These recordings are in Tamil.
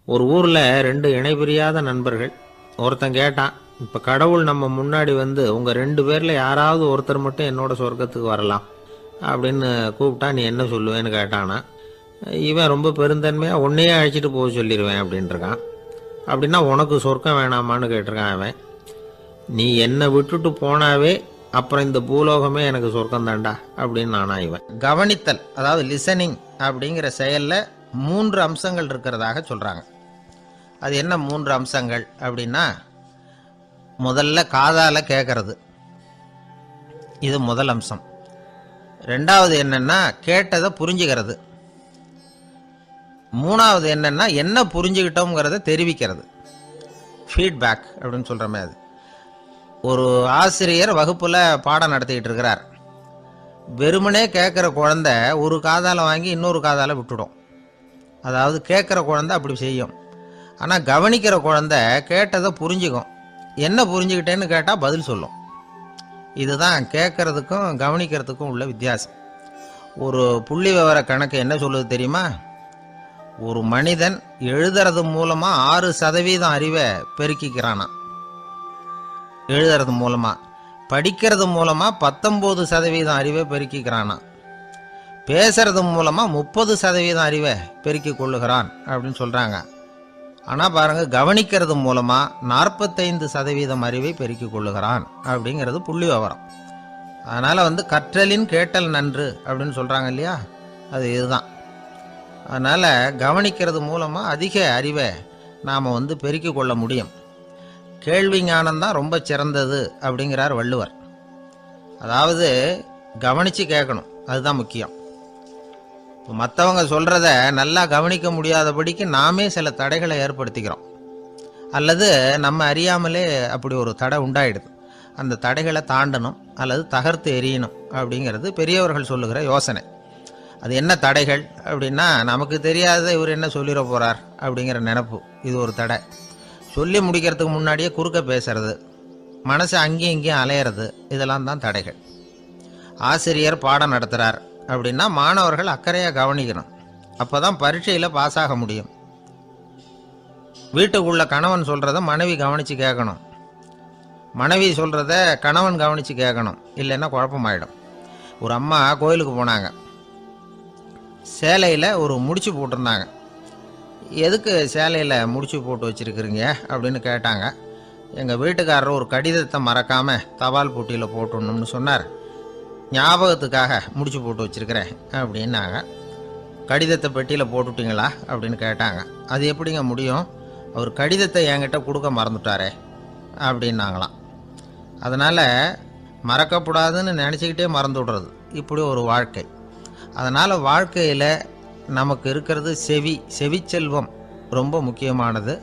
ஒரு ஊரில் ரெண்டு இணைபிரியாத நண்பர்கள். ஒருத்தன் கேட்டான், இப்போ கடவுள் நம்ம முன்னாடி வந்து உங்கள் ரெண்டு பேரில் யாராவது ஒருத்தர் மட்டும் என்னோட சொர்க்கத்துக்கு வரலாம் அப்படின்னு கூப்பிட்டா நீ என்ன சொல்லுவேன்னு கேட்டானா. இவன் ரொம்ப பெருந்தன்மையாக உன்னையே அழைச்சிட்டு போக சொல்லிடுவேன் அப்படின்ட்டுருக்கான். அப்படின்னா உனக்கு சொர்க்கம் வேணாமான்னு கேட்டிருக்கான் அவன். நீ என்னை விட்டுட்டு போனாவே அப்புறம் இந்த பூலோகமே எனக்கு சொர்க்கம் தாண்டா அப்படின்னு நானா இவன். கவனித்தல், அதாவது லிசனிங் அப்படிங்கிற செயலில் 3 அம்சங்கள் இருக்கிறதாக சொல்கிறாங்க. அது என்ன 3 அம்சங்கள் அப்படின்னா, முதல்ல காதால் கேட்கறது, இது முதல் அம்சம். ரெண்டாவது என்னன்னா கேட்டதை புரிஞ்சுக்கிறது. மூணாவது என்னன்னா என்ன புரிஞ்சுக்கிட்டோங்கிறத தெரிவிக்கிறது, ஃபீட்பேக் அப்படின்னு சொல்கிற மாதிரி. அது ஒரு ஆசிரியர் வகுப்பில் பாடம் நடத்திக்கிட்டு இருக்கிறார். வெறுமனே கேட்குற குழந்தை ஒரு காதால் வாங்கி இன்னொரு காதால் விட்டுடும். அதாவது கேட்குற குழந்தை அப்படி செய்யும். ஆனால் கவனிக்கிற குழந்தை கேட்டதை புரிஞ்சுக்கும். என்ன புரிஞ்சுக்கிட்டேன்னு கேட்டால் பதில் சொல்லும். இதுதான் கேட்கறதுக்கும் கவனிக்கிறதுக்கும் உள்ள வித்தியாசம். ஒரு புள்ளி விவர கணக்கு என்ன சொல்லுது தெரியுமா? ஒரு மனிதன் எழுதுறது மூலமாக 6% அறிவை பெருக்கிக்கிறானா. எழுதுறது மூலமாக. படிக்கிறது மூலமாக 19% அறிவை பெருக்கிக்கிறானா. பேசுறது மூலமாக 30% அறிவை பெருக்கி கொள்ளுகிறான் அப்படின்னு சொல்கிறாங்க. ஆனால் பாருங்கள், கவனிக்கிறது மூலமாக 45% அறிவை பெருக்கி கொள்ளுகிறான் அப்படிங்கிறது புள்ளி விவரம். அதனால் கற்றலின் கேட்டல் நன்று அப்படின்னு சொல்கிறாங்க இல்லையா, அது இதுதான். அதனால் கவனிக்கிறது மூலமாக அதிக அறிவை நாம் பெருக்கி கொள்ள முடியும். கேள்வி ஞானம்தான் ரொம்ப சிறந்தது அப்படிங்கிறார் வள்ளுவர். அதாவது கவனித்து கேட்கணும், அதுதான் முக்கியம். மற்றவங்க சொல்கிறத நல்லா கவனிக்க முடியாதபடிக்கு நாமே சில தடைகளை ஏற்படுத்திக்கிறோம். அல்லது நம்ம அறியாமலே அப்படி ஒரு தடை உண்டாயிடுது. அந்த தடைகளை தாண்டணும் அல்லது தகர்த்து எறியணும் அப்படிங்கிறது பெரியவர்கள் சொல்லுகிற யோசனை. அது என்ன தடைகள் அப்படின்னா, நமக்கு தெரியாத இவர் என்ன சொல்லிட போகிறார் அப்படிங்கிற நினப்பு, இது ஒரு தடை. சொல்லி முடிக்கிறதுக்கு முன்னாடியே குறுக்க பேசுறது, மனசு அங்கேயும் இங்கேயும் அலையிறது, இதெல்லாம் தான் தடைகள். ஆசிரியர் பாடம் நடத்துகிறார் அப்படின்னா மாணவர்கள் அக்கறையாக கவனிக்கணும். அப்போ தான் பரீட்சையில் பாஸ் ஆக முடியும். வீட்டுக்குள்ள கணவன் சொல்கிறத மனைவி கவனித்து கேட்கணும். மனைவி சொல்கிறத கணவன் கவனித்து கேட்கணும், இல்லைன்னா குழப்பமாயிடும். ஒரு அம்மா கோயிலுக்கு போனாங்க. சேலையில் ஒரு முடிச்சு போட்டிருந்தாங்க. எதுக்கு சேலையில் முடிச்சு போட்டு வச்சுருக்குறீங்க அப்படின்னு கேட்டாங்க. எங்கள் வீட்டுக்காரர் ஒரு கடிதத்தை மறக்காமல் தபால் போட்டியில் போட்டுடணும்னு சொன்னார். ஞாபகத்துக்காக முடிச்சு போட்டு வச்சுருக்கிறேன் அப்படின்னாங்க. கடிதத்தை பெட்டியில் போட்டுட்டிங்களா அப்படின்னு கேட்டாங்க. அது எப்படிங்க முடியும், அவர் கடிதத்தை என்கிட்ட கொடுக்க மறந்துட்டாரே அப்படின்னாங்களாம். அதனால் மறக்கப்படாதுன்னு நினச்சிக்கிட்டே மறந்து விடுறது, இப்படி ஒரு வாழ்க்கை. அதனால் வாழ்க்கையில் நமக்கு இருக்கிறது செவிச்செல்வம் ரொம்ப முக்கியமானது.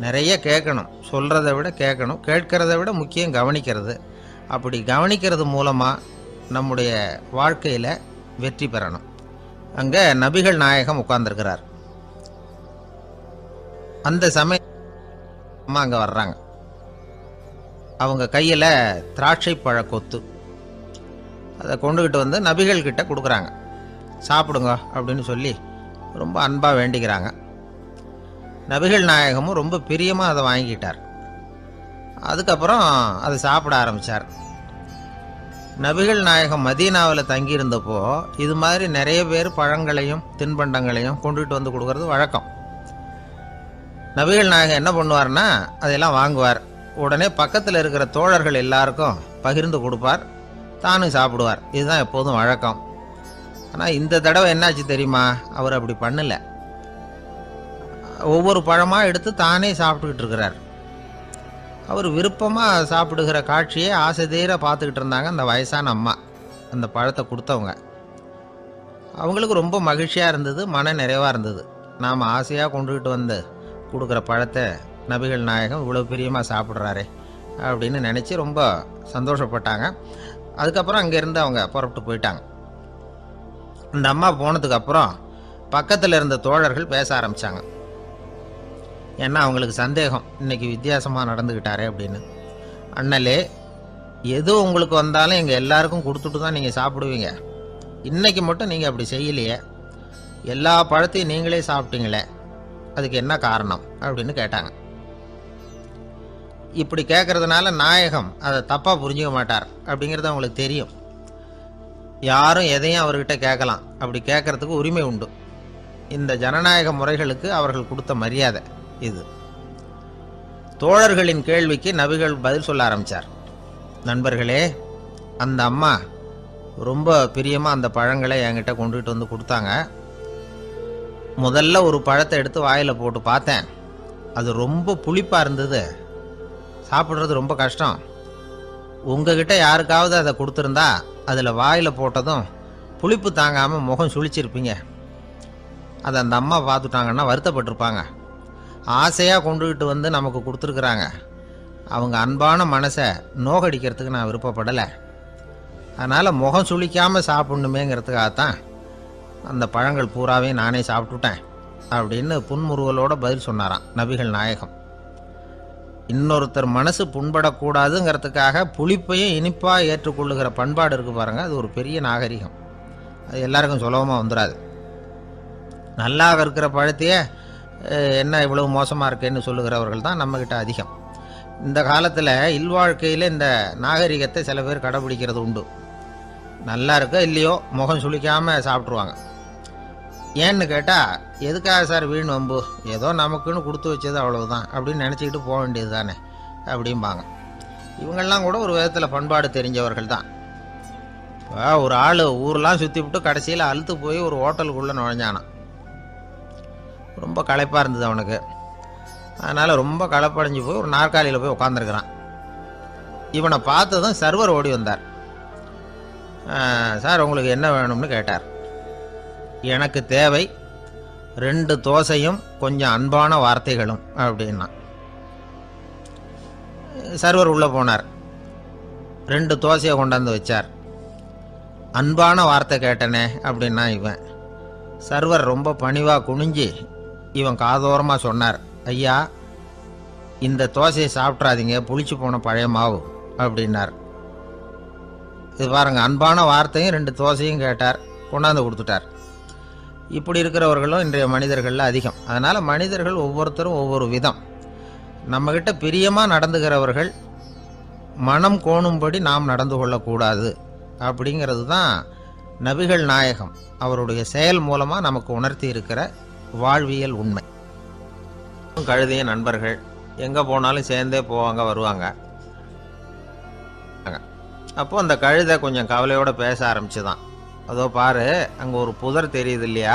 நிறைய கேட்கணும், சொல்கிறத விட கேட்கணும், கேட்கறத விட முக்கியம் கவனிக்கிறது. அப்படி கவனிக்கிறது மூலமாக நம்முடைய வாழ்க்கையில் வெற்றி பெறணும். அங்கே நபிகள் நாயகம் உட்கார்ந்துருக்கிறார். அந்த சமயம் அங்கே வர்றாங்க. அவங்க கையில் திராட்சை பழ கொத்து, அதை கொண்டுக்கிட்டு நபிகள் கிட்ட கொடுக்குறாங்க. சாப்பிடுங்க அப்படின்னு சொல்லி ரொம்ப அன்பாக வேண்டிக்கிறாங்க. நபிகள் நாயகமும் ரொம்ப பிரியமாக அதை வாங்கிக்கிட்டார். அதுக்கப்புறம் அதை சாப்பிட ஆரம்பித்தார். நபிகள் நாயகம் மதீனாவில் தங்கியிருந்தப்போ இது மாதிரி நிறைய பேர் பழங்களையும் தின்பண்டங்களையும் கொண்டுகிட்டு கொடுக்கறது வழக்கம். நபிகள் நாயகம் என்ன பண்ணுவார்னா, அதையெல்லாம் வாங்குவார். உடனே பக்கத்தில் இருக்கிற தோழர்கள் எல்லாருக்கும் பகிர்ந்து கொடுப்பார், தானும் சாப்பிடுவார். இதுதான் எப்போதும் வழக்கம். ஆனால் இந்த தடவை என்னாச்சு தெரியுமா, அவர் அப்படி பண்ணலை. ஒவ்வொரு பழமாக எடுத்து தானே சாப்பிட்டுக்கிட்டு இருக்கிறார். அவர் விருப்பமாக சாப்பிடுகிற காட்சியை ஆசை தீர பார்த்துக்கிட்டு இருந்தாங்க அந்த வயசான அம்மா, அந்த பழத்தை கொடுத்தவங்க. அவங்களுக்கு ரொம்ப மகிழ்ச்சியாக இருந்தது, மன நிறைவாக இருந்தது. நாம் ஆசையாக கொண்டுகிட்டு கொடுக்குற பழத்தை நபிகள் நாயகம் இவ்வளோ பிரியமாக சாப்பிட்றாரே அப்படின்னு நினச்சி ரொம்ப சந்தோஷப்பட்டாங்க. அதுக்கப்புறம் அங்கேருந்து அவங்க புறப்பட்டு போயிட்டாங்க. அந்த அம்மா போனதுக்கப்புறம் பக்கத்தில் இருந்த தோழர்கள் பேச ஆரம்பித்தாங்க. ஏன்னா அவங்களுக்கு சந்தேகம், இன்றைக்கி வித்தியாசமாக நடந்துக்கிட்டாரே அப்படின்னு. அண்ணலே, எது உங்களுக்கு வந்தாலும் எங்கள் எல்லாருக்கும் கொடுத்துட்டு தான் நீங்கள் சாப்பிடுவீங்க. இன்றைக்கி மட்டும் நீங்கள் அப்படி செய்யலையே, எல்லா பழத்தையும் நீங்களே சாப்பிட்டீங்களே அதுக்கு என்ன காரணம் அப்படின்னு கேட்டாங்க. இப்படி கேட்கறதுனால நாயகம் அதை தப்பாக புரிஞ்சுக்க மாட்டார் அப்படிங்கிறது அவங்களுக்கு தெரியும். யாரும் எதையும் அவர்கிட்ட கேட்கலாம், அப்படி கேட்கறதுக்கு உரிமை உண்டு. இந்த ஜனநாயக முறைகளுக்கு அவர்கள் கொடுத்த மரியாதை இது. தோழர்களின் கேள்விக்கு நபிகள் பதில் சொல்ல ஆரம்பித்தார். நண்பர்களே, அந்த அம்மா ரொம்ப பிரியமாக அந்த பழங்களை என்கிட்ட கொண்டுகிட்டு வந்து கொடுத்தாங்க. முதல்ல ஒரு பழத்தை எடுத்து வாயில் போட்டு பார்த்தேன். அது ரொம்ப புளிப்பாக இருந்தது, சாப்பிட்றது ரொம்ப கஷ்டம். உங்ககிட்ட யாருக்காவது அதை கொடுத்துருந்தா அதில் வாயில் போட்டதும் புளிப்பு தாங்காமல் முகம் சுழிச்சிருப்பீங்க. அதை அந்த அம்மா பார்த்துட்டாங்கன்னா வருத்தப்பட்டிருப்பாங்க. ஆசையாக கொண்டுகிட்டு வந்து நமக்கு கொடுத்துருக்குறாங்க. அவங்க அன்பான மனசை நோகடிக்கிறதுக்கு நான் விருப்பப்படலை. அதனால் முகம் சுளிக்காமல் சாப்பிட்ணுமேங்கிறதுக்காகத்தான் அந்த பழங்கள் பூராவே நானே சாப்பிட்டுட்டேன் அப்படின்னு புன்முறுவலோட பதில் சொன்னாராம் நபிகள் நாயகம். இன்னொருத்தர் மனசு புண்படக்கூடாதுங்கிறதுக்காக புளிப்பையும் இனிப்பாக ஏற்றுக்கொள்ளுகிற பண்பாடு இருக்கு பாருங்க, அது ஒரு பெரிய நாகரிகம். அது எல்லாருக்கும் சுலபமாக வந்துடாது. நல்லா இருக்கிற பழத்தையே என்ன இவ்வளவு மோசமாக இருக்கேன்னு சொல்லுகிறவர்கள் தான் நம்மக்கிட்ட அதிகம். இந்த காலத்தில் இல்வாழ்க்கையில் இந்த நாகரிகத்தை சில பேர் கடைபிடிக்கிறது உண்டு. நல்லா இருக்கோ இல்லையோ முகம் சுளிக்காமல் சாப்பிட்ருவாங்க. ஏன்னு கேட்டால், எதுக்காக சார் வீண் வம்பு, ஏதோ நமக்குன்னு கொடுத்து வச்சது அவ்வளவுதான் அப்படின்னு நினச்சிக்கிட்டு போக வேண்டியது தானே அப்படிம்பாங்க. இவங்கெல்லாம் கூட ஒரு விதத்தில் பண்பாடு தெரிஞ்சவர்கள் தான். இப்போ ஒரு ஆள் ஊரெலாம் சுற்றி விட்டு கடைசியில் அழுத்து போய் ஒரு ஹோட்டலுக்குள்ளே நுழைஞ்சானான். ரொம்ப களைப்பாக இருந்தது அவனுக்கு. அதனால் ரொம்ப களைப்படைஞ்சு போய் ஒரு நாற்காலியில் போய் உட்காந்துருக்கிறான். இவனை பார்த்ததும் சர்வர் ஓடி வந்தார். சார், உங்களுக்கு என்ன வேணும்னு கேட்டார். எனக்கு தேவை 2 தோசையும் கொஞ்சம் அன்பான வார்த்தைகளும் அப்படின்னா. சர்வர் உள்ளே போனார். 2 தோசையை கொண்டாந்து வச்சார். அன்பான வார்த்தை கேட்டனே அப்படின்னா இவன். சர்வர் ரொம்ப பணிவாக குனிஞ்சி இவன் காதோரமாக சொன்னார், ஐயா, இந்த தோசையை சாப்பிட்றாதீங்க, புளிச்சு போன பழைய மாவு அப்படின்னார். இது பாருங்க, அன்பான வார்த்தையும் 2 தோசையும் கேட்டார், கொண்டாந்து கொடுத்துட்டார். இப்படி இருக்கிறவர்களும் இன்றைய மனிதர்களில் அதிகம். அதனால் மனிதர்கள் ஒவ்வொருத்தரும் ஒவ்வொரு விதம். நம்மக்கிட்ட பிரியமாக நடந்துகிறவர்கள் மனம் கோணும்படி நாம் நடந்து கொள்ளக்கூடாது அப்படிங்கிறது தான் நபிகள் நாயகம் அவருடைய செயல் மூலமாக நமக்கு உணர்த்தி இருக்கிற வாழ்வியல் உண்மை. கழுதிய நண்பர்கள் எங்கே போனாலும் சேர்ந்தே போவாங்க வருவாங்க. அப்போது அந்த கழுதை கொஞ்சம் கவலையோடு பேச ஆரம்பிச்சுதான். அதோ பாரு, அங்கே ஒரு புதர் தெரியுது இல்லையா,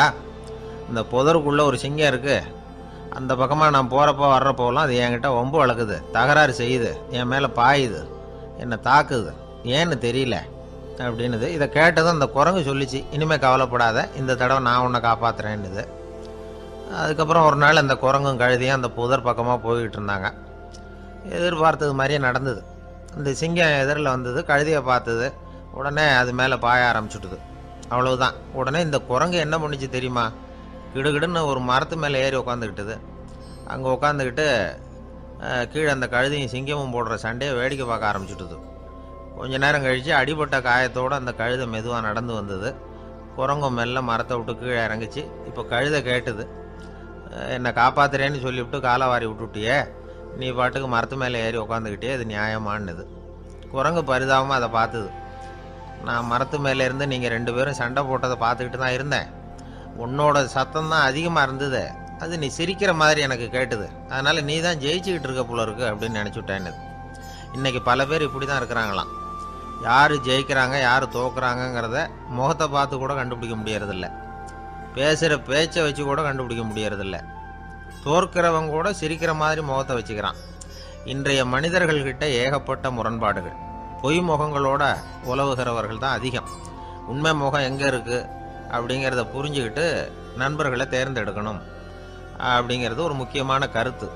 இந்த புதருக்குள்ளே ஒரு சிங்கம் இருக்குது. அந்த பக்கமாக நான் போகிறப்போ வர்றப்போலாம் அது என்கிட்ட வம்பு வளர்க்குது, தகராறு செய்யுது, என் மேலே பாயுது, என்னை தாக்குது, ஏன்னு தெரியல அப்படின்னுது. இதை கேட்டதும் அந்த குரங்கு சொல்லிச்சு, இனிமேல் கவலைப்படாத, இந்த தடவை நான் உன்னை காப்பாற்றுறேன்னுது. அதுக்கப்புறம் ஒரு நாள் அந்த குரங்கும் கழுதியும் அந்த புதர் பக்கமாக போய்கிட்டு இருந்தாங்க. எதிர்பார்த்தது மாதிரியே நடந்தது. அந்த சிங்கம் எதிரில் வந்தது, கழுதியை பார்த்தது, உடனே அது மேலே பாய ஆரம்பிச்சுட்டுது. அவ்வளவுதான். உடனே இந்த குரங்கு என்ன பண்ணிச்சு தெரியுமா, கிடுகிடுன்னு ஒரு மரத்து மேலே ஏறி உட்காந்துக்கிட்டுது. அங்கே உட்காந்துக்கிட்டு கீழே அந்த கழுதையும் சிங்கமும் போடுற சண்டையை வேடிக்கை பார்க்க ஆரம்பிச்சுட்டுது. கொஞ்ச நேரம் கழித்து அடிபட்ட காயத்தோடு அந்த கழுதை மெதுவாக நடந்து வந்தது. குரங்கும் மெல்ல மரத்தை விட்டு கீழே இறங்குச்சு. இப்போ கழுதை கேட்டுது, என்னை காப்பாத்துறேன்னு சொல்லிவிட்டு காலவாரி விட்டுட்டியே, நீ பாட்டுக்கு மரத்து மேலே ஏறி உட்காந்துக்கிட்டே, அது நியாயமானது. குரங்கு பரிதாபமாக அதை பார்த்துது. நான் மரத்து மேலே இருந்து நீங்கள் 2 பேரும் சண்டை போட்டதை பார்த்துக்கிட்டு தான் இருந்தேன். உன்னோட சத்தம் தான் அதிகமாக இருந்தது, அது நீ சிரிக்கிற மாதிரி எனக்கு கேட்டுது. அதனால் நீ தான் ஜெயிச்சுக்கிட்டு இருக்க போல இருக்கு அப்படின்னு நினச்சுட்டேன்னு. இன்றைக்கி பல பேர் இப்படி தான் இருக்கிறாங்களாம். யார் ஜெயிக்கிறாங்க யார் தோக்குறாங்கங்கிறத முகத்தை பார்த்து கூட கண்டுபிடிக்க முடியறதில்ல. பேசுகிற பேச்சை வச்சு கூட கண்டுபிடிக்க முடியறதில்ல. தோற்கிறவங்க கூட சிரிக்கிற மாதிரி முகத்தை வச்சுக்கிறான். இன்றைய மனிதர்கள்கிட்ட ஏகப்பட்ட முரண்பாடுகள். பொய் முகங்களோட உலவுகிறவர்கள் தான் அதிகம். உண்மை முகம் எங்கே இருக்குது அப்படிங்கிறத புரிஞ்சுக்கிட்டு நண்பர்களை தேர்ந்தெடுக்கணும் அப்படிங்கிறது ஒரு முக்கியமான கருத்து.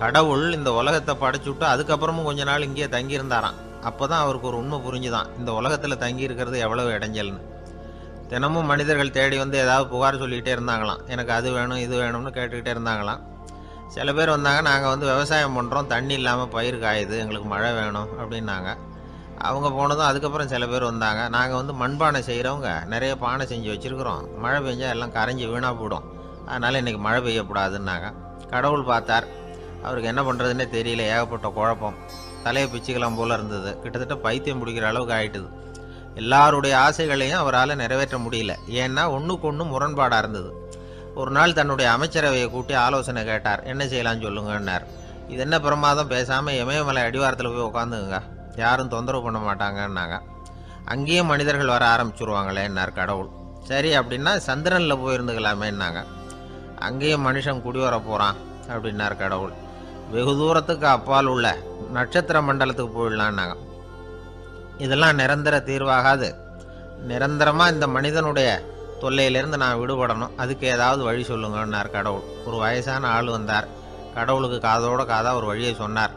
கடவுள் இந்த உலகத்தை படைச்சுட்டு அதுக்கப்புறமும் கொஞ்ச நாள் இங்கேயே தங்கியிருந்தாராம். அப்போ தான் அவருக்கு ஒரு உண்மை புரிஞ்சுதான், இந்த உலகத்தில் தங்கி இருக்கிறது எவ்வளவு இடைஞ்சல்னு. தினமும் மனிதர்கள் தேடி வந்து ஏதாவது புகார் சொல்லிக்கிட்டே இருந்தாங்களாம். எனக்கு அது வேணும் இது வேணும்னு கேட்டுக்கிட்டே இருந்தாங்களாம். சில பேர் வந்தாங்க, நாங்கள் வந்து விவசாயம் பண்ணுறோம், தண்ணி இல்லாமல் பயிர் காயுது, எங்களுக்கு மழை வேணும் அப்படின்னாங்க. அவங்க போனதும் அதுக்கப்புறம் சில பேர் வந்தாங்க, நாங்கள் வந்து மண்பானை செய்கிறவங்க நிறைய பானை செஞ்சு வச்சுருக்குறோம், மழை பெஞ்சால் எல்லாம் கரைஞ்சி வீணாக போயிடும், அதனால் இன்றைக்கி மழை பெய்யக்கூடாதுன்னாங்க. கடவுள் பார்த்தார், அவருக்கு என்ன பண்ணுறதுன்னே தெரியல, ஏகப்பட்ட குழப்பம், தலையை பிச்சுக்கலாம் போல் இருந்தது, கிட்டத்தட்ட பைத்தியம் பிடிக்கிற அளவுக்கு ஆயிட்டுது. எல்லாருடைய ஆசைகளையும் அவரால் நிறைவேற்ற முடியல, ஏன்னா ஒன்றுக்கு ஒன்று முரண்பாடாக இருந்தது. ஒரு நாள் தன்னுடைய அமைச்சரவையை கூட்டி ஆலோசனை கேட்டார். என்ன செய்யலாம்னு சொல்லுங்கன்னார். இது என்ன பிரமாதம், பேசாமல் இமயமலை அடிவாரத்தில் போய் உட்காந்துங்க, யாரும் தொந்தரவு பண்ண மாட்டாங்கன்னாங்க. அங்கேயும் மனிதர்கள் வர ஆரம்பிச்சுருவாங்களேன்னார் கடவுள். சரி அப்படின்னா சந்திரனில் போயிருந்துக்கலாமேன்னாங்க. அங்கேயும் மனுஷன் குடி வர போகிறான் அப்படின்னார் கடவுள். வெகு தூரத்துக்கு அப்பால் உள்ள நட்சத்திர மண்டலத்துக்கு போயிடலான்னாங்க. இதெல்லாம் நிரந்தர தீர்வாகாது, நிரந்தரமாக இந்த மனிதனுடைய தொல்லையிலேருந்து நான் விடுபடணும், அதுக்கு ஏதாவது வழி சொல்லுங்கன்னார் கடவுள். ஒரு வயசான ஆள் வந்தார். கடவுளுக்கு காதோட காதாக ஒரு வழியை சொன்னார்.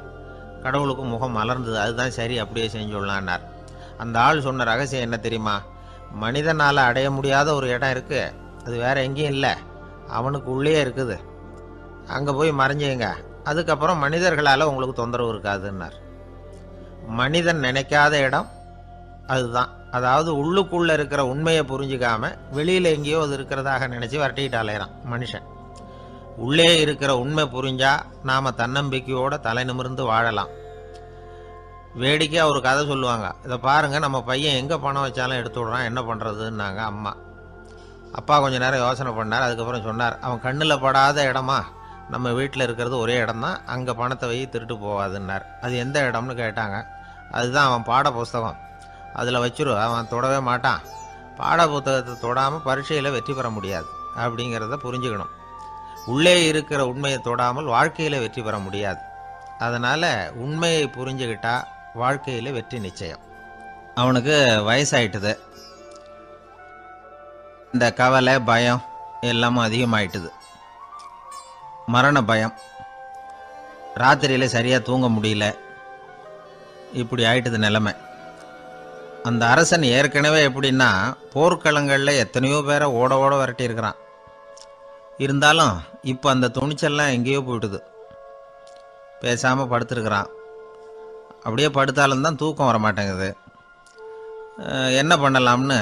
கடவுளுக்கு முகம் மலர்ந்தது. அதுதான் சரி, அப்படியே செஞ்சுடலான்னார். அந்த ஆள் சொன்ன ரகசியம் என்ன தெரியுமா? மனிதனால் அடைய முடியாத ஒரு இடம் இருக்குது, அது வேற எங்கேயும் இல்லை, அவனுக்கு உள்ளே இருக்குது, அங்கே போய் மறைஞ்சுங்க, அதுக்கப்புறம் மனிதர்களால் உங்களுக்கு தொந்தரவு இருக்காதுன்னார். மனிதன் நினைக்காத இடம் அதுதான். அதாவது உள்ளுக்குள்ளே இருக்கிற உண்மையை புரிஞ்சிக்காம வெளியில் எங்கேயோ அது இருக்கிறதாக நினச்சி வரட்டிக்கிட்டு அலையிறான் மனுஷன். உள்ளே இருக்கிற உண்மை புரிஞ்சா நாம் தன்னம்பிக்கையோடு தலை நிமிர்ந்து வாழலாம். வேடிக்கையாக ஒரு கதை சொல்லுவாங்க. இதை பாருங்கள், நம்ம பையன் எங்கே பணம் வச்சாலும் எடுத்து விட்றான், என்ன பண்ணுறதுன்னாங்க அம்மா. அப்பா கொஞ்சம் நேரம் யோசனை பண்ணார். அதுக்கப்புறம் சொன்னார், அவன் கண்ணில் படாத இடமா நம்ம வீட்டில் இருக்கிறது ஒரே இடம்தான், அங்கே பணத்தை வை திருட்டு போகாதுன்னார். அது எந்த இடம்னு கேட்டாங்க. அதுதான் அவன் பாட புஸ்தகம், அதில் வச்சிரு, அவன் தொடவே மாட்டான், பாட புத்தகத்தை தொடாமல் பரீட்சையில் வெற்றி பெற முடியாது அப்படிங்கிறத புரிஞ்சுக்கணும். உள்ளே இருக்கிற உண்மையை தொடாமல் வாழ்க்கையில் வெற்றி பெற முடியாது. அதனால் உண்மையை புரிஞ்சுக்கிட்டா வாழ்க்கையில் வெற்றி நிச்சயம். அவனுக்கு வயசாயிட்டுது, இந்த கவலை பயம் எல்லாமும் அதிகமாயிட்டுது. மரண பயம், ராத்திரியில் சரியாக தூங்க முடியல, இப்படி ஆயிட்டுது நிலைமை. அந்த அரசன் ஏற்கனவே எப்படின்னா போர்க்களங்களில் எத்தனையோ பேரை ஓட ஓட விரட்டி இருக்கிறான். இருந்தாலும் இப்போ அந்த துணிச்சல்லாம் எங்கேயோ போயிட்டுது. பேசாமல் படுத்துருக்கிறான். அப்படியே படுத்தாலும் தான் தூக்கம் வர மாட்டேங்குது. என்ன பண்ணலாம்னு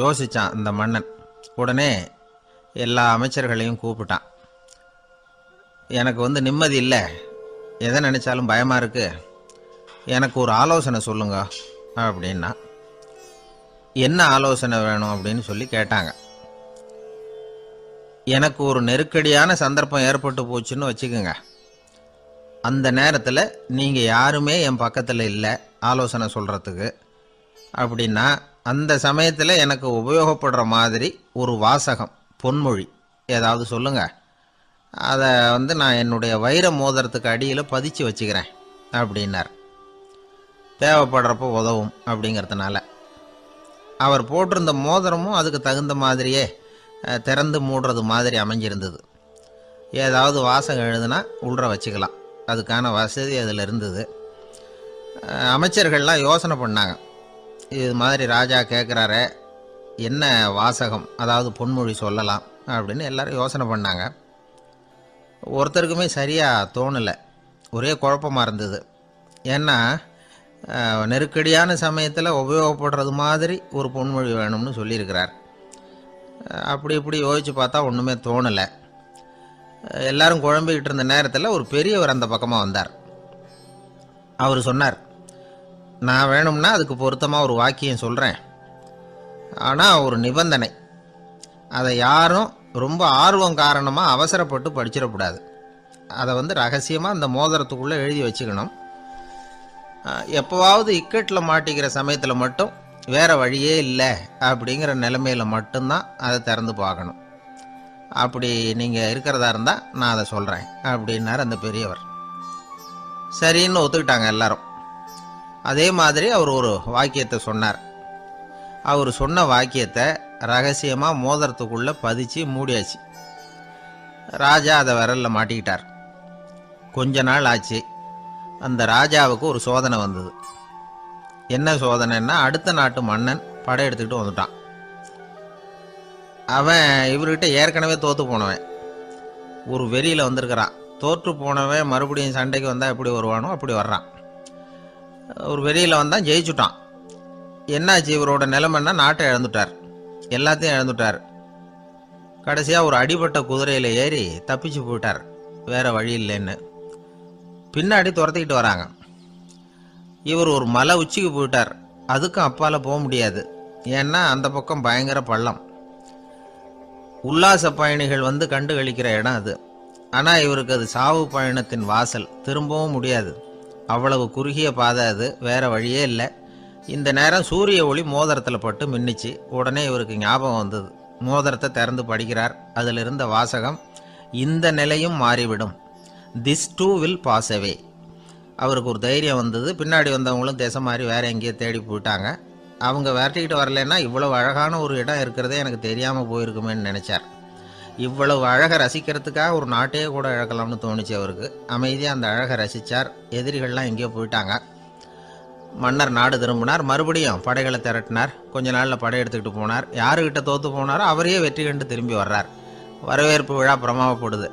யோசித்தான் இந்த மன்னன். உடனே எல்லா அமைச்சர்களையும் கூப்பிட்டான். எனக்கு நிம்மதி இல்லை, எதை நினச்சாலும் பயமாக இருக்குது, எனக்கு ஒரு ஆலோசனை சொல்லுங்க அப்படின்னா. என்ன ஆலோசனை வேணும் அப்படின்னு சொல்லி கேட்டாங்க. எனக்கு ஒரு நெருக்கடியான சந்தர்ப்பம் ஏற்பட்டு போச்சுன்னு வச்சுக்கோங்க. அந்த நேரத்தில் நீங்கள் யாருமே என் பக்கத்தில் இல்லை ஆலோசனை சொல்கிறதுக்கு அப்படின்னா, அந்த சமயத்தில் எனக்கு உபயோகப்படுற மாதிரி ஒரு வாசகம், பொன்மொழி ஏதாவது சொல்லுங்கள். அதை நான் என்னுடைய வைர மோதிரத்துக்கு அடியில் பதிச்சு வச்சுக்கிறேன் அப்படின்னார். தேவைப்படுறப்போ உதவும் அப்படிங்கிறதுனால. அவர் போட்டிருந்த மோதிரமும் அதுக்கு தகுந்த மாதிரியே திறந்து மூடுறது மாதிரி அமைஞ்சிருந்தது. ஏதாவது வாசகம் எழுதுனா உள்ற வச்சுக்கலாம், அதுக்கான வசதி அதில் இருந்தது. அமைச்சர்கள்லாம் யோசனை பண்ணாங்க. இது மாதிரி ராஜா கேட்குறாரு, என்ன வாசகம், அதாவது பொன்மொழி சொல்லலாம் அப்படின்னு எல்லாரும் யோசனை பண்ணாங்க. ஒருத்தருக்குமே சரியாக தோணலை, ஒரே குழப்பமாக இருந்தது. ஏன்னா நெருக்கடியான சமயத்தில் உபயோகப்படுறது மாதிரி ஒரு பொன்மொழி வேணும்னு சொல்லியிருக்கிறார். அப்படி இப்படி யோசித்து பார்த்தா ஒன்றுமே தோணலை. எல்லாரும் குழம்பிக்கிட்டு இருந்த நேரத்தில் ஒரு பெரியவர் அந்த பக்கமாக வந்தார். அவர் சொன்னார், நான் வேணும்னா அதுக்கு பொருத்தமாக ஒரு வாக்கியம் சொல்கிறேன், ஆனால் ஒரு நிபந்தனை, அதை யாரும் ரொம்ப ஆர்வம் காரணமாக அவசரப்பட்டு படிச்சிடக்கூடாது. அதை ரகசியமாக அந்த மோதிரத்துக்குள்ளே எழுதி வச்சுக்கணும். எப்போவாவது இக்கட்டில் மாட்டிக்கிற சமயத்தில் மட்டும் வேறு வழியே இல்லை அப்படிங்கிற நிலைமையில் மட்டும்தான் அதை திறந்து பார்க்கணும். அப்படி நீங்கள் இருக்கிறதா இருந்தால் நான் அதை சொல்கிறேன் அப்படின்னார் அந்த பெரியவர். சரின்னு ஒத்துக்கிட்டாங்க எல்லாரும். அதே மாதிரி அவர் ஒரு வாக்கியத்தை சொன்னார். அவர் சொன்ன வாக்கியத்தை ரகசியமாக மோதிரத்துக்குள்ளே பதிச்சு மூடியாச்சு. ராஜா அதை விரலில் மாட்டிக்கிட்டார். கொஞ்ச நாள் ஆச்சு. அந்த ராஜாவுக்கு ஒரு சோதனை வந்தது. என்ன சோதனைன்னா, அடுத்த நாட்டு மன்னன் படையெடுத்துக்கிட்டு வந்துட்டான். அவன் இவர்கிட்ட ஏற்கனவே தோற்று போனவன், ஒரு வெறியில் வந்திருக்கிறான். தோற்று போனவன் மறுபடியும் சண்டைக்கு வந்தால் எப்படி வருவானோ அப்படி வர்றான். ஒரு வெறியில் வந்தான், ஜெயிச்சுட்டான். என்னாச்சு இவரோட நிலைமைன்னா, நாட்டை இழந்துட்டார், எல்லாத்தையும் இழந்துட்டார். கடைசியாக ஒரு அடிபட்ட குதிரையில் ஏறி தப்பிச்சு போயிட்டார், வேற வழி இல்லைன்னு. பின்னாடி துரத்திக்கிட்டு வராங்க. இவர் ஒரு மலை உச்சிக்கு போயிட்டார். அதுக்கும் அப்பால் போக முடியாது, ஏன்னா அந்த பக்கம் பயங்கர பள்ளம். உல்லாச பயணிகள் வந்து கண்டு கழிக்கிற இடம் அது. ஆனால் இவருக்கு அது சாவு பயணத்தின் வாசல், திரும்பவும் முடியாது. அவ்வளவு குறுகிய பாதை அது, வேற வழியே இல்லை. இந்த நேரம் சூரிய ஒளி மோதிரத்தில் பட்டு மின்னிச்சு. உடனே இவருக்கு ஞாபகம் வந்தது. மோதிரத்தை திறந்து படிக்கிறார். அதில் இருந்த வாசகம், இந்த நிலையும் மாறிவிடும், this too will pass away. அவருக்கு ஒரு தைரியம் வந்தது. பின்னாடி வந்தவங்களும் திசை மாதிரி வேற எங்கேயோ தேடி போயிட்டாங்க. அவங்க விரட்டிக்கிட்டு வரலன்னா இவ்வளவு அழகான ஒரு இடம் இருக்கிறதே எனக்கு தெரியாமல் போயிருக்குமேன்னு நினைச்சார். இவ்வளவு அழகை ரசிக்கிறதுக்காக ஒரு நாட்டையே கூட இழக்கலாம்னு தோணுச்சு அவருக்கு. அமைதியாக அந்த அழகை ரசித்தார். எதிரிகள்லாம் எங்கேயோ போயிட்டாங்க. மன்னர் நாடு திரும்பினார். மறுபடியும் படைகளை திரட்டினார். கொஞ்ச நாளில் படை எடுத்துக்கிட்டு போனார். யாருக்கிட்ட தோற்று போனாரோ அவரையே வெற்றி கண்டு திரும்பி வர்றார். வரவேற்பு விழா பிரமாவப்படுது.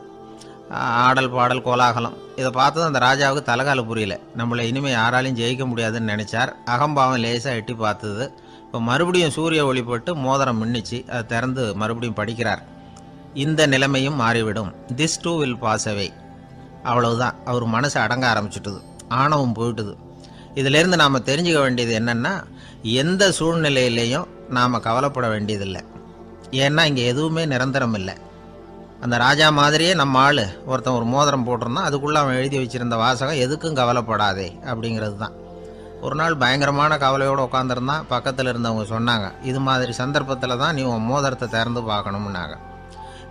ஆடல் பாடல் கோலாகலம். இதை பார்த்தது அந்த ராஜாவுக்கு தலைகால புரியல. நம்மளை இனிமேல் யாராலையும் ஜெயிக்க முடியாதுன்னு நினைச்சார். அகம்பாவம் லேசாக எட்டி பார்த்தது. இப்போ மறுபடியும் சூரிய ஒளிப்பட்டு மோதிரம் மின்னிச்சு. அதை திறந்து மறுபடியும் படிக்கிறார். இந்த நிலைமையும் மாறிவிடும், this too will pass away. அவ்வளவுதான். அவர் மனசு அடங்க ஆரம்பிச்சுட்டுது. ஆணவம் போயிட்டுது. இதிலேருந்து நாம் தெரிஞ்சுக்க வேண்டியது என்னென்னா, எந்த சூழ்நிலையிலையும் நாம் கவலைப்பட வேண்டியதில்லை. ஏன்னா இங்கே எதுவுமே நிரந்தரம் இல்லை. அந்த ராஜா மாதிரியே நம்ம ஆள் ஒருத்தன் ஒரு மோதிரம் போட்டிருந்தான். அதுக்குள்ளே அவன் எழுதி வச்சிருந்த வாசகம், எதுக்கும் கவலைப்படாதே அப்படிங்கிறது தான். ஒரு நாள் பயங்கரமான கவலையோடு உட்காந்துருந்தான். பக்கத்தில் இருந்தவங்க சொன்னாங்க, இது மாதிரி சந்தர்ப்பத்தில் தான் நீ உன் மோதிரத்தை திறந்து பார்க்கணும்னாங்க.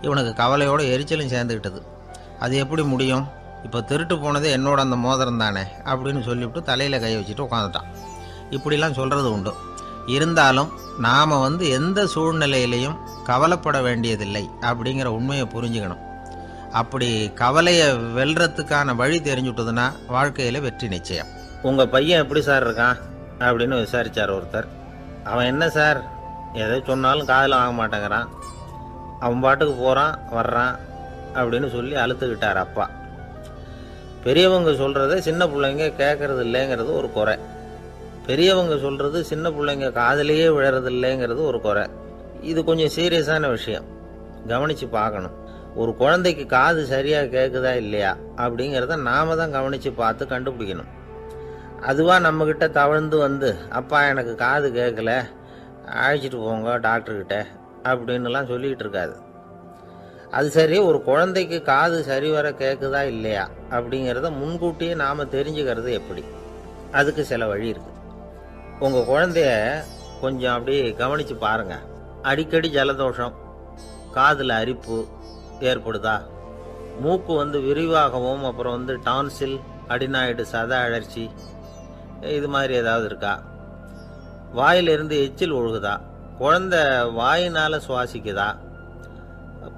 இவனுக்கு கவலையோடு எரிச்சலும் சேர்ந்துக்கிட்டது. அது எப்படி முடியும், இப்போ திருட்டு போனது என்னோட அந்த மோதிரம் தானே அப்படின்னு சொல்லிவிட்டு தலையில் கை வச்சுட்டு உட்காந்துட்டான். இப்படிலாம் சொல்கிறது உண்டு. இருந்தாலும் நாம் எந்த சூழ்நிலையிலையும் கவலைப்பட வேண்டியதில்லை அப்படிங்கிற உண்மையை புரிஞ்சுக்கணும். அப்படி கவலையை வெல்றதுக்கான வழி தெரிஞ்சுட்டதுன்னா வாழ்க்கையில் வெற்றி நிச்சயம். உங்கள் பையன் எப்படி சார் இருக்கான் அப்படின்னு விசாரித்தார் ஒருத்தர். அவன் என்ன சார், எதை சொன்னாலும் காதில் வாங்க மாட்டேங்கிறான், அவன் பாட்டுக்கு போகிறான் வர்றான் அப்படின்னு சொல்லி அழுத்துக்கிட்டார் அப்பா. பெரியவங்க சொல்கிறத சின்ன பிள்ளைங்க கேட்கறது இல்லைங்கிறது ஒரு குறை. பெரியவங்க சொல்கிறது சின்ன பிள்ளைங்க காதலையே விழறது இல்லைங்கிறது ஒரு குறை. இது கொஞ்சம் சீரியஸான விஷயம், கவனித்து பார்க்கணும். ஒரு குழந்தைக்கு காது சரியாக கேட்குதா இல்லையா அப்படிங்கிறத நாம தான் கவனித்து பார்த்து கண்டுபிடிக்கணும். அதுவாக நம்மக்கிட்ட தவழ்ந்து அப்பா எனக்கு காது கேட்கல, அழைச்சிட்டு போங்க டாக்டர்கிட்ட அப்படின்னுலாம் சொல்லிகிட்டு இருக்காது. அது சரி, ஒரு குழந்தைக்கு காது சரிவர கேட்குதா இல்லையா அப்படிங்கிறத முன்கூட்டியே நாம் தெரிஞ்சுக்கிறது எப்படி? அதுக்கு சில வழி இருக்குது. உங்கள் குழந்தைய கொஞ்சம் அப்படியே கவனித்து பாருங்கள். அடிக்கடி ஜலதோஷம், காதில் அரிப்பு ஏற்படுதா, மூக்கு விரிவாகவும், அப்புறம் டான்சில், அடினாய்டு, சத அழற்சி, இது மாதிரி ஏதாவது இருக்கா? வாயிலிருந்து எச்சில் ஒழுகுதா, குழந்தை வாயினால் சுவாசிக்குதா,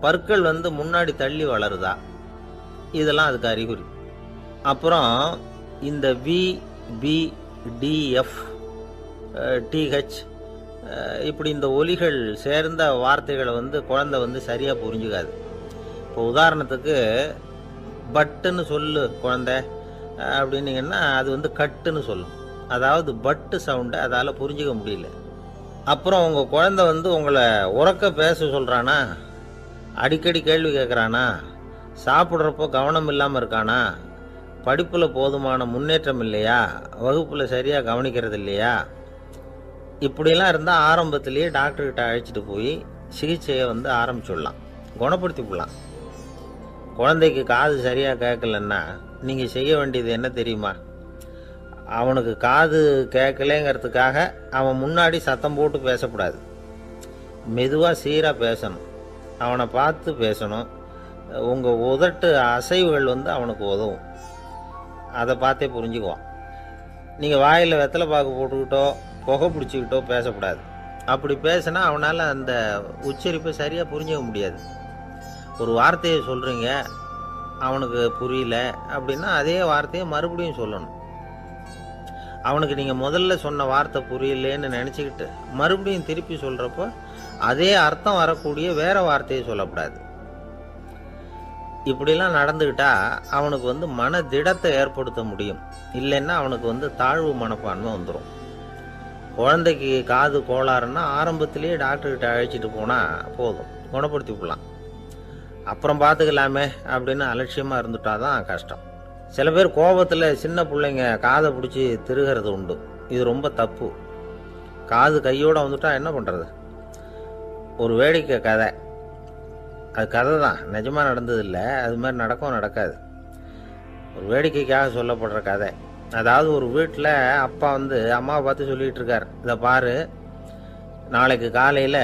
பற்கள் முன்னாடி தள்ளி வளருதா, இதெல்லாம் அதுக்கு அறிகுறி. அப்புறம் இந்த VBDF TH இப்படி இந்த ஒலிகள் சேர்ந்த வார்த்தைகளை குழந்தை சரியாக புரிஞ்சுக்காது. இப்போ உதாரணத்துக்கு பட்டுன்னு சொல்லு குழந்தை அப்படின்னீங்கன்னா அது கட்டுன்னு சொல்லும். அதாவது பட்டு சவுண்டை அதால் புரிஞ்சிக்க முடியல. அப்புறம் உங்கள் குழந்தை உங்களை உறக்க பேச சொல்கிறானா, அடிக்கடி கேள்வி கேட்குறானா, சாப்பிட்றப்போ கவனம் இல்லாமல் இருக்கானா, படிப்பில் போதுமான முன்னேற்றம் இல்லையா, வகுப்பில் சரியாக கவனிக்கிறது இல்லையா, இப்படிலாம் இருந்தால் ஆரம்பத்திலேயே டாக்டர்கிட்ட அழைச்சிட்டு போய் சிகிச்சையை ஆரம்பிச்சுடலாம், குணப்படுத்தி விடலாம். குழந்தைக்கு காது சரியாக கேட்கலன்னா நீங்கள் செய்ய வேண்டியது என்ன தெரியுமா? அவனுக்கு காது கேட்கலேங்கிறதுக்காக அவன் முன்னாடி சத்தம் போட்டு பேசக்கூடாது. மெதுவாக சீராக பேசணும், அவனை பார்த்து பேசணும். உங்கள் உதட்டு அசைவுகள் அவனுக்கு உதவும். அதை பார்த்தே புரிஞ்சுக்குவான். நீங்கள் வாயில் வெத்தலை பாக்கு போட்டுக்கிட்டோ புகை பிடிச்சிக்கிட்டோ பேசக்கூடாது. அப்படி பேசினா அவனால் அந்த உச்சரிப்பை சரியாக புரிஞ்சிக்க முடியாது. ஒரு வார்த்தையை சொல்கிறீங்க, அவனுக்கு புரியல அப்படின்னா அதே வார்த்தையை மறுபடியும் சொல்லணும். அவனுக்கு நீங்கள் முதல்ல சொன்ன வார்த்தை புரியலேன்னு நினச்சிக்கிட்டு மறுபடியும் திருப்பி சொல்கிறப்போ அதே அர்த்தம் வரக்கூடிய வேற வார்த்தையை சொல்லக்கூடாது. இப்படிலாம் நடந்துக்கிட்டா அவனுக்கு மன திடத்தை ஏற்படுத்த முடியும். இல்லைன்னா அவனுக்கு தாழ்வு மனப்பான்மை வந்துடும். குழந்தைக்கு காது கோளாறுன்னா ஆரம்பத்திலேயே டாக்டர்கிட்ட அழைச்சிட்டு போனால் போதும், குணப்படுத்தி விடலாம். அப்புறம் பார்த்துக்கலாமே அப்படின்னு அலட்சியமாக இருந்துட்டாதான் கஷ்டம். சில பேர் கோபத்தில் சின்ன பிள்ளைங்க காதை பிடிச்சி திருகிறது உண்டு. இது ரொம்ப தப்பு. காது கையோடு வந்துட்டா என்ன பண்ணுறது? ஒரு வேடிக்கை கதை, அது கதை தான், நிஜமாக நடந்தது இல்லை. அது மாதிரி நடக்கவும் நடக்காது. ஒரு வேடிக்கைக்காக சொல்லப்படுற கதை. அதாவது ஒரு வீட்டில் அப்பா அம்மாவை பார்த்து சொல்லிகிட்டு இருக்கார், இதை பாரு, நாளைக்கு காலையில்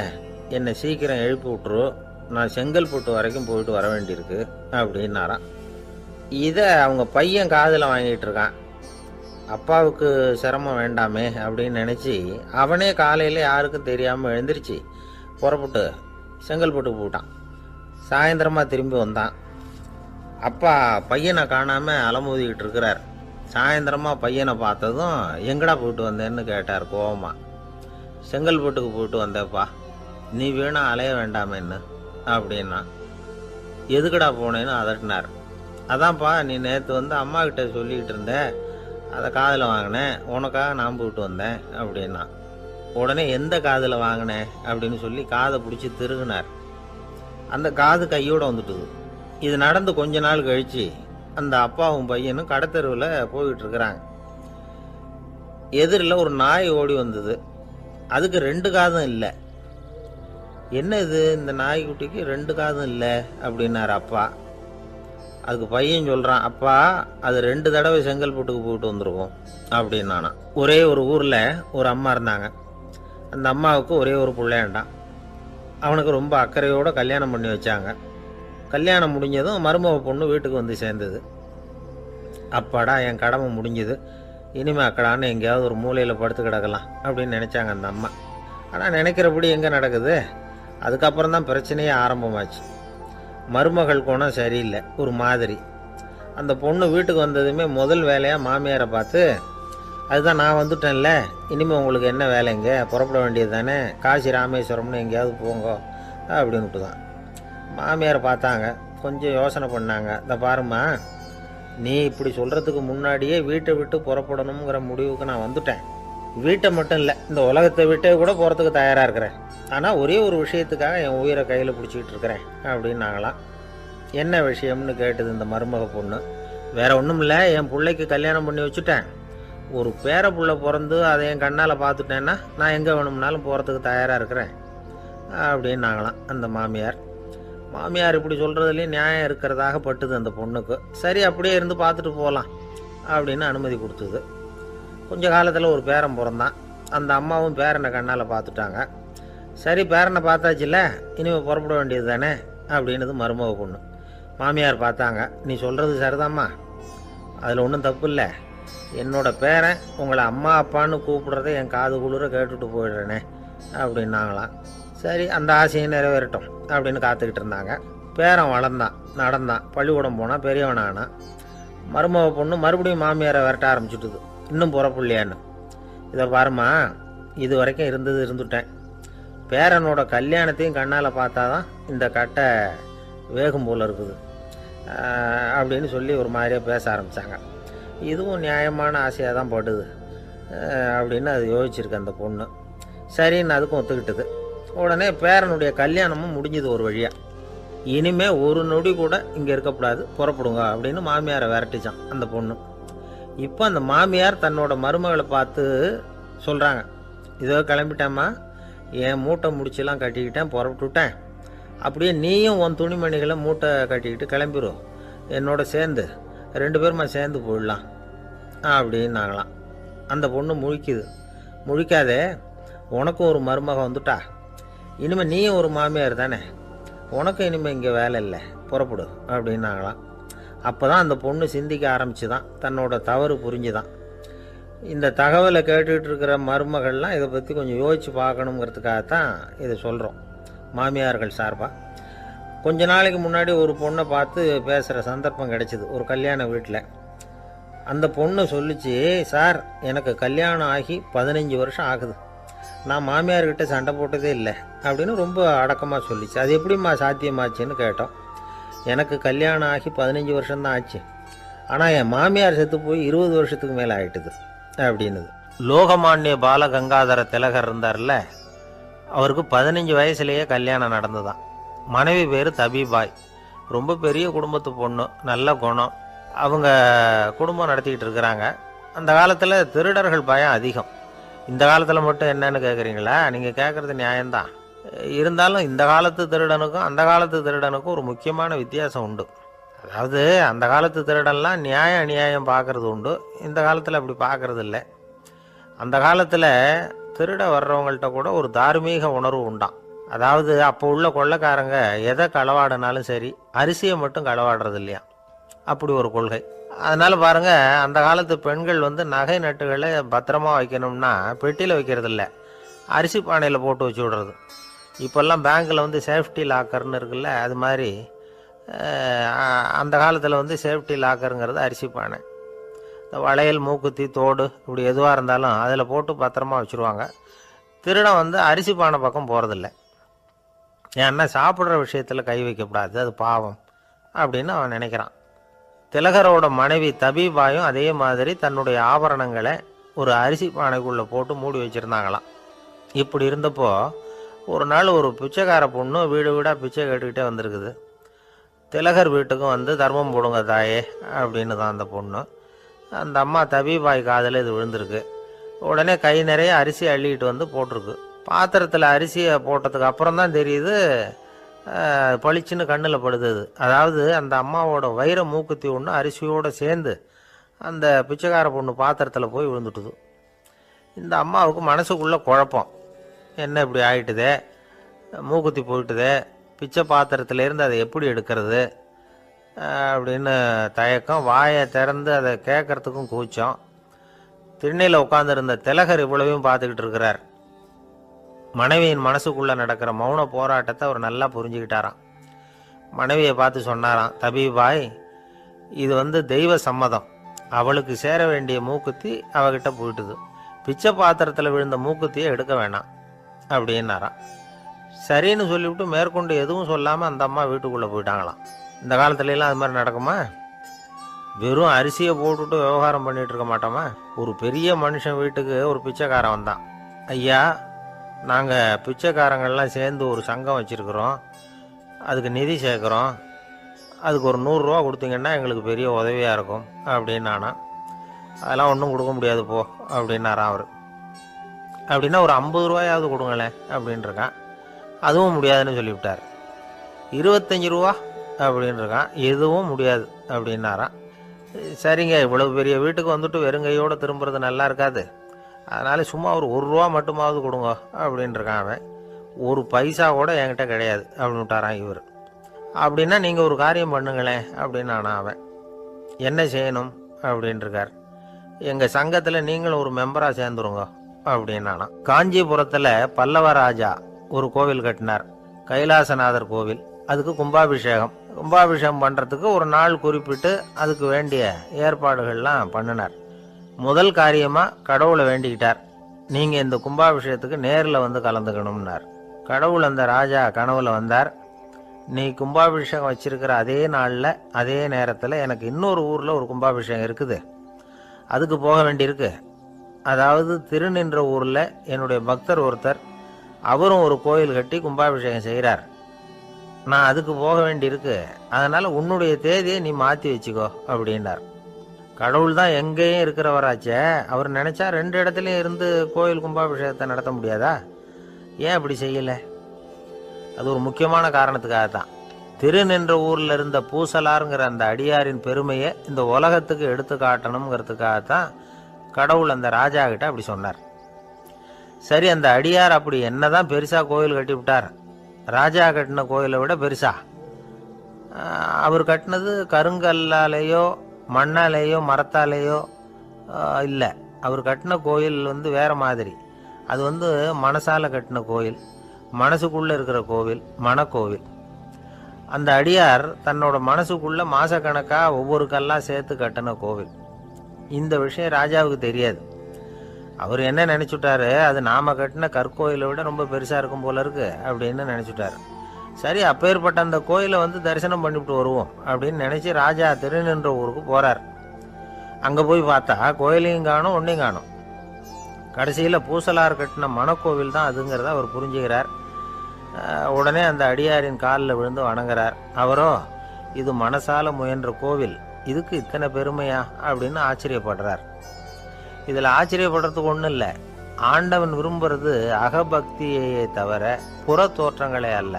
என்னை சீக்கிரம் எழுப்பி விட்டுரு, நான் செங்கல்பட்டு வரைக்கும் போயிட்டு வர வேண்டியிருக்கு அப்படின்னாராம். இதை அவங்க பையன் காதில் வாங்கிட்டு இருக்கான். அப்பாவுக்கு சிரமம் வேண்டாமே அப்படின்னு நினச்சி அவனே காலையில் யாருக்கும் தெரியாமல் எழுந்திரிச்சு புறப்பட்டு செங்கல்பட்டுக்கு போட்டான். சாயந்தரமாக திரும்பி வந்தான். அப்பா பையனை காணாமல் அலமோதிக்கிட்டு இருக்கிறார். சாயந்தரமாக பையனை பார்த்ததும் எங்கடா போயிட்டு வந்தேன்னு கேட்டார் கோவமா. செங்கல்பட்டுக்கு போயிட்டு வந்தேப்பா, நீ வேணா அலைய வேண்டாமேன்னு அப்படின்னா. எதுக்கடா போனேன்னு அதட்டினார். அதான்ப்பா, நீ நேற்று அம்மா கிட்ட சொல்லிக்கிட்டு இருந்த, அதை காதில் வாங்கினேன், உனக்காக நான் போயிட்டு வந்தேன் அப்படின்னா. உடனே எந்த காதில் வாங்கினேன் அப்படின்னு சொல்லி காதை பிடிச்சி திருகினார். அந்த காது கையோடு வந்துட்டுது. இது நடந்து கொஞ்ச நாள் கழித்து அந்த அப்பாவும் பையனும் கடத்தெருவில் போய்கிட்டு இருக்கிறாங்க. எதிரில் ஒரு நாய் ஓடி வந்தது. அதுக்கு 2 காதும் இல்லை. என்ன இது, இந்த நாய்க்குட்டிக்கு 2 காதும் இல்லை அப்படின்னாரு அப்பா. அதுக்கு பையன் சொல்கிறான், அப்பா அது 2 தடவை செங்கல்பட்டுக்கு போயிட்டு வந்துருக்கும் அப்படின்னானா. ஒரே ஒரு ஊரில் ஒரு அம்மா இருந்தாங்க. அந்த அம்மாவுக்கு ஒரே ஒரு பிள்ளையாண்டான். அவனுக்கு ரொம்ப அக்கறையோடு கல்யாணம் பண்ணி வச்சாங்க. கல்யாணம் முடிஞ்சதும் மருமக பொண்ணு வீட்டுக்கு வந்து சேர்ந்தது. அப்பாடா, என் கடமை முடிஞ்சது, இனிமே அக்கடான்னு எங்கேயாவது ஒரு மூலையில் படுத்து கிடக்கலாம் அப்படின்னு நினச்சாங்க அந்த அம்மா. ஆனால் நினைக்கிறபடி எங்கே நடக்குது? அதுக்கப்புறம் தான் பிரச்சனையே ஆரம்பமாச்சு. மருமகள் குணம் சரியில்லை, ஒரு மாதிரி. அந்த பொண்ணு வீட்டுக்கு வந்ததுமே முதல் வேலையாக மாமியாரை பார்த்து, அதுதான் நான் வந்துட்டேன்ல, இனிமேல் உங்களுக்கு என்ன வேலைங்க, புறப்பட வேண்டியது தானே, காசி ராமேஸ்வரம்னு எங்கேயாவது போங்க அப்படின்ட்டு தான். மாமியாரை பார்த்தாங்க, கொஞ்சம் யோசனை பண்ணாங்க. இந்த பாருமா, நீ இப்படி சொல்கிறதுக்கு முன்னாடியே வீட்டை விட்டு புறப்படணுங்கிற முடிவுக்கு நான் வந்துட்டேன். வீட்டை மட்டும் இல்லை, இந்த உலகத்தை விட்டே கூட போகிறதுக்கு தயாராக இருக்கிறேன். ஆனால் ஒரே ஒரு விஷயத்துக்காக என் உயிரை கையில் பிடிச்சிக்கிட்டு இருக்கிறேன் அப்படின்னாங்களாம். என்ன விஷயம்னு கேட்டது இந்த மருமக பொண்ணு. வேற ஒன்றும் இல்லை, என் பிள்ளைக்கு கல்யாணம் பண்ணி வச்சுட்டேன். ஒரு பேர புள்ள பிறந்து அதை என் கண்ணால் பார்த்துட்டேன்னா நான் எங்கே வேணும்னாலும் போகிறதுக்கு தயாராக இருக்கிறேன் அப்படின்னாங்களாம் அந்த மாமியார். மாமியார் இப்படி சொல்கிறதுலேயும் நியாயம் இருக்கிறதாக பட்டுது அந்த பொண்ணுக்கு. சரி, அப்படியே இருந்து பார்த்துட்டு போகலாம் அப்படின்னு அனுமதி கொடுத்தது. கொஞ்ச காலத்தில் ஒரு பேரன் பிறந்தான். அந்த அம்மாவும் பேரனை கண்ணால் பார்த்துட்டாங்க. சரி, பேரனை பார்த்தாச்சுல்ல, இனிமேல் புறப்பட வேண்டியது தானே அப்படின்னது மருமக பொண்ணு. மாமியார் பார்த்தாங்க, நீ சொல்கிறது சரிதாம்மா, அதில் ஒன்றும் தப்பு இல்லை. என்னோட பேரன் உங்களை அம்மா அப்பான்னு கூப்பிடுறதை என் காது குளிர கேட்டுட்டு போயிடுறேனே அப்படின்னாங்களாம். சரி, அந்த ஆசையை நிறைவேறட்டும் அப்படின்னு காத்துக்கிட்டு இருந்தாங்க. பேரன் வளர்ந்தான், நடந்தான், பள்ளிக்கூடம் போனால், பெரியவனானா. மருமக பொண்ணு மறுபடியும் மாமியாரை விரட்ட ஆரம்பிச்சுட்டுது, இன்னும் புறப்புள்ளையான்னு. இதை பாருமா, இது வரைக்கும் இருந்துட்டேன். பேரனோட கல்யாணத்தையும் கண்ணால் பார்த்தா தான் இந்த கட்டை வேகும் போல் இருக்குது அப்படின்னு சொல்லி ஒரு மாதிரியாக பேச ஆரம்பித்தாங்க. இதுவும் நியாயமான ஆசையாக தான் படுது அப்படின்னு அது யோசிச்சிருக்கு அந்த பொண்ணு. சரின்னு அதுக்கும் ஒத்துக்கிட்டது. உடனே பேரனுடைய கல்யாணமும் முடிஞ்சது ஒரு வழியாக. இனிமேல் ஒரு நொடி கூட இங்கே இருக்கக்கூடாது, புறப்படுங்க அப்படின்னு மாமியாரை விரட்டிச்சான் அந்த பொண்ணு. இப்போ அந்த மாமியார் தன்னோட மருமகளை பார்த்து சொல்கிறாங்க, இதோ கிளம்பிட்டேம்மா, என் மூட்டை முடிச்செல்லாம் கட்டிக்கிட்டேன், புறப்பட்டுவிட்டேன். அப்படியே நீயும் உன் துணிமணிகளை மூட்டை கட்டிக்கிட்டு கிளம்பிடும், என்னோட சேர்ந்து 2 பேருமா சேர்ந்து போயிடலாம் அப்படின்னாங்களாம். அந்த பொண்ணு முழிக்குது. முழிக்காதே, உனக்கும் ஒரு மருமக வந்துட்டா, இனிமேல் நீயும் ஒரு மாமியார் தானே, உனக்கும் இனிமேல் இங்கே வேலை இல்லை, புறப்படு அப்படின்னாங்களாம். அப்போ தான் அந்த பொண்ணு சிந்திக்க ஆரம்பிச்சுதான், தன்னோட தவறு புரிஞ்சுதான். இந்த தகவலை கேட்டுக்கிட்டு இருக்கிற மருமகள்லாம் இதை பற்றி கொஞ்சம் யோசித்து பார்க்கணுங்கிறதுக்காகத்தான் இதை சொல்கிறோம் மாமியார்கள் சார்பாக. கொஞ்ச நாளைக்கு முன்னாடி ஒரு பொண்ணை பார்த்து பேசுகிற சந்தர்ப்பம் கிடைச்சிது ஒரு கல்யாண வீட்டில். அந்த பொண்ணு சொல்லிச்சு, சார் எனக்கு கல்யாணம் ஆகி 15 வருஷம் ஆகுது, நான் மாமியார்கிட்ட சண்டை போட்டதே இல்லை அப்படின்னு ரொம்ப அடக்கமாக சொல்லிச்சு. அது எப்படிம்மா சாத்தியமாச்சுன்னு கேட்டோம். எனக்கு கல்யாணம் ஆகி 15 வருஷம்தான் ஆச்சு, ஆனால் என் மாமியார் செத்து போய் 20 வருஷத்துக்கு மேலே ஆகிட்டுது அப்படின்னுது. லோகமானிய பாலகங்காதர திலகர் இருந்தார்ல, அவருக்கு 15 வயசுலேயே கல்யாணம் நடந்துதான். மனைவி பேர் தபிபாய். ரொம்ப பெரிய குடும்பத்து பொண்ணு, நல்ல குணம். அவங்க குடும்பம் நடத்திக்கிட்டு இருக்கிறாங்க. அந்த காலத்தில் திருடர்கள் பயம் அதிகம். இந்த காலத்தில் மட்டும் என்னன்னு கேட்குறீங்களா? நீங்கள் கேட்குறது நியாயம்தான். இருந்தாலும் இந்த காலத்து திருடனுக்கும் அந்த காலத்து திருடனுக்கும் ஒரு முக்கியமான வித்தியாசம் உண்டு. அதாவது அந்த காலத்து திருடன்லாம் நியாயம் அநியாயம் பார்க்கறது உண்டு, இந்த காலத்தில் அப்படி பார்க்கறது இல்லை. அந்த காலத்தில் திருட வர்றவங்கள்ட்ட கூட ஒரு தார்மீக உணர்வு உண்டாம். அதாவது அப்போ உள்ள கொள்ளைக்காரங்க எதை களவாடினாலும் சரி, அரிசியை மட்டும் களவாடுறது இல்லையா, அப்படி ஒரு கொள்கை. அதனால பாருங்க, அந்த காலத்து பெண்கள் நகை நட்டுகளை பத்திரமா வைக்கணும்னா பெட்டியில் வைக்கிறது இல்லை, அரிசி பானையில் போட்டு வச்சு விடுறது. இப்போல்லாம் பேங்க்கில் சேஃப்டி லாக்கர்னு இருக்குல்ல, அது மாதிரி அந்த காலத்தில் சேஃப்டி லாக்கருங்கிறது அரிசி பானை. இந்த வளையல், மூக்குத்தி, தோடு இப்படி எதுவாக இருந்தாலும் அதில் போட்டு பத்திரமா வச்சுருவாங்க. திருடன் அரிசி பானை பக்கம் போகிறதில்ல. ஏன்னா சாப்பிட்ற விஷயத்தில் கை வைக்கக்கூடாது, அது பாவம் அப்படின்னு அவன் நினைக்கிறான். திலகரோட மனைவி தபீபாயும் அதே மாதிரி தன்னுடைய ஆபரணங்களை ஒரு அரிசி பானைக்குள்ளே போட்டு மூடி வச்சுருந்தாங்களாம். இப்படி இருந்தப்போ ஒரு நாள் ஒரு பிச்சைக்கார பொண்ணு வீடு வீடாக பிச்சை கேட்டுக்கிட்டே வந்திருக்குது. திலகர் வீட்டுக்கும் தர்மம் போடுங்க தாயே அப்படின்னு தான் அந்த பொண்ணு. அந்த அம்மா தபீபாய் காதில் இது விழுந்திருக்கு. உடனே கை நிறைய அரிசி அள்ளிக்கிட்டு போட்டிருக்கு. பாத்திரத்தில் அரிசியை போட்டதுக்கு அப்புறம் தான் தெரியுது, பளிச்சுன்னு கண்ணில் படுது. அதாவது அந்த அம்மாவோட வைர மூக்குத்தி ஒன்று அரிசியோடு சேர்ந்து அந்த பிச்சைக்கார பொண்ணு பாத்திரத்தில் போய் விழுந்துட்டுது. இந்த அம்மாவுக்கு மனசுக்குள்ளே குழப்பம், என்ன இப்படி ஆகிட்டுதே, மூக்குத்தி போயிட்டுதே, பிச்சை பாத்திரத்துலேருந்து அதை எப்படி எடுக்கிறது அப்படின்னு தயக்கம். வாயை திறந்து அதை கேட்கறதுக்கும் கூச்சம். திண்ணையில் உட்காந்துருந்த திலகர் இவ்வளவையும் பார்த்துக்கிட்டு இருக்கிறார். மனைவியின் மனசுக்குள்ளே நடக்கிற மௌன போராட்டத்தை அவர் நல்லா புரிஞ்சுக்கிட்டாராம். மனைவியை பார்த்து சொன்னாராம், தபீபாய், இது தெய்வ சம்மதம். அவளுக்கு சேர வேண்டிய மூக்குத்தி அவகிட்ட போயிட்டுது. பிச்சை பாத்திரத்தில் விழுந்த மூக்குத்தியை எடுக்க வேணாம் அப்படின்னாராம். சரின்னு சொல்லிவிட்டு மேற்கொண்டு எதுவும் சொல்லாமல் அந்த அம்மா வீட்டுக்குள்ளே போயிட்டாங்களாம். இந்த காலத்துலலாம் அது மாதிரி நடக்குமா? வெறும் அரிசியை போட்டுட்டு விவகாரம் பண்ணிகிட்டு இருக்க மாட்டோமா? ஒரு பெரிய மனுஷன் வீட்டுக்கு ஒரு பிச்சைக்காரன் வந்தான். ஐயா, நாங்கள் பிச்சைக்காரங்கள்லாம் சேர்ந்து ஒரு சங்கம் வச்சுருக்குறோம், அதுக்கு நிதி சேர்க்குறோம், அதுக்கு ஒரு 100 ரூபா கொடுத்தீங்கன்னா எங்களுக்கு பெரிய உதவியாக இருக்கும் அப்படின்னானா. அதெல்லாம் ஒன்றும் கொடுக்க முடியாது போ அப்படின்னாரான் அவர். அப்படின்னா ஒரு 50 ரூபாயாவது கொடுங்களேன் அப்படின்ட்டுருக்கான். அதுவும் முடியாதுன்னு சொல்லிவிட்டார். 25 ரூபா அப்படின்ட்டுருக்கான். எதுவும் முடியாது அப்படின்னாரான். சரிங்க, இவ்வளவு பெரிய வீட்டுக்கு வெறுங்கையோடு திரும்புறது நல்லா இருக்காது, அதனால சும்மா ஒரு 1 ரூபா மட்டுமாவது கொடுங்க அப்படின்ட்டுருக்கான் அவன். 1 பைசா கூட என்கிட்ட கிடையாது அப்படின்னு விட்டாரான் இவர். அப்படின்னா நீங்கள் ஒரு காரியம் பண்ணுங்களேன் அப்படின்னானா அவன். என்ன செய்யணும் அப்படின்ட்டுருக்கார். எங்கள் சங்கத்தில் நீங்களும் ஒரு மெம்பராக சேர்ந்துருங்க அப்படின்னானா. காஞ்சிபுரத்தில் பல்லவ ராஜா ஒரு கோவில் கட்டினார், கைலாசநாதர் கோவில். அதுக்கு கும்பாபிஷேகம் பண்ணுறதுக்கு ஒரு நாள் குறிப்பிட்டு அதுக்கு வேண்டிய ஏற்பாடுகள்லாம் பண்ணினார். முதல் காரியமாக கடவுளை வேண்டிக்கிட்டார், நீங்கள் இந்த கும்பாபிஷேகத்துக்கு நேரில் கலந்துக்கணும்னார். கடவுள் அந்த ராஜா கனவுல வந்தார். நீ கும்பாபிஷேகம் வச்சிருக்கிற அதே நாளில் அதே நேரத்தில் எனக்கு இன்னொரு ஊரில் ஒரு கும்பாபிஷேகம் இருக்குது, அதுக்கு போக வேண்டியிருக்கு. அதாவது திருநின்ற ஊரில் என்னுடைய பக்தர் ஒருத்தர், அவரும் ஒரு கோயில் கட்டி கும்பாபிஷேகம் செய்கிறார், நான் அதுக்கு போக வேண்டியிருக்கு, அதனால் உன்னுடைய தேதியை நீ மாற்றி வச்சுக்கோ அப்படின்னார். கடவுள் தான் எங்கேயும் இருக்கிறவராச்சே, அவர் நினச்சா 2 இடத்துலையும் இருந்து கோயில் கும்பாபிஷேகத்தை நடத்த முடியாதா? ஏன் அப்படி செய்யலை? அது ஒரு முக்கியமான காரணத்துக்காகத்தான். திருநின்ற ஊரில் இருந்த பூசலாருங்கிற அந்த அடியாரின் பெருமையை இந்த உலகத்துக்கு எடுத்து காட்டணுங்கிறதுக்காகத்தான் கடவுள் அந்த ராஜா கிட்ட அப்படி சொன்னார். சரி, அந்த அடியார் அப்படி என்னதான் பெருசாக கோயில் கட்டி விட்டார்? ராஜா கட்டின கோயிலை விட பெருசா? அவர் கட்டினது கருங்கல்லாலேயோ மண்ணாலேயோ மரத்தாலேயோ இல்லை. அவர் கட்டின கோயில் வேற மாதிரி. அது மனசால கட்டின கோயில், மனசுக்குள்ளே இருக்கிற கோவில், மனக்கோவில். அந்த அடியார் தன்னோட மனசுக்குள்ளே மாசக்கணக்காக ஒவ்வொரு கல்லாக சேர்த்து கட்டின கோவில். இந்த விஷயம் ராஜாவுக்கு தெரியாது. அவர் என்ன நினச்சுட்டாரு, அது நாம் கட்டின கற்கோயிலை விட ரொம்ப பெருசாக இருக்கும் போல இருக்கு அப்படின்னு நினச்சிட்டாரு. சரி, அப்பேற்பட்ட அந்த கோயிலை தரிசனம் பண்ணிவிட்டு வருவோம் அப்படின்னு நினச்சி ராஜா திருநின்ற ஊருக்கு போகிறார். அங்கே போய் பார்த்தா கோயிலையும் காணும், ஒன்றையும் காணும். கடைசியில் பூசலார் கட்டின மனக்கோவில் தான் அதுங்கிறத அவர் புரிஞ்சுக்கிறார். உடனே அந்த அடியாரின் காலில் விழுந்து வணங்குறார். அவரோ, இது மனசால முயன்ற கோவில், இதுக்கு இத்தனை பெருமையா அப்படின்னு ஆச்சரியப்படுறார். இதில் ஆச்சரியப்படுறதுக்கு ஒன்றும் இல்லை. ஆண்டவன் விரும்புறது அகபக்தியையே தவிர புற தோற்றங்களே அல்ல.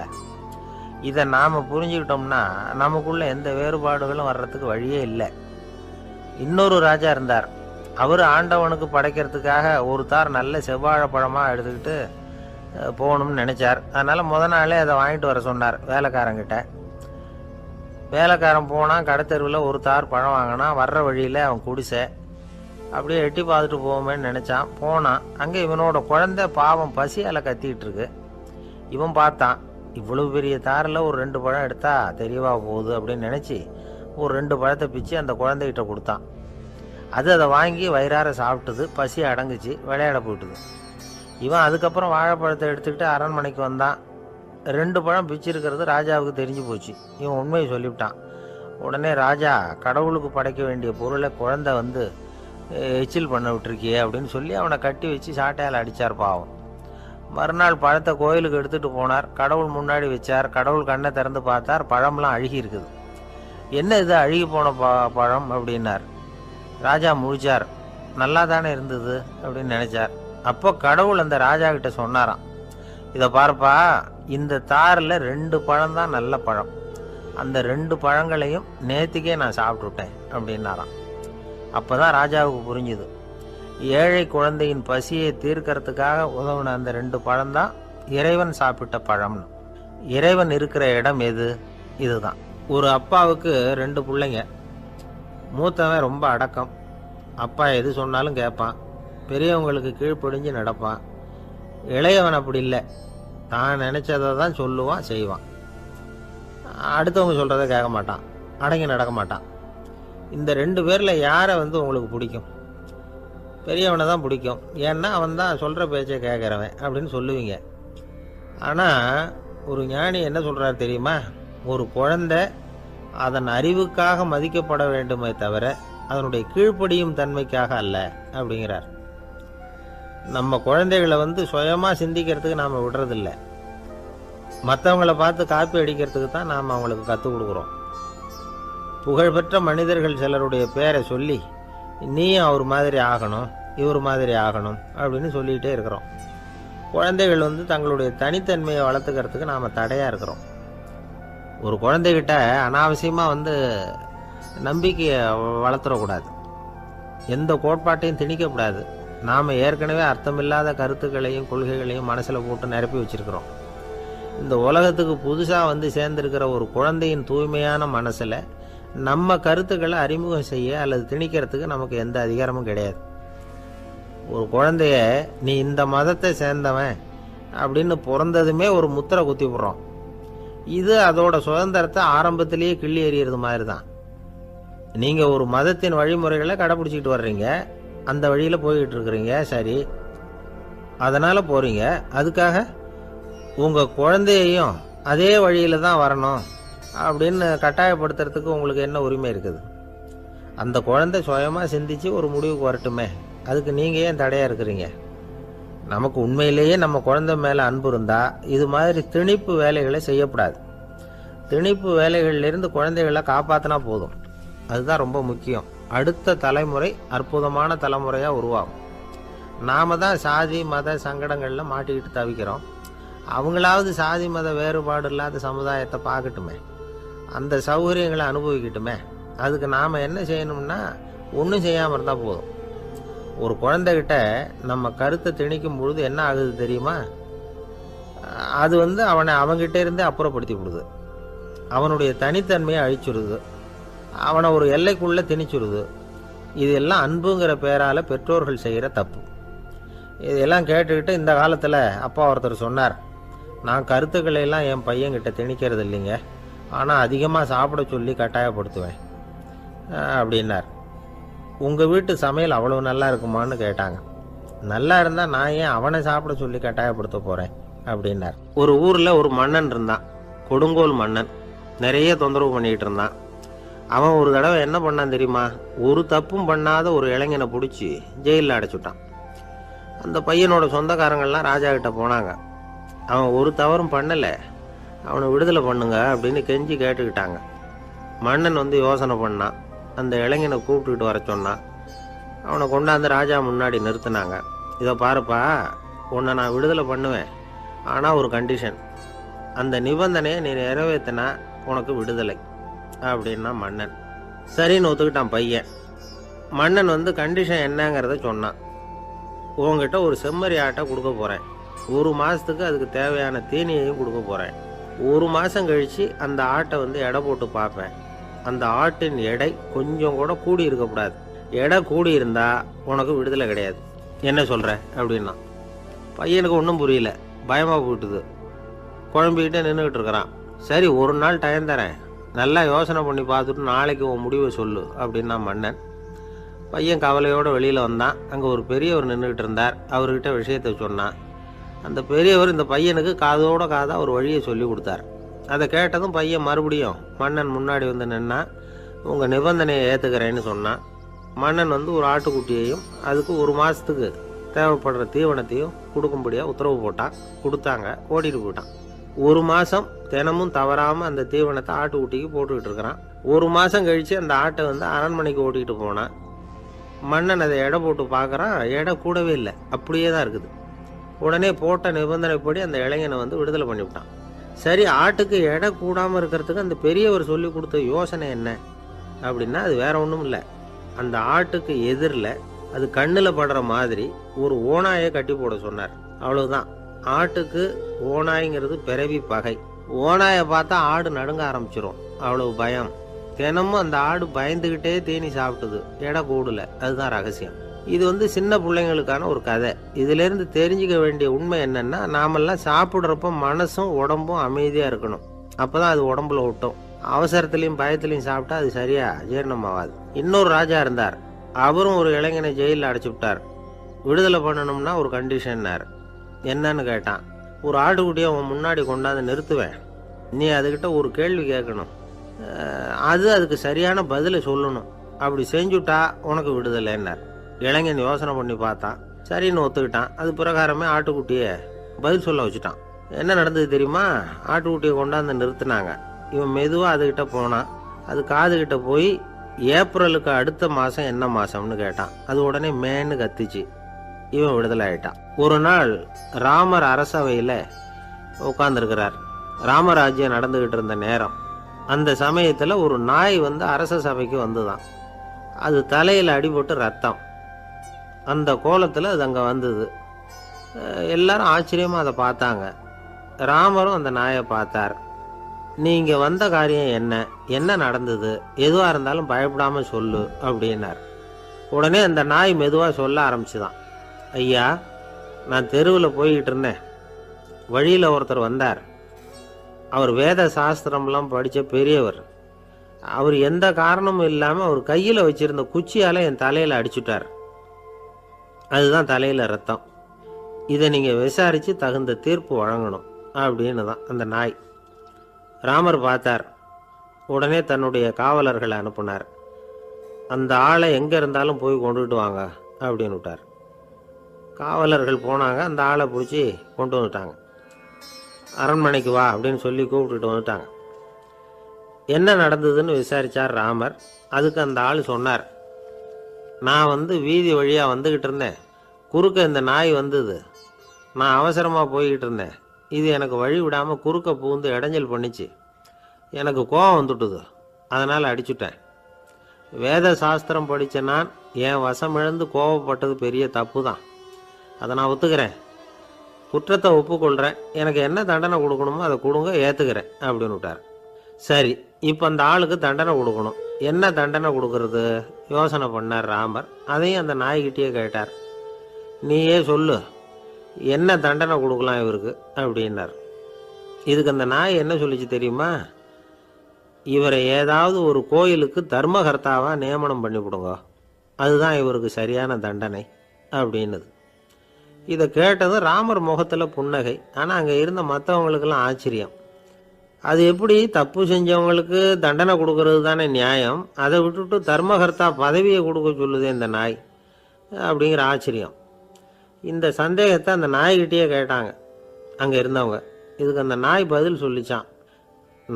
இதை நாம் புரிஞ்சுக்கிட்டோம்னா நமக்குள்ள எந்த வேறுபாடுகளும் வர்றதுக்கு வழியே இல்லை. இன்னொரு ராஜா இருந்தார். அவர் ஆண்டவனுக்கு படைக்கிறதுக்காக ஒரு தார் நல்ல செவ்வாழை பழமாக எடுத்துக்கிட்டு போகணும்னு நினச்சார். அதனால் முத நாளே அதை வாங்கிட்டு வர சொன்னார் வேலைக்காரங்கிட்ட. வேலைக்காரன் போனால் கடைத்தெருவில் ஒரு தார் பழம் வாங்கினான். வர்ற வழியில் அவன் குடிசை. அப்படியே எட்டி பார்த்துட்டு போவோமேன்னு நினச்சான். போனான். அங்கே இவனோட குழந்தை பாவம் பசியால் கத்திக்கிட்டு இருக்கு. இவன் பார்த்தான், இவ்வளவு பெரிய தாரில் ஒரு 2 பழம் எடுத்தா தெரியவா போகுது அப்படின்னு நினச்சி ஒரு 2 பழத்தை பிச்சு அந்த குழந்தைகிட்ட கொடுத்தான். அது அதை வாங்கி வயிறார சாப்பிட்டுது. பசி அடங்குச்சு. விளையாட போயிட்டுது. இவன் அதுக்கப்புறம் வாழைப்பழத்தை எடுத்துக்கிட்டு அரண்மனைக்கு வந்தான். 2 பழம் பிச்சிருக்கிறது ராஜாவுக்கு தெரிஞ்சு போச்சு. இவன் உண்மையை சொல்லிவிட்டான். உடனே ராஜா, கடவுளுக்கு படைக்க வேண்டிய பொருளை குழந்தை வந்து எச்சில் பண்ண விட்டுருக்கியே அப்படின்னு சொல்லி அவனை கட்டி வச்சு சாட்டையால் அடித்தார். பாவம். மறுநாள் பழத்தை கோயிலுக்கு எடுத்துகிட்டு போனார். கடவுள் முன்னாடி வச்சார். கடவுள் கண்ணை திறந்து பார்த்தார். பழம்லாம் அழுகி இருக்குது. என்ன இது அழுகி போன பழம் அப்படின்னார். ராஜா முழிச்சார். நல்லா தானே இருந்தது அப்படின்னு நினச்சார். அப்போ கடவுள் அந்த ராஜா கிட்ட சொன்னாராம், இதை பார்ப்பா, இந்த தாரில் 2 பழம் தான் நல்ல பழம். அந்த 2 பழங்களையும் நேற்றுக்கே நான் சாப்பிட்டுட்டேன் அப்படின்னாராம். அப்போ தான் ராஜாவுக்கு புரிஞ்சுது, ஏழை குழந்தையின் பசியை தீர்க்கறதுக்காக உதவுன அந்த 2 பழம்தான் இறைவன் சாப்பிட்ட பழம்னு. இறைவன் இருக்கிற இடம் எது? இதுதான். ஒரு அப்பாவுக்கு 2 பிள்ளைங்க. மூத்தவன் ரொம்ப அடக்கம். அப்பா எது சொன்னாலும் கேட்பான். பெரியவங்களுக்கு கீழ்ப்படிஞ்சு நடப்பான். இளையவன் அப்படி இல்லை. தான் நினச்சதை தான் சொல்லுவான், செய்வான். அடுத்தவங்க சொல்கிறத கேட்க மாட்டான். அடங்கி நடக்க மாட்டான். இந்த 2 பேரில் யாரை வந்து உங்களுக்கு பிடிக்கும்? பெரியவனை தான் பிடிக்கும். ஏன்னா அவன் தான் சொல்கிற பேச்சை கேட்குறவன் அப்படின்னு சொல்லுவீங்க. ஆனால் ஒரு ஞானி என்ன சொல்கிறார் தெரியுமா? ஒரு குழந்தை அதன் அறிவுக்காக மதிக்கப்பட வேண்டுமே தவிர அதனுடைய கீழ்ப்படியும் தன்மைக்காக அல்ல அப்படிங்கிறார். நம்ம குழந்தைகளை வந்து சுயமாக சிந்திக்கிறதுக்கு நாம் விடுறதில்லை. மற்றவங்கள பார்த்து காப்பி அடிக்கிறதுக்கு தான் நாம் அவங்களுக்கு கற்றுக் கொடுக்குறோம். புகழ்பெற்ற மனிதர்கள் சிலருடைய பேரை சொல்லி நீயும் அவர் மாதிரி ஆகணும், இவர் மாதிரி ஆகணும் அப்படின்னு சொல்லிகிட்டே இருக்கிறோம். குழந்தைகள் வந்து தங்களுடைய தனித்தன்மையை வளர்த்துக்கிறதுக்கு நாம் தடையாக இருக்கிறோம். ஒரு குழந்தைகிட்ட அனாவசியமாக வந்து நம்பிக்கையை வளர்த்துடக்கூடாது. எந்த கோட்பாட்டையும் திணிக்கக்கூடாது. நாம் ஏற்கனவே அர்த்தமில்லாத கருத்துக்களையும் கொள்கைகளையும் மனசில் போட்டு நிரப்பி வச்சுருக்கிறோம். இந்த உலகத்துக்கு புதுசாக வந்து சேர்ந்திருக்கிற ஒரு குழந்தையின் தூய்மையான மனசில் நம்ம கருத்துக்களை அறிமுகம் செய்ய அல்லது திணிக்கிறதுக்கு நமக்கு எந்த அதிகாரமும் கிடையாது. ஒரு குழந்தைய நீ இந்த மதத்தை சேர்ந்தவன் அப்படின்னு பிறந்ததுமே ஒரு முத்திரை குத்தி விடுறோம். இது அதோட சுதந்திரத்தை ஆரம்பத்திலேயே கிள்ளி எறிகிறது மாதிரி தான். நீங்கள் ஒரு மதத்தின் வழிமுறைகளை கடைப்பிடிச்சிக்கிட்டு வர்றீங்க, அந்த வழியில் போய்கிட்டு இருக்கிறீங்க, சரி, அதனால் போகிறீங்க. அதுக்காக உங்கள் குழந்தையையும் அதே வழியில் தான் வரணும் அப்படின்னு கட்டாயப்படுத்துறதுக்கு உங்களுக்கு என்ன உரிமை இருக்குது? அந்த குழந்தை சுயமாக சிந்திச்சு ஒரு முடிவுக்கு வரட்டுமே. அதுக்கு நீங்கள் ஏன் தடையாக இருக்கிறீங்க? நமக்கு உண்மையிலேயே நம்ம குழந்தை மேலே அன்பு இருந்தால் இது மாதிரி திணிப்பு வேலைகளை செய்யக்கூடாது. திணிப்பு வேலைகளிலிருந்து குழந்தைகளை காப்பாற்றினா போதும். அதுதான் ரொம்ப முக்கியம். அடுத்த தலைமுறை அற்புதமான தலைமுறையாக உருவாகும். நாம் தான் சாதி மத சங்கடங்களில் மாட்டிக்கிட்டு தவிக்கிறோம். அவங்களாவது சாதி மத வேறுபாடு இல்லாத சமுதாயத்தை பார்க்கட்டுமே, அந்த சௌகரியங்களை அனுபவிக்கட்டுமே. அதுக்கு நாம் என்ன செய்யணும்னா ஒன்றும் செய்யாமல் இருந்தால் போதும். ஒரு குழந்தைகிட்ட நம்ம கருத்தை திணிக்கும் பொழுது என்ன ஆகுது தெரியுமா? அது வந்து அவனை அவங்ககிட்ட இருந்தே அப்புறப்படுத்தி விடுது. அவனுடைய தனித்தன்மையை அழிச்சுடுது. அவனை ஒரு எல்லைக்குள்ளே திணிச்சுடுது. இதெல்லாம் அன்புங்கிற பேரால் பெற்றோர்கள் செய்கிற தப்பு. இதெல்லாம் கேட்டுக்கிட்டு இந்த காலத்தில் அப்பா ஒருத்தர் சொன்னார், நான் கருத்துக்களை எல்லாம் என் பையன்கிட்ட திணிக்கிறது இல்லைங்க, ஆனால் அதிகமாக சாப்பிட சொல்லி கட்டாயப்படுத்துவேன் அப்படின்னார். உங்கள் வீட்டு சமையல் அவ்வளோ நல்லா இருக்குமான்னு கேட்டாங்க. நல்லா இருந்தால் நான் ஏன் அவனை சாப்பிட சொல்லி கட்டாயப்படுத்த போகிறேன் அப்படின்னார். ஒரு ஊரில் ஒரு மன்னன் இருந்தான், கொடுங்கோல் மன்னன். நிறைய தொந்தரவு பண்ணிக்கிட்டு இருந்தான். அவன் ஒரு தடவை என்ன பண்ணான் தெரியுமா? ஒரு தப்பும் பண்ணாத ஒரு இளைஞனை பிடிச்சி ஜெயிலில் அடைச்சுட்டான். அந்த பையனோட சொந்தக்காரங்கள்லாம் ராஜா கிட்ட போனாங்க. அவன் ஒரு தவறும் பண்ணலை, அவனை விடுதலை பண்ணுங்க அப்படின்னு கெஞ்சி கேட்டுக்கிட்டாங்க. மன்னன் வந்து யோசனை பண்ணான். அந்த இளைஞனை கூப்பிட்டுக்கிட்டு வர சொன்னான். அவனை கொண்டாந்து ராஜா முன்னாடி நிறுத்தினாங்க. இதை பாருப்பா, உன்னை நான் விடுதலை பண்ணுவேன், ஆனால் ஒரு கண்டிஷன். அந்த நிபந்தனையை நீ நிறைவேற்றினா உனக்கு விடுதலை அப்படின்னா மன்னன். சரின்னு ஒத்துக்கிட்டான் பையன். மன்னன் வந்து கண்டிஷன் என்னங்கிறத சொன்னான். உங்ககிட்ட ஒரு செம்மறி ஆட்டை கொடுக்க போகிறேன். 1 மாதத்துக்கு அதுக்கு தேவையான தீனியையும் கொடுக்க போகிறேன். 1 மாதம் கழித்து அந்த ஆட்டை வந்து எடை போட்டு பார்ப்பேன். அந்த ஆட்டின் எடை கொஞ்சம் கூட கூடி இருக்கக்கூடாது. எடை கூடி இருந்தால் உனக்கு விடுதலை கிடையாது. என்ன சொல்கிற அப்படின்னா. பையனுக்கு ஒன்றும் புரியல, பயமாக போயிட்டுது. குழம்பிக்கிட்டே நின்றுக்கிட்டு இருக்கிறான். சரி, ஒரு நாள் டைம் தரேன், நல்லா யோசனை பண்ணி பார்த்துட்டு நாளைக்கு உன் முடிவை சொல்லு அப்படின்னா மன்னன். பையன் கவலையோடு வெளியில் வந்தான். அங்கே ஒரு பெரியவர் நின்றுக்கிட்டு இருந்தார். அவர்கிட்ட விஷயத்தை சொன்னான். அந்த பெரியவர் இந்த பையனுக்கு காதோட காதாக ஒரு வழியை சொல்லி கொடுத்தார். அதை கேட்டதும் பையன் மறுபடியும் மன்னன் முன்னாடி வந்து நின்னா. உங்கள் நிபந்தனையை ஏற்றுக்கிறேன்னு சொன்னான். மன்னன் வந்து ஒரு ஆட்டுக்குட்டியையும் அதுக்கு 1 மாதத்துக்கு தேவைப்படுற தீவனத்தையும் கொடுக்கும்படியாக உத்தரவு போட்டான். கொடுத்தாங்க. ஓடிட்டு போயிட்டான். 1 மாதம் தினமும் தவறாமல் அந்த தீவனத்தை ஆட்டுக்குட்டிக்கு போட்டுக்கிட்டு இருக்கிறான். 1 மாதம் கழித்து அந்த ஆட்டை வந்து அரண்மனைக்கு ஓட்டிகிட்டு போனான். மன்னன் அதை எடை போட்டு பார்க்குறான். எடை கூடவே இல்லை, அப்படியே தான் இருக்குது. உடனே போட்ட நிபந்தனைப்படி அந்த இளைஞனை வந்து விடுதலை பண்ணிவிட்டான். சரி, ஆட்டுக்கு எடை கூடாமல் இருக்கிறதுக்கு அந்த பெரியவர் சொல்லி கொடுத்த யோசனை என்ன அப்படின்னா, அது வேற ஒன்றும் இல்லை. அந்த ஆட்டுக்கு எதிரில் அது கண்ணில் படுற மாதிரி ஒரு ஓநாயை கட்டி போட சொன்னார். அவ்வளவுதான். ஆட்டுக்கு ஓநாய்ங்கிறது பிறவி பகை. ஓநாயை பார்த்தா ஆடு நடுங்க ஆரம்பிச்சிடும், அவ்வளவு பயம். தினமும் அந்த ஆடு பயந்துக்கிட்டே தீனி சாப்பிட்டுது, எடை கூடல. அதுதான் ரகசியம். இது வந்து சின்ன பிள்ளைங்களுக்கான ஒரு கதை. இதிலேருந்து தெரிஞ்சுக்க வேண்டிய உண்மை என்னன்னா, நாமெல்லாம் சாப்பிட்றப்ப மனசும் உடம்பும் அமைதியாக இருக்கணும். அப்போதான் அது உடம்புல விட்டும். அவசரத்துலையும் பயத்துலையும் சாப்பிட்டா அது சரியா ஜீரணமாகாது. இன்னொரு ராஜா இருந்தார். அவரும் ஒரு இளைஞனை ஜெயிலில் அடைச்சி விட்டார். விடுதலை பண்ணணும்னா ஒரு கண்டிஷன்னார். என்னன்னு கேட்டான். ஒரு ஆட்டுக்குட்டியை அவன் முன்னாடி கொண்டாந்து நிறுத்துவேன், நீ அதுக்கிட்ட ஒரு கேள்வி கேட்கணும், அதுக்கு சரியான பதிலை சொல்லணும். அப்படி செஞ்சுட்டா உனக்கு விடுதலைன்னார். இளைஞன் யோசனை பண்ணி பார்த்தான். சரின்னு ஒத்துக்கிட்டான். அது பிரகாரமே ஆட்டுக்குட்டியை பதில் சொல்ல வச்சுட்டான். என்ன நடந்தது தெரியுமா? ஆட்டுக்குட்டியை கொண்டாந்து நிறுத்தினாங்க. இவன் மெதுவாக அதுக்கிட்ட போனான். அது காதுகிட்ட போய் ஏப்ரலுக்கு அடுத்த மாதம் என்ன மாதம்னு கேட்டான். அது உடனே மேன்னு கத்திச்சு. இவன் விடுதலை ஆயிட்டான். ஒரு நாள் ராமர் அரசவையில் உட்கார்ந்துருக்கிறார். ராமராஜ்யம் நடந்துக்கிட்டு இருந்த நேரம். அந்த சமயத்தில் ஒரு நாய் வந்து அரச சபைக்கு வந்துதான். அது தலையில் அடிபட்டு ரத்தம். அந்த கோலத்தில் அது அங்கே வந்தது. எல்லாரும் ஆச்சரியமாக அதை பார்த்தாங்க. ராமரும் அந்த நாயை பார்த்தார். நீங்கள் வந்த காரியம் என்ன, என்ன நடந்தது, எதுவாக இருந்தாலும் பயப்படாமல் சொல்லு அப்படின்னார். உடனே அந்த நாய் மெதுவாக சொல்ல ஆரம்பிச்சுதான். ஐயா, நான் தெருவில் போய்கிட்டு இருந்தேன். வழியில் ஒருத்தர் வந்தார். அவர் வேத சாஸ்திரம்லாம் படித்த பெரியவர். அவர் எந்த காரணமும் இல்லாமல் அவர் கையில் வச்சிருந்த குச்சியால் என் தலையில் அடிச்சுட்டார். அதுதான் தலையில் ரத்தம். இதை நீங்கள் விசாரித்து தகுந்த தீர்ப்பு வழங்கணும் அப்படின்னு தான் அந்த நாய். ராமர் பார்த்தார். உடனே தன்னுடைய காவலர்களை அனுப்புனார். அந்த ஆளை எங்கே இருந்தாலும் போய் கொண்டுகிட்டு வாங்க அப்படின்னு விட்டார். காவலர்கள் போனாங்க. அந்த ஆளை பிடிச்சி கொண்டு வந்துட்டாங்க. அரண்மனைக்கு வா அப்படின்னு சொல்லி கூப்பிட்டுட்டு வந்துட்டாங்க. என்ன நடந்ததுன்னு விசாரித்தார் ராமர். அதுக்கு அந்த ஆள் சொன்னார், நான் வந்து வீதி வழியாக வந்துக்கிட்டு இருந்தேன். குறுக்க இந்த நாய் வந்தது. நான் அவசரமாக போய்கிட்டு இருந்தேன். இது எனக்கு வழி விடாமல் குறுக்க பூந்து இடைஞ்சல் பண்ணிச்சு. எனக்கு கோபம் வந்துட்டுது, அதனால் அடிச்சுட்டேன். வேத சாஸ்திரம் படித்த நான் என் வசம் இழந்து கோபப்பட்டது பெரிய தப்பு தான். அதை நான் ஒத்துக்கிறேன், குற்றத்தை ஒப்புக்கொள்கிறேன். எனக்கு என்ன தண்டனை கொடுக்கணுமோ அதை கொடுங்க, ஏற்றுக்கிறேன் அப்படின்னு விட்டார். சரி, இப்போ அந்த ஆளுக்கு தண்டனை கொடுக்கணும். என்ன தண்டனை கொடுக்கறது யோசனை பண்ணார் ராமர். அதையும் அந்த நாய்கிட்டே கேட்டார். நீயே சொல்லு, என்ன தண்டனை கொடுக்கலாம் இவருக்கு அப்படின்னார். இதுக்கு அந்த நாய் என்ன சொல்லிச்சு தெரியுமா? இவரை ஏதாவது ஒரு கோயிலுக்கு தர்மகர்த்தாவாக நியமனம் பண்ணிவிடுங்க, அதுதான் இவருக்கு சரியான தண்டனை அப்படின்னுது. இதை கேட்டதும் ராமர் முகத்தில் புன்னகை. ஆனால் அங்கே இருந்த மற்றவங்களுக்கெல்லாம் ஆச்சரியம். அது எப்படி, தப்பு செஞ்சவங்களுக்கு தண்டனை கொடுக்கறது தானே நியாயம், அதை விட்டுட்டு தர்மகர்த்தா பதவியை கொடுக்க சொல்லுது இந்த நாய் அப்படிங்கிற ஆச்சரியம். இந்த சந்தேகத்தை அந்த நாய்கிட்டே கேட்டாங்க அங்கே இருந்தவங்க. இதுக்கு அந்த நாய் பதில் சொல்லிச்சான்.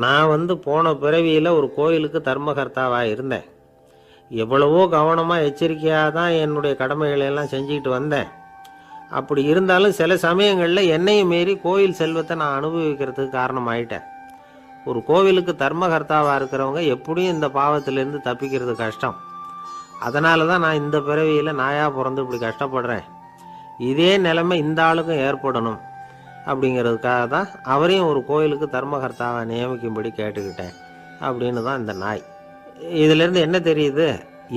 நான் போன பிறவியில் ஒரு கோயிலுக்கு தர்மகர்த்தாவாக இருந்தேன். எவ்வளவோ கவனமாக எச்சரிக்கையாக தான் என்னுடைய கடமைகளை எல்லாம் செஞ்சுக்கிட்டு வந்தேன். அப்படி இருந்தாலும் சில சமயங்களில் என்னையும் மீறி கோயில் செல்வத்தை நான் அனுபவிக்கிறதுக்கு காரணமாயிட்டேன். ஒரு கோவிலுக்கு தர்மகர்த்தாவாக இருக்கிறவங்க எப்படியும் இந்த பாவத்திலேருந்து தப்பிக்கிறது கஷ்டம். அதனால தான் நான் இந்த பிறவியில் நாயாக பிறந்து இப்படி கஷ்டப்படுறேன். இதே நிலைமை இந்த ஆளுக்கும் ஏற்படணும் அப்படிங்கிறதுக்காக தான் அவரையும் ஒரு கோயிலுக்கு தர்மகர்த்தாவை நியமிக்கும்படி கேட்டுக்கிட்டேன் அப்படின்னு தான் இந்த நாய். இதிலேருந்து என்ன தெரியுது?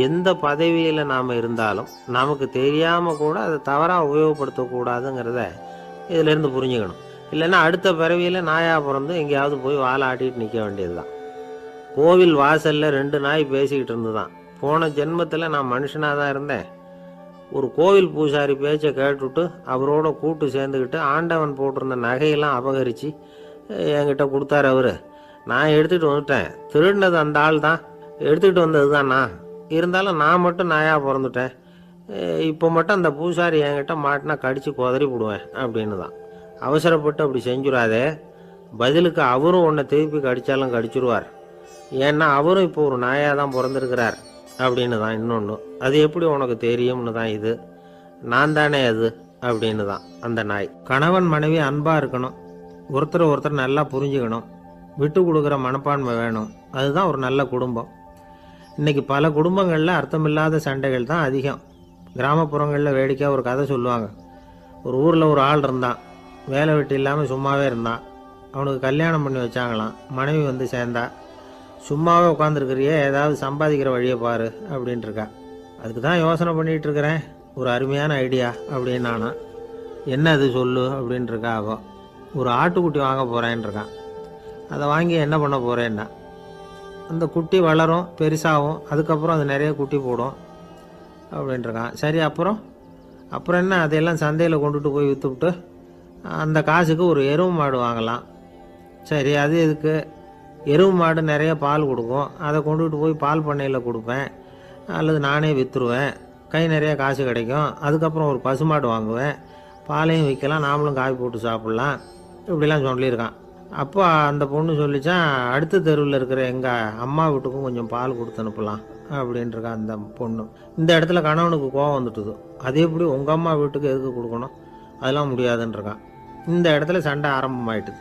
எந்த பதவியில் நாம் இருந்தாலும் நமக்கு தெரியாமல் கூட அதை தவறாக உபயோகப்படுத்தக்கூடாதுங்கிறத இதிலேருந்து புரிஞ்சுக்கணும். இல்லைன்னா அடுத்த பிறவியில் நாயாக பிறந்து எங்கேயாவது போய் வாழை ஆட்டிகிட்டு நிற்க வேண்டியது தான். கோவில் வாசலில் 2 நாய் பேசிக்கிட்டு இருந்து தான், போன ஜென்மத்தில் நான் மனுஷனாக தான் இருந்தேன். ஒரு கோவில் பூசாரி பேச்சை கேட்டுவிட்டு அவரோட கூட்டு சேர்ந்துக்கிட்டு ஆண்டவன் போட்டிருந்த நகையெல்லாம் அபகரித்து என்கிட்ட கொடுத்தாரு அவர். நான் எடுத்துகிட்டு வந்துட்டேன். திருடினது அந்த ஆள் தான், எடுத்துக்கிட்டு வந்தது தான் நான். இருந்தாலும் நான் மட்டும் நாயாக பிறந்துட்டேன். இப்போ மட்டும் அந்த பூசாரி என்கிட்ட மாட்டினா கடித்து குதறி விடுவேன் அப்படின்னு தான். அவசரப்பட்டு அப்படி செஞ்சுடாதே. பதிலுக்கு அவரும் உன்னை திருப்பி கடித்தாலும் கடிச்சிருவார். ஏன்னா அவரும் இப்போ ஒரு நாயாக தான் பிறந்திருக்கிறார் அப்படின்னு தான் இன்னொன்று. அது எப்படி உனக்கு தெரியும்னு தான் இது. நான் தானே அது அப்படின்னு தான் அந்த நாய். கணவன் மனைவி அன்பாக இருக்கணும், ஒருத்தர் நல்லா புரிஞ்சுக்கணும், விட்டு கொடுக்குற மனப்பான்மை வேணும். அதுதான் ஒரு நல்ல குடும்பம். இன்றைக்கி பல குடும்பங்களில் அர்த்தமில்லாத சண்டைகள் தான் அதிகம். கிராமப்புறங்களில் வேடிக்கையாக ஒரு கதை சொல்லுவாங்க. ஒரு ஊரில் ஒரு ஆள் இருந்தான், வேலை வெட்டி இல்லாமல் சும்மாவே இருந்தான். அவனுக்கு கல்யாணம் பண்ணி வச்சாங்களாம். மனைவி சேர்ந்தா. சும்மாவே உட்காந்துருக்கிறியே, ஏதாவது சம்பாதிக்கிற வழியை பாரு அப்படின்ட்டுருக்கா. அதுக்கு தான் யோசனை பண்ணிகிட்டு இருக்கிறேன், ஒரு அருமையான ஐடியா அப்படின்னு நானா. என்ன அது சொல்லு அப்படின்ட்டுருக்கா. அவள் ஒரு ஆட்டுக்குட்டி வாங்க போகிறேன்ருக்கான். அதை வாங்கி என்ன பண்ண போகிறேன்னா, அந்த குட்டி வளரும், பெருசாகும், அதுக்கப்புறம் அது நிறைய குட்டி போடும் அப்படின்ட்டுருக்கான். சரி, அப்புறம் என்ன, அதையெல்லாம் சந்தையில் கொண்டுட்டு போய் விற்றுவிட்டு அந்த காசுக்கு ஒரு எருவு மாடு வாங்கலாம். சரி, அது எதுக்கு? எருவு மாடு நிறைய பால் கொடுக்கும், அதை கொண்டுகிட்டு போய் பால் பண்ணையில் கொடுப்பேன், அல்லது நானே விற்றுருவேன், கை நிறைய காசு கிடைக்கும். அதுக்கப்புறம் ஒரு பசுமாடு வாங்குவேன், பாலையும் விற்கலாம், நாமளும் காய் போட்டு சாப்பிட்லாம், இப்படிலாம் சொல்லியிருக்கான். அப்போ அந்த பொண்ணு சொல்லிச்சான், அடுத்த தெருவில் இருக்கிற எங்கள் அம்மா வீட்டுக்கும் கொஞ்சம் பால் கொடுத்து அனுப்பலாம் அப்படின்ட்டுருக்கான் அந்த பொண்ணு. இந்த இடத்துல கணவனுக்கு கோவம் வந்துட்டுது. அது எப்படி உங்கள் அம்மா வீட்டுக்கு எதுக்கு கொடுக்கணும், அதெல்லாம் முடியாதுன்றிருக்கான். இந்த இடத்துல சண்டை ஆரம்பமாயிட்டுது.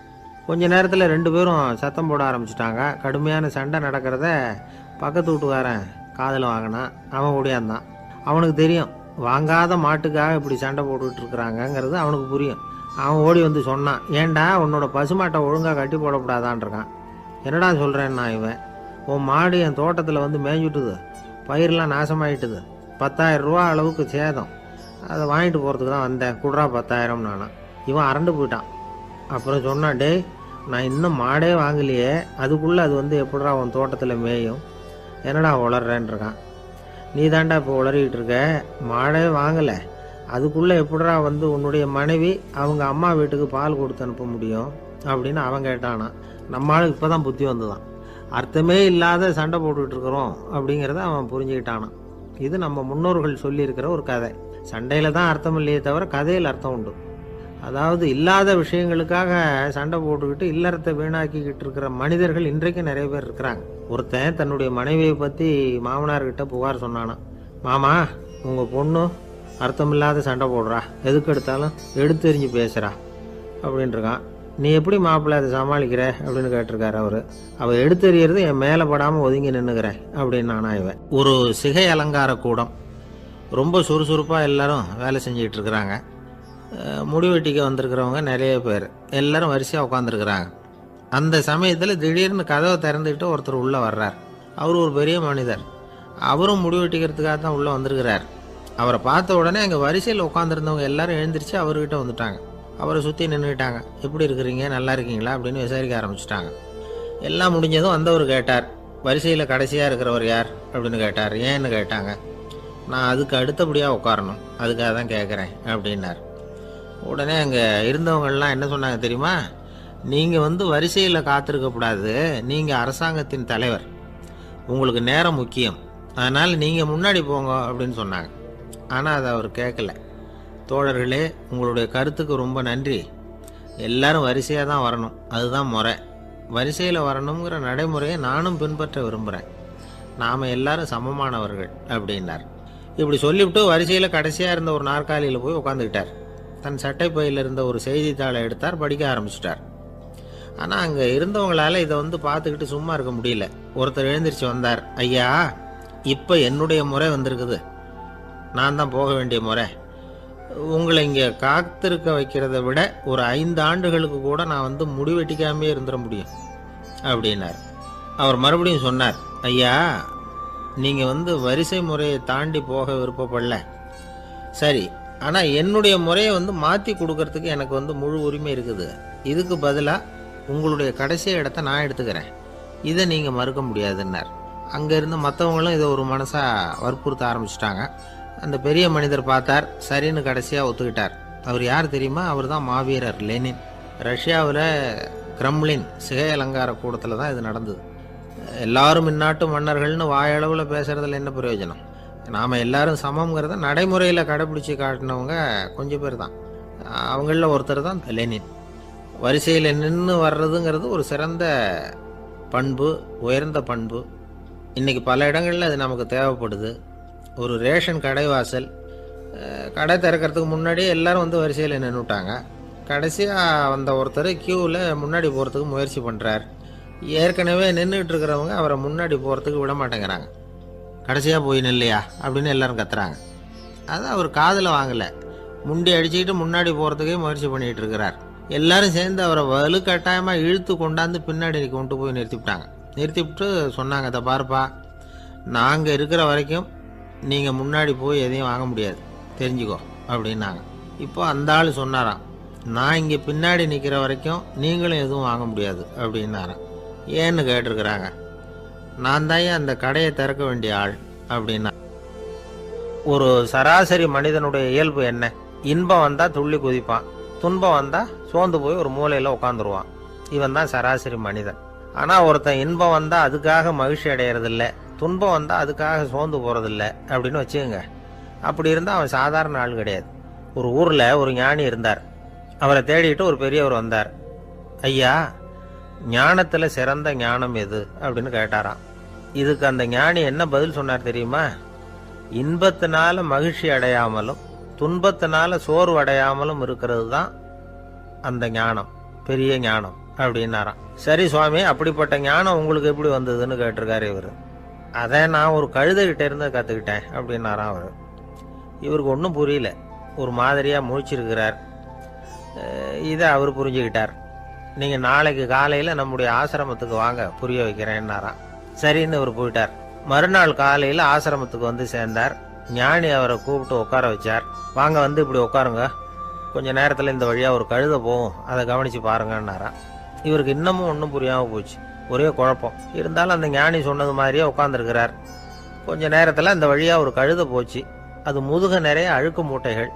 கொஞ்ச நேரத்தில் 2 பேரும் சத்தம் போட ஆரம்பிச்சிட்டாங்க. கடுமையான சண்டை நடக்கிறத பக்கத்து வீட்டுக்காரன் காதில் வாங்கினான். அவன் ஓடியாந்தான். அவனுக்கு தெரியும், வாங்காத மாட்டுக்காக இப்படி சண்டை போட்டுக்கிட்டு இருக்கிறாங்கங்கிறது அவனுக்கு புரியும். அவன் ஓடி சொன்னான், ஏண்டா உன்னோட பசுமாட்டை ஒழுங்காக கட்டி போடக்கூடாதான்ருக்கான். என்னடா சொல்கிறேன்னா, இவன் உன் மாடு என் தோட்டத்தில் மேய்ஞ்சுட்டுது, பயிரெலாம் நாசமாயிட்டுது, 10,000 ரூபா அளவுக்கு சேதம், அதை வாங்கிட்டு போகிறதுக்கு தான் வந்தேன், குடுறா 10,000 நானா. இவன் அரண்டு போயிட்டான். அப்புறம் சொன்னான், டேய் நான் இன்னும் மாடே வாங்கலையே, அதுக்குள்ளே அது எப்படிடா உன் தோட்டத்தில் மேயும், என்னடா உளர்றேன்ருக்கான். நீ தாண்டா இப்போ உளறிக்கிட்டு இருக்க, மாடே வாங்கலை, அதுக்குள்ளே எப்படிடா உன்னுடைய மனைவி அவங்க அம்மா வீட்டுக்கு பால் கொடுத்து அனுப்ப முடியும் அப்படின்னு அவன் கேட்டானா. நம்மளுக்கு இப்போ தான் புத்தி வந்துதான், அர்த்தமே இல்லாத சண்டை போட்டுக்கிட்டு இருக்கிறோம் அப்படிங்கிறத அவன் புரிஞ்சுக்கிட்டானான். இது நம்ம முன்னோர்கள் சொல்லியிருக்கிற ஒரு கதை. சண்டையில் தான் அர்த்தம் இல்லையே தவிர கதையில் அர்த்தம் உண்டு. அதாவது இல்லாத விஷயங்களுக்காக சண்டை போட்டுக்கிட்டு இல்லறத்தை வீணாக்கிக்கிட்டு இருக்கிற மனிதர்கள் இன்றைக்கு நிறைய பேர் இருக்கிறாங்க. ஒருத்தன் தன்னுடைய மனைவியை பற்றி மாமனார்கிட்ட புகார் சொன்னானா, மாமா உங்கள் பொண்ணு அர்த்தமில்லாத சண்டை போடுறா, எதுக்கு எடுத்தாலும் எடுத்தெறிஞ்சு பேசுகிறா அப்படின்ட்டுருக்கான். நீ எப்படி மாப்பிள்ளை அதை சமாளிக்கிற அப்படின்னு கேட்டிருக்காரு அவர். அவள் எடுத்தெறியறது என் மேலே படாமல் ஒதுங்கி நின்றுக்கிறேன் அப்படின்னு நானா. இவன் ஒரு சிகை அலங்கார கூடம், ரொம்ப சுறுசுறுப்பாக எல்லாரும் வேலை செஞ்சுக்கிட்டு இருக்கிறாங்க. முடிவெட்டிக்க வந்திருக்கிறவங்க நிறைய பேர், எல்லாரும் வரிசையாக உட்காந்துருக்குறாங்க. அந்த சமயத்தில் திடீர்னு கதவை திறந்துக்கிட்டு ஒருத்தர் உள்ளே வர்றார். அவர் ஒரு பெரிய மனிதர். அவரும் முடிவெட்டிக்கிறதுக்காக தான் உள்ளே வந்திருக்கிறார். அவரை பார்த்த உடனே அங்கே வரிசையில் உட்காந்துருந்தவங்க எல்லாரும் எழுந்திரிச்சு அவர்கிட்ட வந்துட்டாங்க. அவரை சுற்றி நின்றுக்கிட்டாங்க. எப்படி இருக்கிறீங்க, நல்லா இருக்கீங்களா அப்படின்னு விசாரிக்க ஆரம்பிச்சிட்டாங்க. எல்லாம் முடிஞ்சதும் வந்தவர் கேட்டார், வரிசையில் கடைசியாக இருக்கிறவர் யார் அப்படின்னு கேட்டார். ஏன்னு கேட்டாங்க. நான் அதுக்கு அடுத்தபடியாக உட்காரணும், அதுக்காக தான் கேட்குறேன் அப்படின்னார். உடனே அங்கே இருந்தவங்கள்லாம் என்ன சொன்னாங்க தெரியுமா, நீங்கள் வரிசையில் காத்திருக்கக்கூடாது, நீங்கள் அரசாங்கத்தின் தலைவர், உங்களுக்கு நேரம் முக்கியம், அதனால் நீங்கள் முன்னாடி போங்க அப்படின்னு சொன்னாங்க. ஆனால் அதை அவர் கேட்கல. தோழர்களே, உங்களுடைய கருத்துக்கு ரொம்ப நன்றி, எல்லாரும் வரிசையாக தான் வரணும், அதுதான் முறை, வரிசையில் வரணுங்கிற நடைமுறையை நானும் பின்பற்ற விரும்புகிறேன். நாம் எல்லாரும் சமமானவர்கள் அப்படின்னார். இப்படி சொல்லிவிட்டு வரிசையில் கடைசியாக இருந்த ஒரு நாற்காலியில் போய் உட்காந்துக்கிட்டார். தன் சட்டை பையில் இருந்த ஒரு செய்தித்தாளை எடுத்தார், படிக்க ஆரம்பிச்சிட்டார். ஆனால் அங்கே இருந்தவங்களால இதை பார்த்துக்கிட்டு சும்மா இருக்க முடியல. ஒருத்தர் எழுந்திரிச்சு வந்தார். ஐயா, இப்போ என்னுடைய முறை வந்திருக்குது, நான் தான் போக வேண்டிய முறை. உங்களை இங்கே காத்திருக்க வைக்கிறத விட ஒரு 5 ஆண்டுகளுக்கு கூட நான் முடிவெட்டிக்காமே இருந்துட முடியும் அப்படின்னார். அவர் மறுபடியும் சொன்னார், ஐயா, நீங்கள் வரிசை முறையை தாண்டி போக விருப்பப்படல, சரி, ஆனால் என்னுடைய முறையை மாற்றி கொடுக்கறதுக்கு எனக்கு முழு உரிமை இருக்குது. இதுக்கு பதிலாக உங்களுடைய கடைசி இடத்த நான் எடுத்துக்கிறேன், இதை நீங்கள் மறுக்க முடியாதுன்னார். அங்கே இருந்த மற்றவங்களும் இதை ஒரு மனசாக வற்புறுத்த ஆரம்பிச்சிட்டாங்க. அந்த பெரிய மனிதர் பார்த்தார், சரின்னு கடைசியாக ஒத்துக்கிட்டார். அவர் யார் தெரியுமா? அவர் தான் மாவீரர் லெனின். ரஷ்யாவில் கிரெம்ளின் சிகை அலங்கார கூடத்தில் தான் இது நடந்தது. எல்லாரும் இந்நாட்டு மன்னர்கள்னு வாயளவில் பேசுகிறதுல என்ன பிரயோஜனம்? நாம் எல்லாரும் சமங்கிறத நடைமுறையில் கடைப்பிடிச்சி காட்டினவங்க கொஞ்சம் பேர் தான். அவங்களில் ஒருத்தர் தான் லெனின். வரிசையில் நின்று வர்றதுங்கிறது ஒரு சிறந்த பண்பு, உயர்ந்த பண்பு. இன்றைக்கி பல இடங்களில் அது நமக்கு தேவைப்படுது. ஒரு ரேஷன் கடைவாசல், கடை திறக்கிறதுக்கு முன்னாடியே எல்லோரும் வரிசையில் நின்றுட்டாங்க. கடைசியாக வந்த ஒருத்தர் க்யூவில் முன்னாடி போகிறதுக்கு முயற்சி பண்ணுறார். ஏற்கனவே நின்றுட்டு இருக்கிறவங்க அவரை முன்னாடி போகிறதுக்கு விட மாட்டேங்கிறாங்க. கடைசியாக போய் நில்லையா அப்படின்னு எல்லோரும் கத்துறாங்க. அது அவர் காதில் வாங்கலை. முண்டி அடிச்சுக்கிட்டு முன்னாடி போகிறதுக்கே முயற்சி பண்ணிகிட்டு இருக்கிறார். எல்லாரும் சேர்ந்து அவரை வலுக்கட்டாயமாக இழுத்து கொண்டாந்து பின்னாடி கொண்டு போய் நிறுத்திவிட்டாங்க. நிறுத்திவிட்டு சொன்னாங்க, அதை பாருப்பா, நாங்கள் இருக்கிற வரைக்கும் நீங்கள் முன்னாடி போய் எதையும் வாங்க முடியாது, தெரிஞ்சுக்கோ அப்படின்னாங்க. இப்போ அந்த ஆள் சொன்னாராம், நான் இங்கே பின்னாடி நிற்கிற வரைக்கும் நீங்களும் எதுவும் வாங்க முடியாது அப்படின்னாராம். ஏன்னு கேட்டிருக்கிறாங்க. நான் தான் அந்த கடையை திறக்க வேண்டிய ஆள் அப்படின்னா. ஒரு சராசரி மனிதனுடைய இயல்பு என்ன? இன்பம் வந்தால் துள்ளி குதிப்பான், துன்பம் வந்தால் சோர்ந்து போய் ஒரு மூலையில் உட்காந்துருவான். இவன் தான் சராசரி மனிதன். ஆனால் ஒருத்தன் இன்பம் வந்தால் அதுக்காக மகிழ்ச்சி அடையிறதில்ல, துன்பம் வந்தால் அதுக்காக சோர்ந்து போகிறதில்ல அப்படின்னு வச்சுக்கோங்க. அப்படி இருந்தால் அவன் சாதாரண ஆள் கிடையாது. ஒரு ஊரில் ஒரு ஞானி இருந்தார். அவரை தேடிட்டு ஒரு பெரியவர் வந்தார். ஐயா, ஞானத்தில் சிறந்த ஞானம் எது அப்படின்னு கேட்டாராம். இதுக்கு அந்த ஞானி என்ன பதில் சொன்னார் தெரியுமா? இன்பத்தினால மகிழ்ச்சி அடையாமலும் துன்பத்தினால சோர்வு அடையாமலும் இருக்கிறது தான் அந்த ஞானம், பெரிய ஞானம் அப்படின்னாராம். சரி சுவாமி, அப்படிப்பட்ட ஞானம் உங்களுக்கு எப்படி வந்ததுன்னு கேட்டிருக்காரு இவர். அதை நான் ஒரு கழுதைகிட்ட இருந்து கற்றுக்கிட்டேன் அப்படின்னாராம் அவர். இவருக்கு ஒன்றும் புரியல, ஒரு மாதிரியாக முழிச்சிருக்கிறார். இதை அவர் புரிஞ்சுக்கிட்டார். நீங்கள் நாளைக்கு காலையில் நம்முடைய ஆசிரமத்துக்கு வாங்க, புரிய வைக்கிறேன்னாராம். சரின்னு அவர் போயிட்டார். மறுநாள் காலையில் ஆசிரமத்துக்கு சேர்ந்தார். ஞானி அவரை கூப்பிட்டு உட்கார வச்சார். வாங்க, இப்படி உட்காருங்க, கொஞ்சம் நேரத்தில் இந்த வழியாக ஒரு கழுதை போகும், அதை கவனித்து பாருங்கன்னாராம். இவருக்கு இன்னமும் ஒன்றும் புரியாமல் போச்சு, ஒரே குழப்பம். இருந்தாலும் அந்த ஞானி சொன்னது மாதிரியே உட்காந்துருக்கிறார். கொஞ்சம் நேரத்தில் அந்த வழியாக ஒரு கழுதை போச்சு. அது முதுக நிறைய அழுக்கு மூட்டைகள்,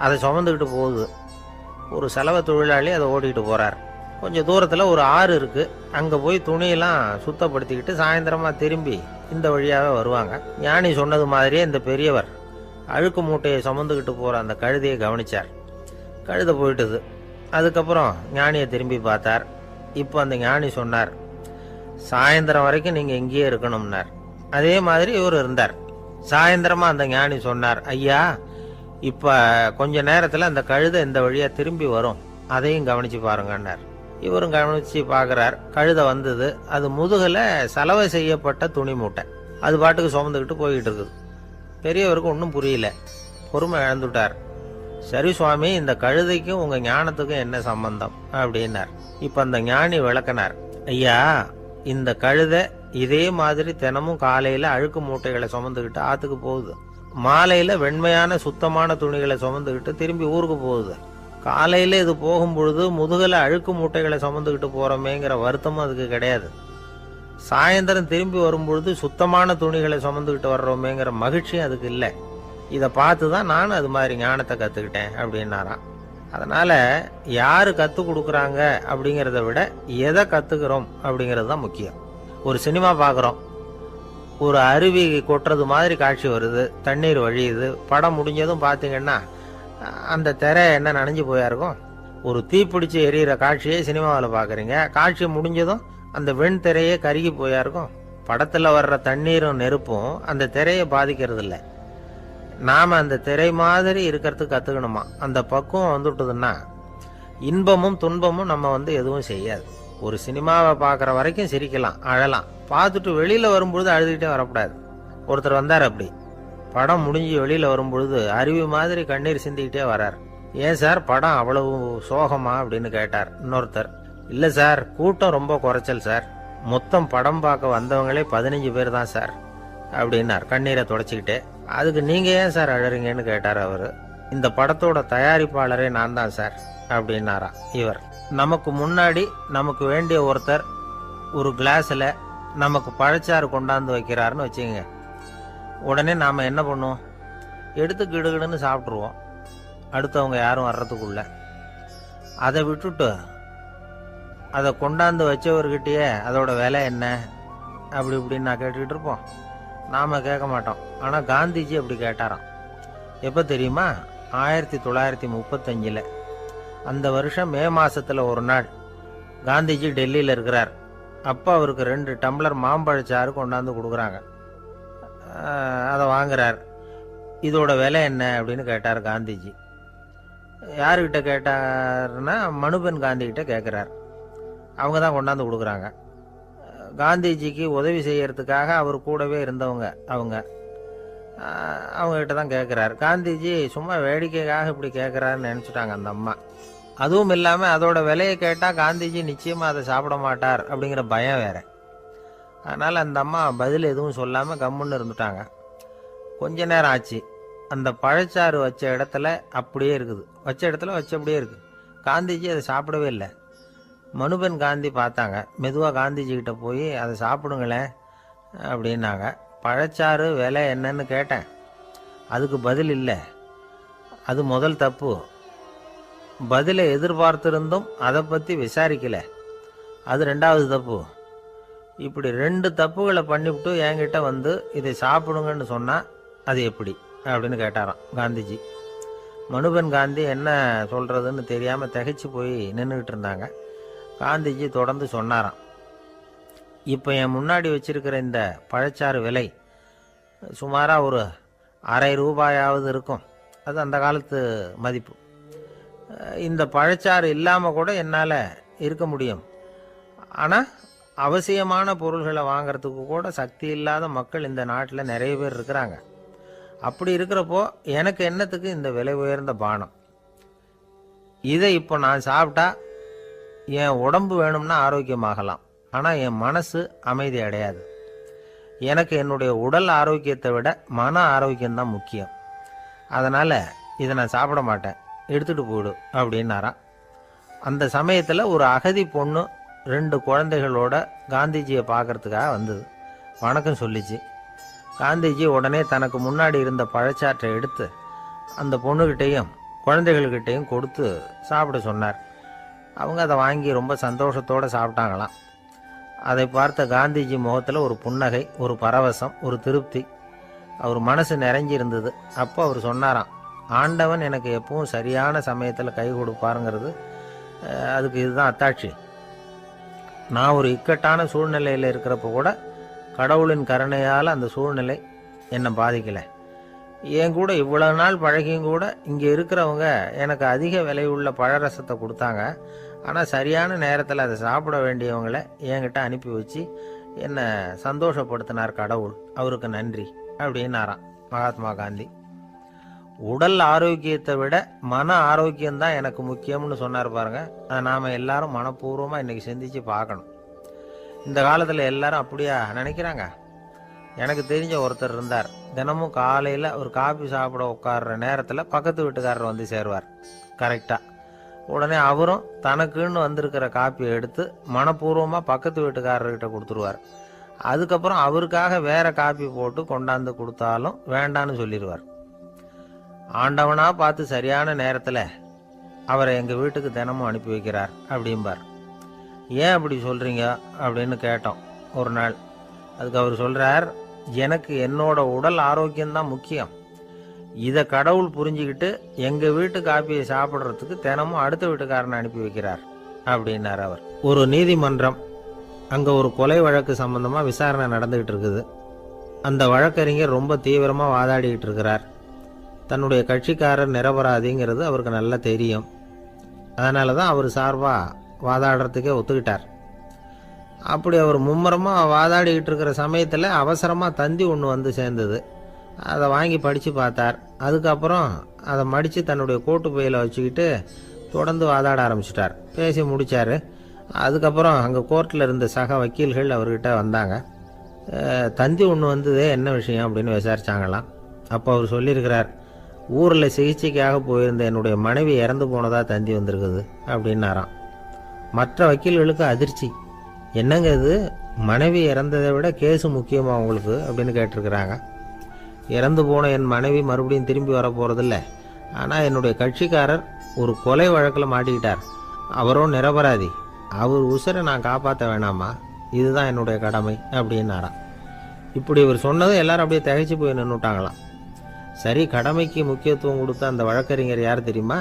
அதை சுமந்துக்கிட்டு போகுது. ஒரு செலவு தொழிலாளி அதை ஓடிக்கிட்டு போகிறார். கொஞ்சம் தூரத்தில் ஒரு ஆறு இருக்குது. அங்கே போய் துணியெல்லாம் சுத்தப்படுத்திக்கிட்டு சாயந்தரமாக திரும்பி இந்த வழியாகவே வருவாங்க. ஞானி சொன்னது மாதிரியே இந்த பெரியவர் அழுக்கு மூட்டையை சுமந்துக்கிட்டு போகிற அந்த கழுதையை கவனித்தார். கழுதை போயிட்டுது. அதுக்கப்புறம் ஞானியை திரும்பி பார்த்தார். இப்போ அந்த ஞானி சொன்னார், சாயந்தரம் வரைக்கும் நீங்கள் இங்கேயே இருக்கணும்னார். அதே மாதிரி இவர் இருந்தார். சாயந்தரமாக அந்த ஞானி சொன்னார், ஐயா, இப்போ கொஞ்ச நேரத்தில் அந்த கழுதை இந்த வழியாக திரும்பி வரும், அதையும் கவனித்து பாருங்கன்னார். இவரும் கவனித்து பார்க்குறார். கழுதை வந்தது. அது முதுகில் சலவை செய்யப்பட்ட துணி மூட்டை, அது பாட்டுக்கு சுமந்துக்கிட்டு போய்கிட்டு இருக்குது. பெரியவருக்கு ஒன்றும் புரியல, பொறுமை இழந்துட்டார். சரி சுவாமி, இந்த கழுதைக்கும் உங்கள் ஞானத்துக்கும் என்ன சம்பந்தம் அப்படின்னார். இப்போ அந்த ஞானி விளக்கினார். ஐயா, இந்த கழுதை இதே மாதிரி தினமும் காலையில் அழுக்கு மூட்டைகளை சுமந்துக்கிட்டு ஆற்றுக்கு போகுது, மாலையில் வெண்மையான சுத்தமான துணிகளை சுமந்துக்கிட்டு திரும்பி ஊருக்கு போகுது. காலையில் இது போகும்பொழுது முதுகில் அழுக்கு மூட்டைகளை சுமந்துக்கிட்டு போகிறோமேங்கிற வருத்தமும் அதுக்கு கிடையாது. சாயந்தரம் திரும்பி வரும்பொழுது சுத்தமான துணிகளை சுமந்துக்கிட்டு வர்றோமேங்கிற மகிழ்ச்சியும் அதுக்கு இல்லை. இதை பார்த்து தான் நானும் அது மாதிரி ஞானத்தை கற்றுக்கிட்டேன் அப்படின்னாராம். அதனால் யார் கற்றுக் கொடுக்குறாங்க அப்படிங்கிறத விட எதை கற்றுக்கிறோம் அப்படிங்கிறது தான் முக்கியம். ஒரு சினிமா பார்க்குறோம், ஒரு அருவி கொட்டுறது மாதிரி காட்சி வருது, தண்ணீர் வழியுது. படம் முடிஞ்சதும் பார்த்தீங்கன்னா அந்த திரை என்ன நனைஞ்சு போயா இருக்கும். ஒரு தீப்பிடிச்சு எரியிற காட்சியை சினிமாவில் பார்க்குறீங்க, காட்சி முடிஞ்சதும் அந்த வெண் திரையே கருகி போயா இருக்கும். படத்தில் வர்ற தண்ணீரும் நெருப்பும் அந்த திரையை பாதிக்கிறது இல்லை. நாம் அந்த திரை மாதிரி இருக்கிறதுக்கு கற்றுக்கணுமா. அந்த பக்குவம் வந்துவிட்டதுன்னா இன்பமும் துன்பமும் நம்ம எதுவும் செய்யாது. ஒரு சினிமாவை பார்க்குற வரைக்கும் சிரிக்கலாம், அழலாம். பார்த்துட்டு வெளியில் வரும்பொழுது அழுதுகிட்டே வரக்கூடாது. ஒருத்தர் வந்தார், அப்படி படம் முடிஞ்சு வெளியில் வரும்பொழுது அருவி மாதிரி கண்ணீர் சிந்திக்கிட்டே வரார். ஏன் சார் படம் அவ்வளவு சோகமா அப்படின்னு கேட்டார். இன்னொருத்தர், இல்லை சார் கூட்டம் ரொம்ப குறைச்சல் சார், மொத்தம் படம் பார்க்க வந்தவங்களே 15 பேர் தான் சார் அப்படின்னார் கண்ணீரை தொடச்சிக்கிட்டே. அதுக்கு நீங்கள் ஏன் சார் அழறீங்கன்னு கேட்டார் அவர். இந்த படத்தோட தயாரிப்பாளரே நான் தான் சார் அப்படின்னாரா இவர். நமக்கு முன்னாடி நமக்கு வேண்டிய ஒருத்தர் ஒரு கிளாஸில் நமக்கு பழச்சாறு கொண்டாந்து வைக்கிறாருன்னு வச்சுக்கோங்க. உடனே நாம் என்ன பண்ணுவோம்? எடுத்து கிடுகிடுன்னு சாப்பிட்ருவோம், அடுத்தவங்க யாரும் வர்றதுக்குள்ள. அதை விட்டுட்டு அதை கொண்டாந்து வச்சவர்கிட்டயே அதோட விலை என்ன அப்படி இப்படின்னு நான் கேட்டுக்கிட்டு இருப்போம். நாம் கேட்க மாட்டோம். ஆனால் காந்திஜி அப்படி கேட்டாராம். எப்போ தெரியுமா? 1935. அந்த வருஷம் மே மாதத்தில் ஒரு நாள் காந்திஜி டெல்லியில் இருக்கிறார். அப்போ அவருக்கு 2 டம்ளர் மாம்பழச்சாறு கொண்டாந்து கொடுக்குறாங்க. அதை வாங்குறார். இதோட விலை என்ன அப்படின்னு கேட்டார் காந்திஜி. யாருக்கிட்ட கேட்டாருன்னா மனுபென் காந்திகிட்ட கேட்குறார். அவங்க தான் கொண்டாந்து கொடுக்குறாங்க. காந்திஜிக்கு உதவி செய்யறதுக்காக அவர் கூடவே இருந்தவங்க அவங்ககிட்ட தான் கேட்குறாரு. காந்திஜி சும்மா வேடிக்கைக்காக இப்படி கேட்குறாருன்னு நினச்சிட்டாங்க அந்த அம்மா. அதுவும் இல்லாமல் அதோட விலையை கேட்டால் காந்திஜி நிச்சயமாக அதை சாப்பிட மாட்டார் அப்படிங்கிற பயம் வேற. அதனால் அந்த அம்மா பதில் எதுவும் சொல்லாமல் கம்முன்னு இருந்துட்டாங்க. கொஞ்ச நேரம் ஆச்சு. அந்த பழச்சாறு வச்ச இடத்துல அப்படியே இருக்குது, வச்ச இடத்துல வச்சபடியே இருக்குது. காந்திஜி அதை சாப்பிடவே இல்லை. மனுபென் காந்தி பார்த்தாங்க. மெதுவாக காந்திஜி கிட்ட போய் அதை சாப்பிடுங்களேன் அப்படின்னாங்க. பழச்சாறு விலை என்னன்னு கேட்டேன், அதுக்கு பதில் இல்லை. அது முதல் தப்பு. பதிலை எதிர்பார்த்திருந்தும் அதை பற்றி விசாரிக்கலை, அது 2வது தப்பு. இப்படி 2 தப்புகளை பண்ணிவிட்டு என்கிட்ட இதை சாப்பிடுங்கன்னு சொன்னால் அது எப்படி அப்படின்னு கேட்டாராம் காந்திஜி. மனுபென் காந்தி என்ன சொல்கிறதுன்னு தெரியாமல் திகைச்சு போய் நின்றுக்கிட்டு இருந்தாங்க. காந்திஜி தொடர்ந்து சொன்னாராம், இப்போ என் முன்னாடி வச்சிருக்கிற இந்த பழச்சாறு விலை சுமாராக ஒரு அரை ரூபாயாவது இருக்கும். அது அந்த காலத்து மதிப்பு. இந்த பழச்சாறு இல்லாமல் கூட என்னால் இருக்க முடியும். ஆனால் அவசியமான பொருள்களை வாங்கிறதுக்கு கூட சக்தி இல்லாத மக்கள் இந்த நாட்டில் நிறைய பேர் இருக்கிறாங்க. அப்படி இருக்கிறப்போ எனக்கு என்னத்துக்கு இந்த விலை உயர்ந்த பானம்? இதை இப்போ நான் சாப்பிட்டா என் உடம்பு வேணும்னா ஆரோக்கியமாகலாம், ஆனால் என் மனசு அமைதி அடையாது. எனக்கு என்னுடைய உடல் ஆரோக்கியத்தை விட மன ஆரோக்கியம்தான் முக்கியம். அதனால் இதை நான் சாப்பிட மாட்டேன், எடுத்துகிட்டு போயிடு அப்படின்னாராம். அந்த சமயத்தில் ஒரு அகதி பொண்ணு 2 குழந்தைகளோட காந்திஜியை பார்க்கறதுக்காக வந்தது. வணக்கம் சொல்லிச்சு. காந்திஜி உடனே தனக்கு முன்னாடி இருந்த பழச்சாற்றை எடுத்து அந்த பொண்ணுகிட்டையும் குழந்தைகள்கிட்டையும் கொடுத்து சாப்பிட சொன்னார். அவங்க அதை வாங்கி ரொம்ப சந்தோஷத்தோடு சாப்பிட்டாங்களாம். அதை பார்த்த காந்திஜி முகத்தில் ஒரு புன்னகை, ஒரு பரவசம், ஒரு திருப்தி. அவர் மனசு நிறைஞ்சி இருந்தது. அப்போ அவர் சொன்னாராம், ஆண்டவன் எனக்கு எப்பவும் சரியான சமயத்தில் கை கொடுப்பாருங்கிறது அதுக்கு இதுதான் அத்தாட்சி. நான் ஒரு இக்கட்டான சூழ்நிலையில் இருக்கிறப்ப கூட கடவுளின் கருணையால் அந்த சூழ்நிலை என்னை பாதிக்கலை. என் கூட இவ்வளவு நாள் பழகியும் கூட இங்கே இருக்கிறவங்க எனக்கு அதிக விலையுள்ள பழரசத்தை கொடுத்தாங்க. ஆனால் சரியான நேரத்தில் அதை சாப்பிட வேண்டியவங்களை என்கிட்ட அனுப்பி வச்சு என்னை சந்தோஷப்படுத்தினார் கடவுள், அவருக்கு நன்றி அப்படின்னாராம் மகாத்மா காந்தி. உடல் ஆரோக்கியத்தை விட மன ஆரோக்கியம்தான் எனக்கு முக்கியம்னு சொன்னார் பாருங்க. அதை நாம் எல்லாரும் மனப்பூர்வமாக இன்றைக்கி சிந்திச்சு பார்க்கணும். இந்த காலத்தில் எல்லாரும் அப்படியா நினைக்கிறாங்க? எனக்கு தெரிஞ்ச ஒருத்தர் இருந்தார். தினமும் காலையில் ஒரு காபி சாப்பிட உட்கார்ற நேரத்தில் பக்கத்து வீட்டுக்காரர் வந்து சேருவார் கரெக்டாக. உடனே அவரும் தனக்குன்னு வந்திருக்கிற காப்பியை எடுத்து மனப்பூர்வமாக பக்கத்து வீட்டுக்காரர்கிட்ட கொடுத்துருவார். அதுக்கப்புறம் அவருக்காக வேற காப்பி போட்டு கொண்டாந்து கொடுத்தாலும் வேண்டான்னு சொல்லிடுவார். ஆண்டவனாக பார்த்து சரியான நேரத்தில் அவரை எங்கள் வீட்டுக்கு தினமும் அனுப்பி வைக்கிறார் அப்படிம்பார். ஏன் அப்படி சொல்கிறீங்க அப்படின்னு கேட்டோம் ஒரு நாள். அதுக்கு அவர் சொல்கிறார், எனக்கு என்னோட உடல் ஆரோக்கியம்தான் முக்கியம். இதை கடவுள் புரிஞ்சுக்கிட்டு எங்கள் வீட்டு காப்பியை சாப்பிட்றதுக்கு தினமும் அடுத்த வீட்டுக்காரனை அனுப்பி வைக்கிறார் அப்படின்னார் அவர். ஒரு நீதிமன்றம் அங்கே ஒரு கொலை வழக்கு சம்பந்தமாக விசாரணை நடந்துகிட்டு இருக்குது. அந்த வழக்கறிஞர் ரொம்ப தீவிரமாக வாதாடிக்கிட்டு இருக்கிறார். தன்னுடைய கட்சிக்காரர் நிரபராதிங்கிறது அவருக்கு நல்லா தெரியும். அதனால தான் அவர் சார்பாக வாதாடுறதுக்கே ஒத்துக்கிட்டார். அப்படி அவர் மும்முரமாக வாதாடிக்கிட்டு இருக்கிற சமயத்தில் அவசரமாக தந்தி ஒன்று வந்து சேர்ந்தது. அதை வாங்கி படித்து பார்த்தார். அதுக்கப்புறம் அதை மடித்து தன்னுடைய கோட்டு பையில் வச்சுக்கிட்டு தொடர்ந்து வாதாட ஆரம்பிச்சிட்டார். பேசி முடித்தார். அதுக்கப்புறம் அங்கே கோர்ட்டில் இருந்த சக வக்கீல்கள் அவர்கிட்ட வந்தாங்க. தந்தி ஒன்று வந்ததே, என்ன விஷயம் அப்படின்னு விசாரிச்சாங்களாம். அப்போ அவர் சொல்லியிருக்கிறார், ஊரில் சிகிச்சைக்காக போயிருந்த என்னுடைய மனைவி இறந்து போனதாக தந்தி வந்திருக்குது அப்படின்னாராம். மற்ற வக்கீல்களுக்கு அதிர்ச்சி. என்னங்க இது, மனைவி இறந்ததை விட கேஸு முக்கியமா உங்களுக்கு அப்படின்னு கேட்டிருக்கிறாங்க. இறந்து போன என் மனைவி மறுபடியும் திரும்பி வர போகிறதில்ல. ஆனால் என்னுடைய கட்சிக்காரர் ஒரு கொலை வழக்கில் மாட்டிக்கிட்டார். அவரும் நிரபராதி. அவர் உசுரை நான் காப்பாற்ற வேணாமா? இதுதான் என்னுடைய கடமை அப்படின்னாராம். இப்படி இவர் சொன்னதும் எல்லாரும் அப்படியே திகைச்சு போய் நின்றுட்டாங்களாம். சரி, கடமைக்கு முக்கியத்துவம் கொடுத்த அந்த வழக்கறிஞர் யார் தெரியுமா?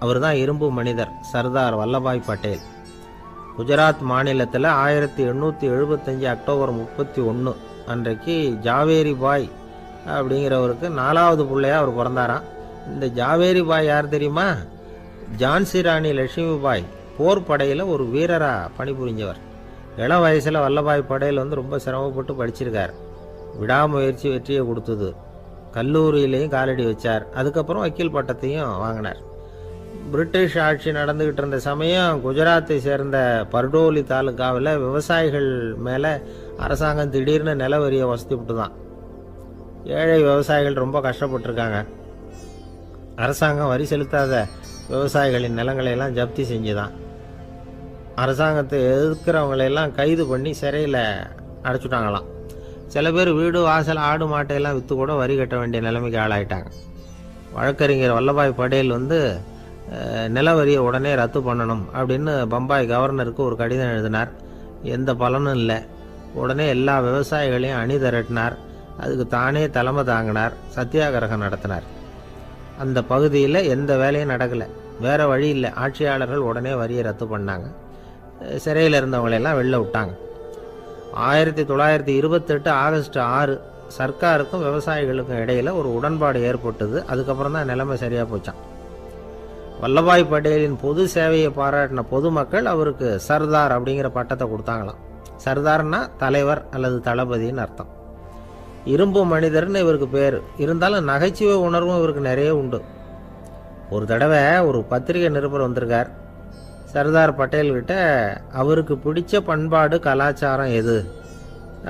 அவர் தான் இரும்பு மனிதர் சர்தார் வல்லபாய் பட்டேல். குஜராத் மாநிலத்தில் 1875 அக்டோபர் 31 அன்றைக்கு ஜாவேரி பாய் அப்படிங்கிறவருக்கு 4வது பிள்ளையா அவர் பிறந்தாராம். இந்த ஜாவேரி பாய் யார் தெரியுமா? ஜான்சி ராணி லட்சுமி பாய் போர் படையில் ஒரு வீரராக பணிபுரிஞ்சவர். இளம் வயசில் வல்லபாய் படேல் ரொம்ப சிரமப்பட்டு படிச்சிருக்கார். விடாமுயற்சி வெற்றியை கொடுத்தது. கல்லூரியிலையும் காலடி வச்சார். அதுக்கப்புறம் வக்கீல் பட்டத்தையும் வாங்கினார். பிரிட்டிஷ் ஆட்சி நடந்துக்கிட்டு இருந்த சமயம் குஜராத்தை சேர்ந்த பர்டோலி தாலுகாவில் விவசாயிகள் மேலே அரசாங்கம் திடீர்னு நில வரியை வசதி விட்டு தான். ஏழை விவசாயிகள் ரொம்ப கஷ்டப்பட்டுருக்காங்க. அரசாங்கம் வரி செலுத்தாத விவசாயிகளின் நிலங்களை எல்லாம் ஜப்தி செஞ்சுதான். அரசாங்கத்தை எதிர்க்கிறவங்களையெல்லாம் கைது பண்ணி சிறையில் அடைச்சுட்டாங்களாம். சில பேர் வீடு வாசல் ஆடு மாட்டையெல்லாம் விற்று கூட வரி கட்ட வேண்டிய நிலைமைக்கு ஆளாயிட்டாங்க. வழக்கறிஞர் வல்லபாய் படேல் நில வரியை உடனே ரத்து பண்ணணும் அப்படின்னு பம்பாய் கவர்னருக்கு ஒரு கடிதம் எழுதினார். எந்த பலனும் இல்லை. உடனே எல்லா விவசாயிகளையும் அணி திரட்டினார். அதுக்கு தானே தலைமை தாங்கினார். சத்தியாகிரகம் நடத்தினார். அந்த பகுதியில் எந்த வேலையும் நடக்கலை. வேறு வழி இல்லை. ஆட்சியாளர்கள் உடனே வரியை ரத்து பண்ணாங்க. சிறையில் இருந்தவங்களெல்லாம் வெளில விட்டாங்க. 1928 ஆகஸ்ட் 6 சர்க்காருக்கும் விவசாயிகளுக்கும் இடையில் ஒரு உடன்பாடு ஏற்பட்டது. அதுக்கப்புறம் தான் நிலைமை சரியாக போச்சான். வல்லபாய் பட்டேலின் பொது சேவையை பாராட்டின பொதுமக்கள் அவருக்கு சர்தார் அப்படிங்கிற பட்டத்தை கொடுத்தாங்களாம். சர்தார்னா தலைவர் அல்லது தளபதின்னு அர்த்தம். இரும்பு மனிதர்னு இவருக்கு பேர். இருந்தாலும் நகைச்சுவை உணர்வும் இவருக்கு நிறைய உண்டு. ஒரு தடவை ஒரு பத்திரிகை நிருபர் வந்திருக்கார். சர்தார் பட்டேல்கிட்ட அவருக்கு பிடிச்ச பண்பாடு கலாச்சாரம் எது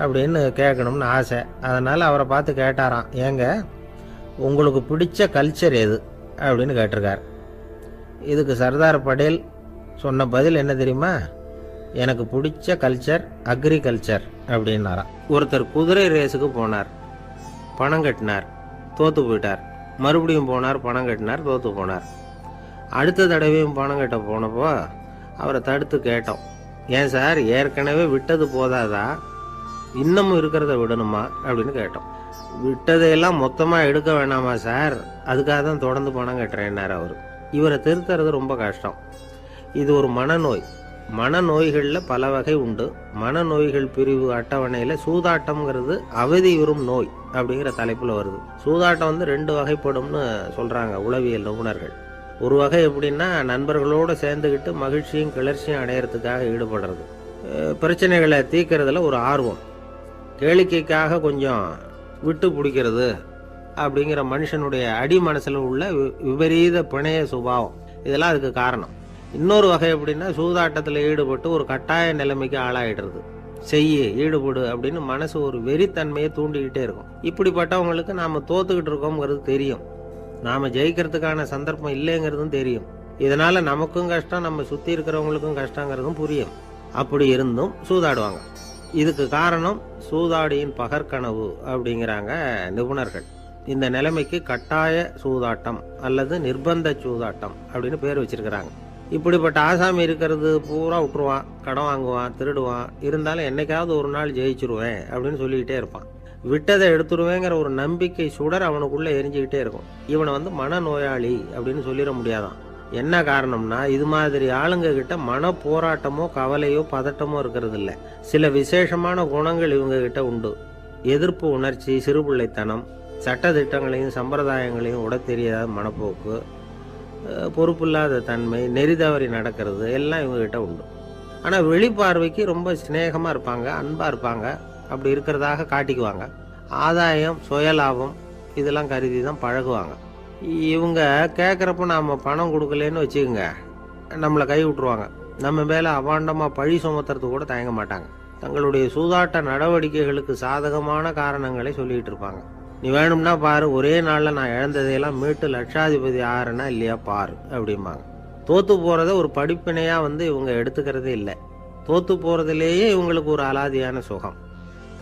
அப்படின்னு கேட்கணும்னு ஆசை. அதனால் அவரை பார்த்து கேட்டாராம், ஏங்க உங்களுக்கு பிடிச்ச கல்ச்சர் எது அப்படின்னு கேட்டிருக்கார். இதுக்கு சர்தார் பட்டேல் சொன்ன பதில் என்ன தெரியுமா? எனக்கு பிடிச்ச கல்ச்சர் அக்ரிகல்ச்சர் அப்படின்னாராம். ஒருத்தர் குதிரை ரேஸுக்கு போனார். பணம் கட்டினார், தோற்று போயிட்டார். மறுபடியும் போனார், பணம் கட்டினார், தோற்று போனார். அடுத்த தடவையும் பணம் கட்ட போனப்போ அவரை தடுத்து கேட்டோம், ஏன் சார் ஏற்கனவே விட்டது போதாதா, இன்னமும் இருக்கிறத விடணுமா அப்படின்னு கேட்டோம். விட்டதையெல்லாம் மொத்தமாக எடுக்க வேணாமா சார், அதுக்காக தான் தொடர்ந்து பணம் கட்டுறேன்னார் அவர். இவரை திருத்துறது ரொம்ப கஷ்டம். இது ஒரு மனநோய். மனநோய்களில் பல வகை உண்டு. மனநோய்கள் பிரிவு அட்டவணையில் சூதாட்டம்ங்கிறது அவதியுறும் நோய் அப்படிங்கிற தலைப்பில் வருது. சூதாட்டம் 2 வகைப்படும்னு சொல்கிறாங்க உளவியல் நிபுணர்கள். ஒரு வகை எப்படின்னா, நண்பர்களோடு சேர்ந்துக்கிட்டு மகிழ்ச்சியும் கிளர்ச்சியும் அடையிறதுக்காக ஈடுபடுறது. பிரச்சனைகளை தீர்க்கறதுல ஒரு ஆர்வம். கேளிக்கைக்காக கொஞ்சம் விட்டு பிடிக்கிறது அப்படிங்கிற மனுஷனுடைய அடி மனசில் உள்ள விபரீத பிணைய சுபாவம், இதெல்லாம் அதுக்கு காரணம். இன்னொரு வகை எப்படின்னா, சூதாட்டத்தில் ஈடுபட்டு ஒரு கட்டாய நிலைமைக்கு ஆளாயிடுறது. ஈடுபடு அப்படின்னு மனசு ஒரு வெறித்தன்மையை தூண்டிக்கிட்டே இருக்கும். இப்படிப்பட்டவங்களுக்கு நாம் தோத்துக்கிட்டு இருக்கோங்கிறது தெரியும். நாம் ஜெயிக்கிறதுக்கான சந்தர்ப்பம் இல்லைங்கிறதும் தெரியும். இதனால் நமக்கும் கஷ்டம், நம்ம சுற்றி இருக்கிறவங்களுக்கும் கஷ்டங்கிறதும் புரியும். அப்படி இருந்தும் சூதாடுவாங்க. இதுக்கு காரணம் சூதாடியின் பகற்கனவு அப்படிங்கிறாங்க நிபுணர்கள். இந்த நிலைமைக்கு கட்டாய சூதாட்டம் அல்லது நிர்பந்த சூதாட்டம் அப்படின்னு பேர் வச்சிருக்கிறாங்க. இப்படிப்பட்ட ஆசாமி இருக்கிறது பூரா விட்டுருவான், கடன் வாங்குவான், திருடுவான். இருந்தாலும் என்னைக்காவது ஒரு நாள் ஜெயிச்சிருவேன் அப்படின்னு சொல்லிக்கிட்டே இருப்பான். விட்டதை எடுத்துருவேங்கிற ஒரு நம்பிக்கை சுடர் அவனுக்குள்ளே எரிஞ்சுக்கிட்டே இருக்கும். இவனை மனநோயாளி அப்படின்னு சொல்லிட முடியாதான். என்ன காரணம்னா, இது மாதிரி ஆளுங்க கிட்ட மன போராட்டமோ கவலையோ பதட்டமோ இருக்கிறது இல்ல. சில விசேஷமான குணங்கள் இவங்க கிட்ட உண்டு. எதிர்ப்பு உணர்ச்சி, சிறுபிள்ளைத்தனம், சட்ட திட்டங்களையும் சம்பிரதாயங்களையும் உட தெரியாத மனப்போக்கு, பொறுப்பில்லாத தன்மை, நெறி தவறி நடக்கிறது எல்லாம் இவங்க கிட்ட உண்டு. ஆனால் வெளிப்பார்வைக்கு ரொம்ப சிநேகமாக இருப்பாங்க, அன்பாக இருப்பாங்க. அப்படி இருக்கிறதாக காட்டிக்குவாங்க. ஆதாயம், சுயலாபம் இதெல்லாம் கருதி தான் பழகுவாங்க. இவங்க கேட்குறப்ப நாம் பணம் கொடுக்கலன்னு வச்சுக்கோங்க, நம்மளை கை விட்டுருவாங்க. நம்ம மேலே அபாண்டமாக பழி சுமத்துறதுக்கு கூட தயங்க மாட்டாங்க. தங்களுடைய சூதாட்ட நடவடிக்கைகளுக்கு சாதகமான காரணங்களை சொல்லிகிட்டு இருப்பாங்க. நீ வேணும்னா பாரு, ஒரே நாளில் நான் இழந்ததையெல்லாம் மீட்டு லட்சாதிபதி ஆறேன்னா இல்லையா பாரு அப்படிம்பாங்க. தோற்று போகிறத ஒரு படிப்பினையாக இவங்க எடுத்துக்கிறதே இல்லை. தோற்று போகிறதுலேயே இவங்களுக்கு ஒரு அலாதியான சுகம்.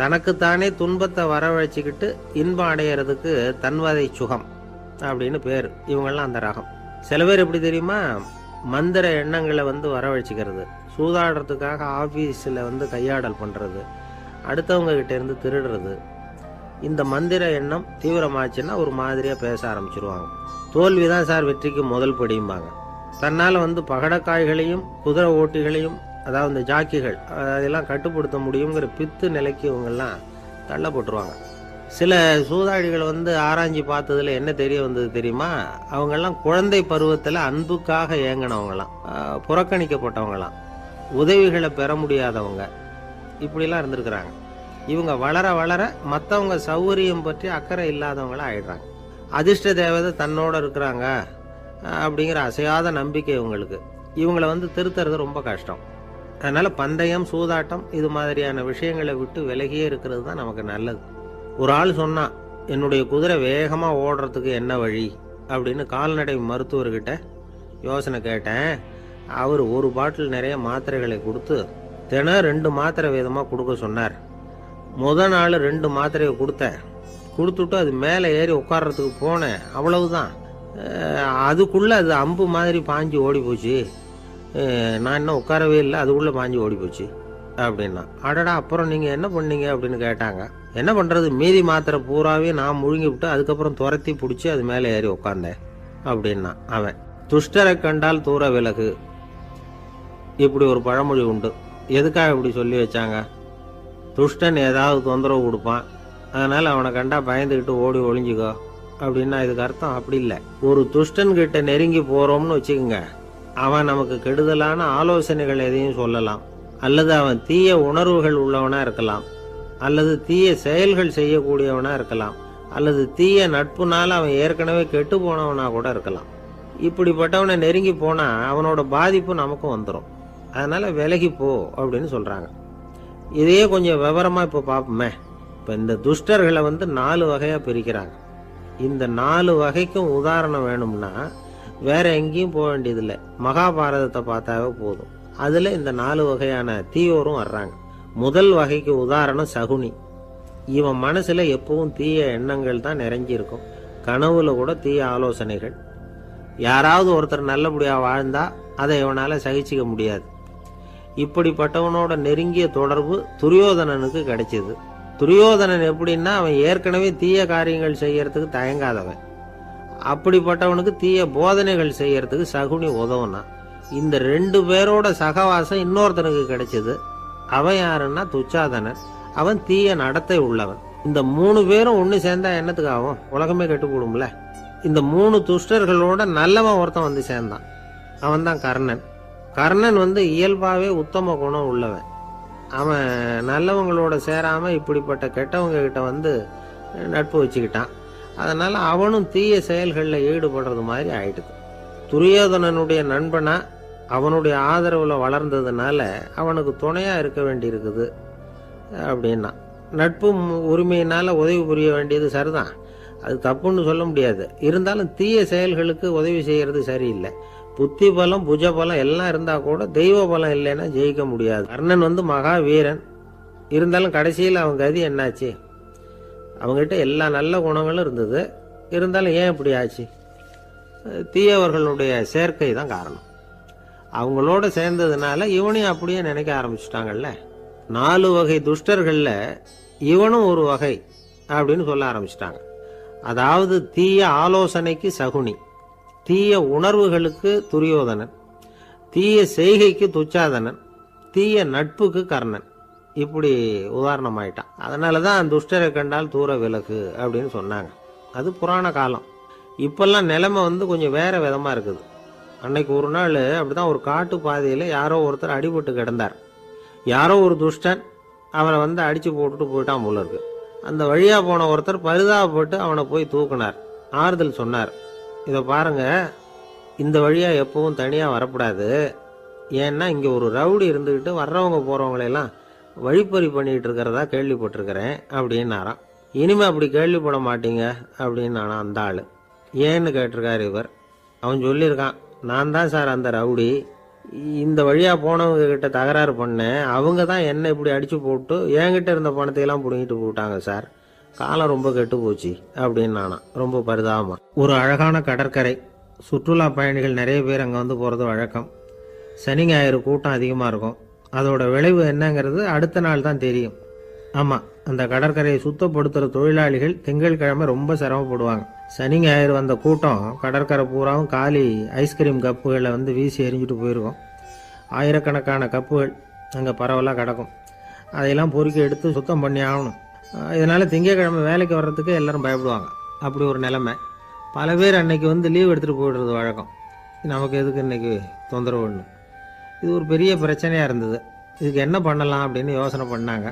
தனக்குத்தானே துன்பத்தை வரவழைச்சிக்கிட்டு இன்பம் அடையிறதுக்கு தன்வதை சுகம் அப்படின்னு பேர். இவங்கெல்லாம் அந்த ரகம். சில பேர் எப்படி தெரியுமா, மந்திர எண்ணங்களை வரவழைச்சிக்கிறது, சூதாடுறதுக்காக ஆஃபீஸில் கையாடல் பண்ணுறது, அடுத்தவங்க கிட்ட இருந்து திருடுறது. இந்த மந்திர எண்ணம் தீவிரமாச்சுன்னா ஒரு மாதிரியாக பேச ஆரம்பிச்சிருவாங்க. தோல்விதான் சார் வெற்றிக்கு முதல் படியும்பாங்க. தன்னால் பகடக்காய்களையும் குதிரை ஓட்டிகளையும், அதாவது இந்த ஜாக்கிகள், அதெல்லாம் கட்டுப்படுத்த முடியுங்கிற பித்து நிலைக்கு இவங்கெல்லாம் தள்ளப்பட்டுருவாங்க. சில சூதாடிகள் ஆராய்ச்சி பார்த்ததுல என்ன தெரிய வந்தது தெரியுமா, அவங்கெல்லாம் குழந்தை பருவத்தில் அன்புக்காக ஏங்கினவங்களாம், புறக்கணிக்கப்பட்டவங்களாம், உதவிகளை பெற முடியாதவங்க, இப்படிலாம் இருந்திருக்கிறாங்க. இவங்க வளர வளர மற்றவங்க சௌகரியம் பற்றி அக்கறை இல்லாதவங்களா ஆயிடுறாங்க. அதிர்ஷ்ட தேவதை தன்னோட இருக்கிறாங்க அப்படிங்கிற அசையாத நம்பிக்கை இவங்களுக்கு. இவங்களை திருத்துறது ரொம்ப கஷ்டம். அதனால பந்தயம், சூதாட்டம் இது மாதிரியான விஷயங்களை விட்டு விலகியே இருக்கிறது தான் நமக்கு நல்லது. ஒரு ஆள் சொன்னான், என்னுடைய குதிரை வேகமாக ஓடுறதுக்கு என்ன வழி அப்படின்னு கால்நடை மருத்துவர்கிட்ட யோசனை கேட்டேன். அவர் ஒரு பாட்டில் நிறைய மாத்திரைகளை கொடுத்து தினம் 2 மாத்திரை விதமாக கொடுக்க சொன்னார். முதல் நாள் 2 மாத்திரையை கொடுத்துட்டு அது மேலே ஏறி உட்கார்றதுக்கு போனேன். அவ்வளவுதான். அதுக்குள்ளே அது அம்பு மாதிரி பாஞ்சு ஓடி போச்சு. நான் இன்னும் உட்காரவே இல்லை, அதுக்குள்ளே பாஞ்சு ஓடி போச்சு அப்படின்னா. அடடா, அப்புறம் நீங்கள் என்ன பண்ணீங்க அப்படின்னு கேட்டாங்க. என்ன பண்ணுறது, மீதி மாத்திரை பூராவே நான் முழுங்கி விட்டு அதுக்கப்புறம் துரத்தி பிடிச்சி அது மேலே ஏறி உட்காந்தேன் அப்படின்னா அவன். துஷ்டரை கண்டால் தூர விலகு, இப்படி ஒரு பழமொழி உண்டு. எதுக்காக இப்படி சொல்லி வச்சாங்க? துஷ்டன் ஏதாவது தொந்தரவு கொடுப்பான், அதனால் அவனை கண்டா பயந்துக்கிட்டு ஓடி ஒளிஞ்சிக்கோ அப்படின்னா இதுக்கு அர்த்தம் அப்படி இல்லை. ஒரு துஷ்டன்கிட்ட நெருங்கி போகிறோம்னு வச்சுக்கோங்க, அவன் நமக்கு கெடுதலான ஆலோசனைகள் எதையும் சொல்லலாம், அல்லது அவன் தீய உணர்வுகள் உள்ளவனா இருக்கலாம், அல்லது தீய செயல்கள் செய்யக்கூடியவனா இருக்கலாம், அல்லது தீய நட்புனால அவன் ஏற்கனவே கெட்டு போனவனா கூட இருக்கலாம். இப்படிப்பட்டவனை நெருங்கி போனா அவனோட பாதிப்பு நமக்கும் வந்துடும். அதனால விலகி போ அப்படின்னு சொல்றாங்க. இதையே கொஞ்சம் விவரமா இப்போ பார்ப்போமே. இப்போ இந்த துஷ்டர்களை 4 வகையா பிரிக்கிறாங்க. இந்த 4 வகைக்கும் உதாரணம் வேணும்னா வேற எங்கேயும் போக வேண்டியதில்லை, மகாபாரதத்தை பார்த்தாவே போதும். அதுல இந்த 4 வகையான தீயோரும் வர்றாங்க. முதல் வகைக்கு உதாரணம் சகுனி. இவன் மனசுல எப்பவும் தீய எண்ணங்கள் தான் நிறைஞ்சி இருக்கும். கனவுல கூட தீய ஆலோசனைகள். யாராவது ஒருத்தர் நல்லபடியா வாழ்ந்தா அதை இவனால சகிச்சிக்க முடியாது. இப்படிப்பட்டவனோட நெருங்கிய தொடர்பு துரியோதனனுக்கு கிடைச்சது. துரியோதனன் எப்படின்னா, அவன் ஏற்கனவே தீய காரியங்கள் செய்யறதுக்கு தயங்காதவன். அப்படிப்பட்டவனுக்கு தீய போதனைகள் செய்யறதுக்கு சகுனி உதவுனா. இந்த 2 பேரோட சகவாசம் இன்னொருத்தனுக்கு கிடைச்சது. அவன் யாருன்னா துச்சாதனன். அவன் தீய நடத்தை உள்ளவன். இந்த 3 பேரும் ஒன்று சேர்ந்தா என்னத்துக்கு ஆகும்? உலகமே கெட்டு போடும்ல. இந்த 3 துஷ்டர்களோட நல்லவன் ஒருத்தன் சேர்ந்தான். அவன் தான் கர்ணன். கர்ணன் இயல்பாவே உத்தம குணம் உள்ளவன். அவன் நல்லவங்களோட சேராம இப்படிப்பட்ட கெட்டவங்க கிட்ட நட்பு வச்சுக்கிட்டான். அதனால அவனும் தீய செயல்களில் ஈடுபடுறது மாதிரி ஆயிடுது. துரியோதனனுடைய நண்பனா அவனுடைய ஆதரவுல வளர்ந்ததுனால அவனுக்கு துணையா இருக்க வேண்டி இருக்குது அப்படின்னா. நட்பு உரிமையினால உதவி புரிய வேண்டியது சரிதான், அது தப்புன்னு சொல்ல முடியாது. இருந்தாலும் தீய செயல்களுக்கு உதவி செய்யறது சரியில்லை. புத்தி பலம், புஜ பலம் எல்லாம் இருந்தா கூட தெய்வ பலம் இல்லைன்னா ஜெயிக்க முடியாது. கர்ணன் மகா வீரன். இருந்தாலும் கடைசியில் அவன் கதி என்னாச்சு? அவங்ககிட்ட எல்லா நல்ல குணங்களும் இருந்தது. இருந்தாலும் ஏன் இப்படி ஆச்சு? தீயவர்களுடைய சேர்க்கை தான் காரணம். அவங்களோட சேர்ந்ததுனால இவனையும் அப்படியே நினைக்க ஆரம்பிச்சுட்டாங்கல்ல. 4 வகை துஷ்டர்கள்ல இவனும் ஒரு வகை அப்படின்னு சொல்ல ஆரம்பிச்சிட்டாங்க. அதாவது தீய ஆலோசனைக்கு சகுனி, தீய உணர்வுகளுக்கு துரியோதனன், தீய செய்கைக்கு துச்சாதனன், தீய நட்புக்கு கர்ணன். இப்படி உதாரணமாயிட்டான். அதனால தான் துஷ்டரை கண்டால் தூர விலகு அப்படின்னு சொன்னாங்க. அது புராண காலம். இப்பெல்லாம் நிலைமை கொஞ்சம் வேற விதமாக இருக்குது. அன்னைக்கு ஒரு நாள் அப்படிதான் ஒரு காட்டு பாதையில் யாரோ ஒருத்தர் அடிபட்டு கிடந்தார். யாரோ ஒரு துஷ்டன் அவனை அடித்து போட்டுட்டு போயிட்டான் போல இருக்கு. அந்த வழியாக போன ஒருத்தர் பரிதாபப்பட்டு அவனை போய் தூக்குனார். ஆறுதல் சொன்னார், இதை பாருங்க, இந்த வழியாக எப்பவும் தனியாக வரக்கூடாது. ஏன்னா இங்கே ஒரு ரவுடி இருந்துக்கிட்டு வர்றவங்க போகிறவங்களெல்லாம் வழிப்பறி பண்ணிகிட்டு இருக்கிறதா கேள்விப்பட்டிருக்கிறேன் அப்படின்னாராம். இனிமே அப்படி கேள்விப்பட மாட்டீங்க அப்படின்னு அந்த ஆள். ஏன்னு கேட்டிருக்காரு இவர். அவன் சொல்லியிருக்கான், நான் தான் சார் அந்த ரவுடி. இந்த வழியாக போனவங்க கிட்ட தகராறு பண்ணேன். அவங்க தான் என்ன இப்படி அடித்து போட்டு என்கிட்ட இருந்த பணத்தையெல்லாம் பிடுங்கிட்டு போட்டாங்க சார். காலம் ரொம்ப கெட்டு போச்சு அப்படின்னு நானா ரொம்ப பரிதாபமாக. ஒரு அழகான கடற்கரை. சுற்றுலா பயணிகள் நிறைய பேர் அங்கே போகிறது வழக்கம். சனி ஞாயிறு கூட்டம் அதிகமாக இருக்கும். அதோட விளைவு என்னங்கிறது அடுத்த நாள் தான் தெரியும். ஆமாம், அந்த கடற்கரையை சுத்தப்படுத்துகிற தொழிலாளிகள் திங்கட்கிழமை ரொம்ப சிரமப்படுவாங்க. சனி ஞாயிறு வந்த கூட்டம் கடற்கரை பூராவும் காலி ஐஸ்கிரீம் கப்புகளை வீசி எறிஞ்சிட்டு போயிருக்கும். ஆயிரக்கணக்கான கப்புகள் அங்கே பரவலாக கிடக்கும். அதையெல்லாம் பொறுக்கி எடுத்து சுத்தம் பண்ணி ஆகணும். இதனால் திங்கட்கிழமை வேலைக்கு வர்றதுக்கு எல்லாரும் பயப்படுவாங்க. அப்படி ஒரு நிலைமை. பல பேர் அன்னைக்கு லீவ் எடுத்துகிட்டு போயிடுறது வழக்கம். நமக்கு எதுக்கு இன்னைக்கு தொந்தரவு ஒன்று. இது ஒரு பெரிய பிரச்சனையாக இருந்தது. இதுக்கு என்ன பண்ணலாம் அப்படின்னு யோசனை பண்ணாங்க.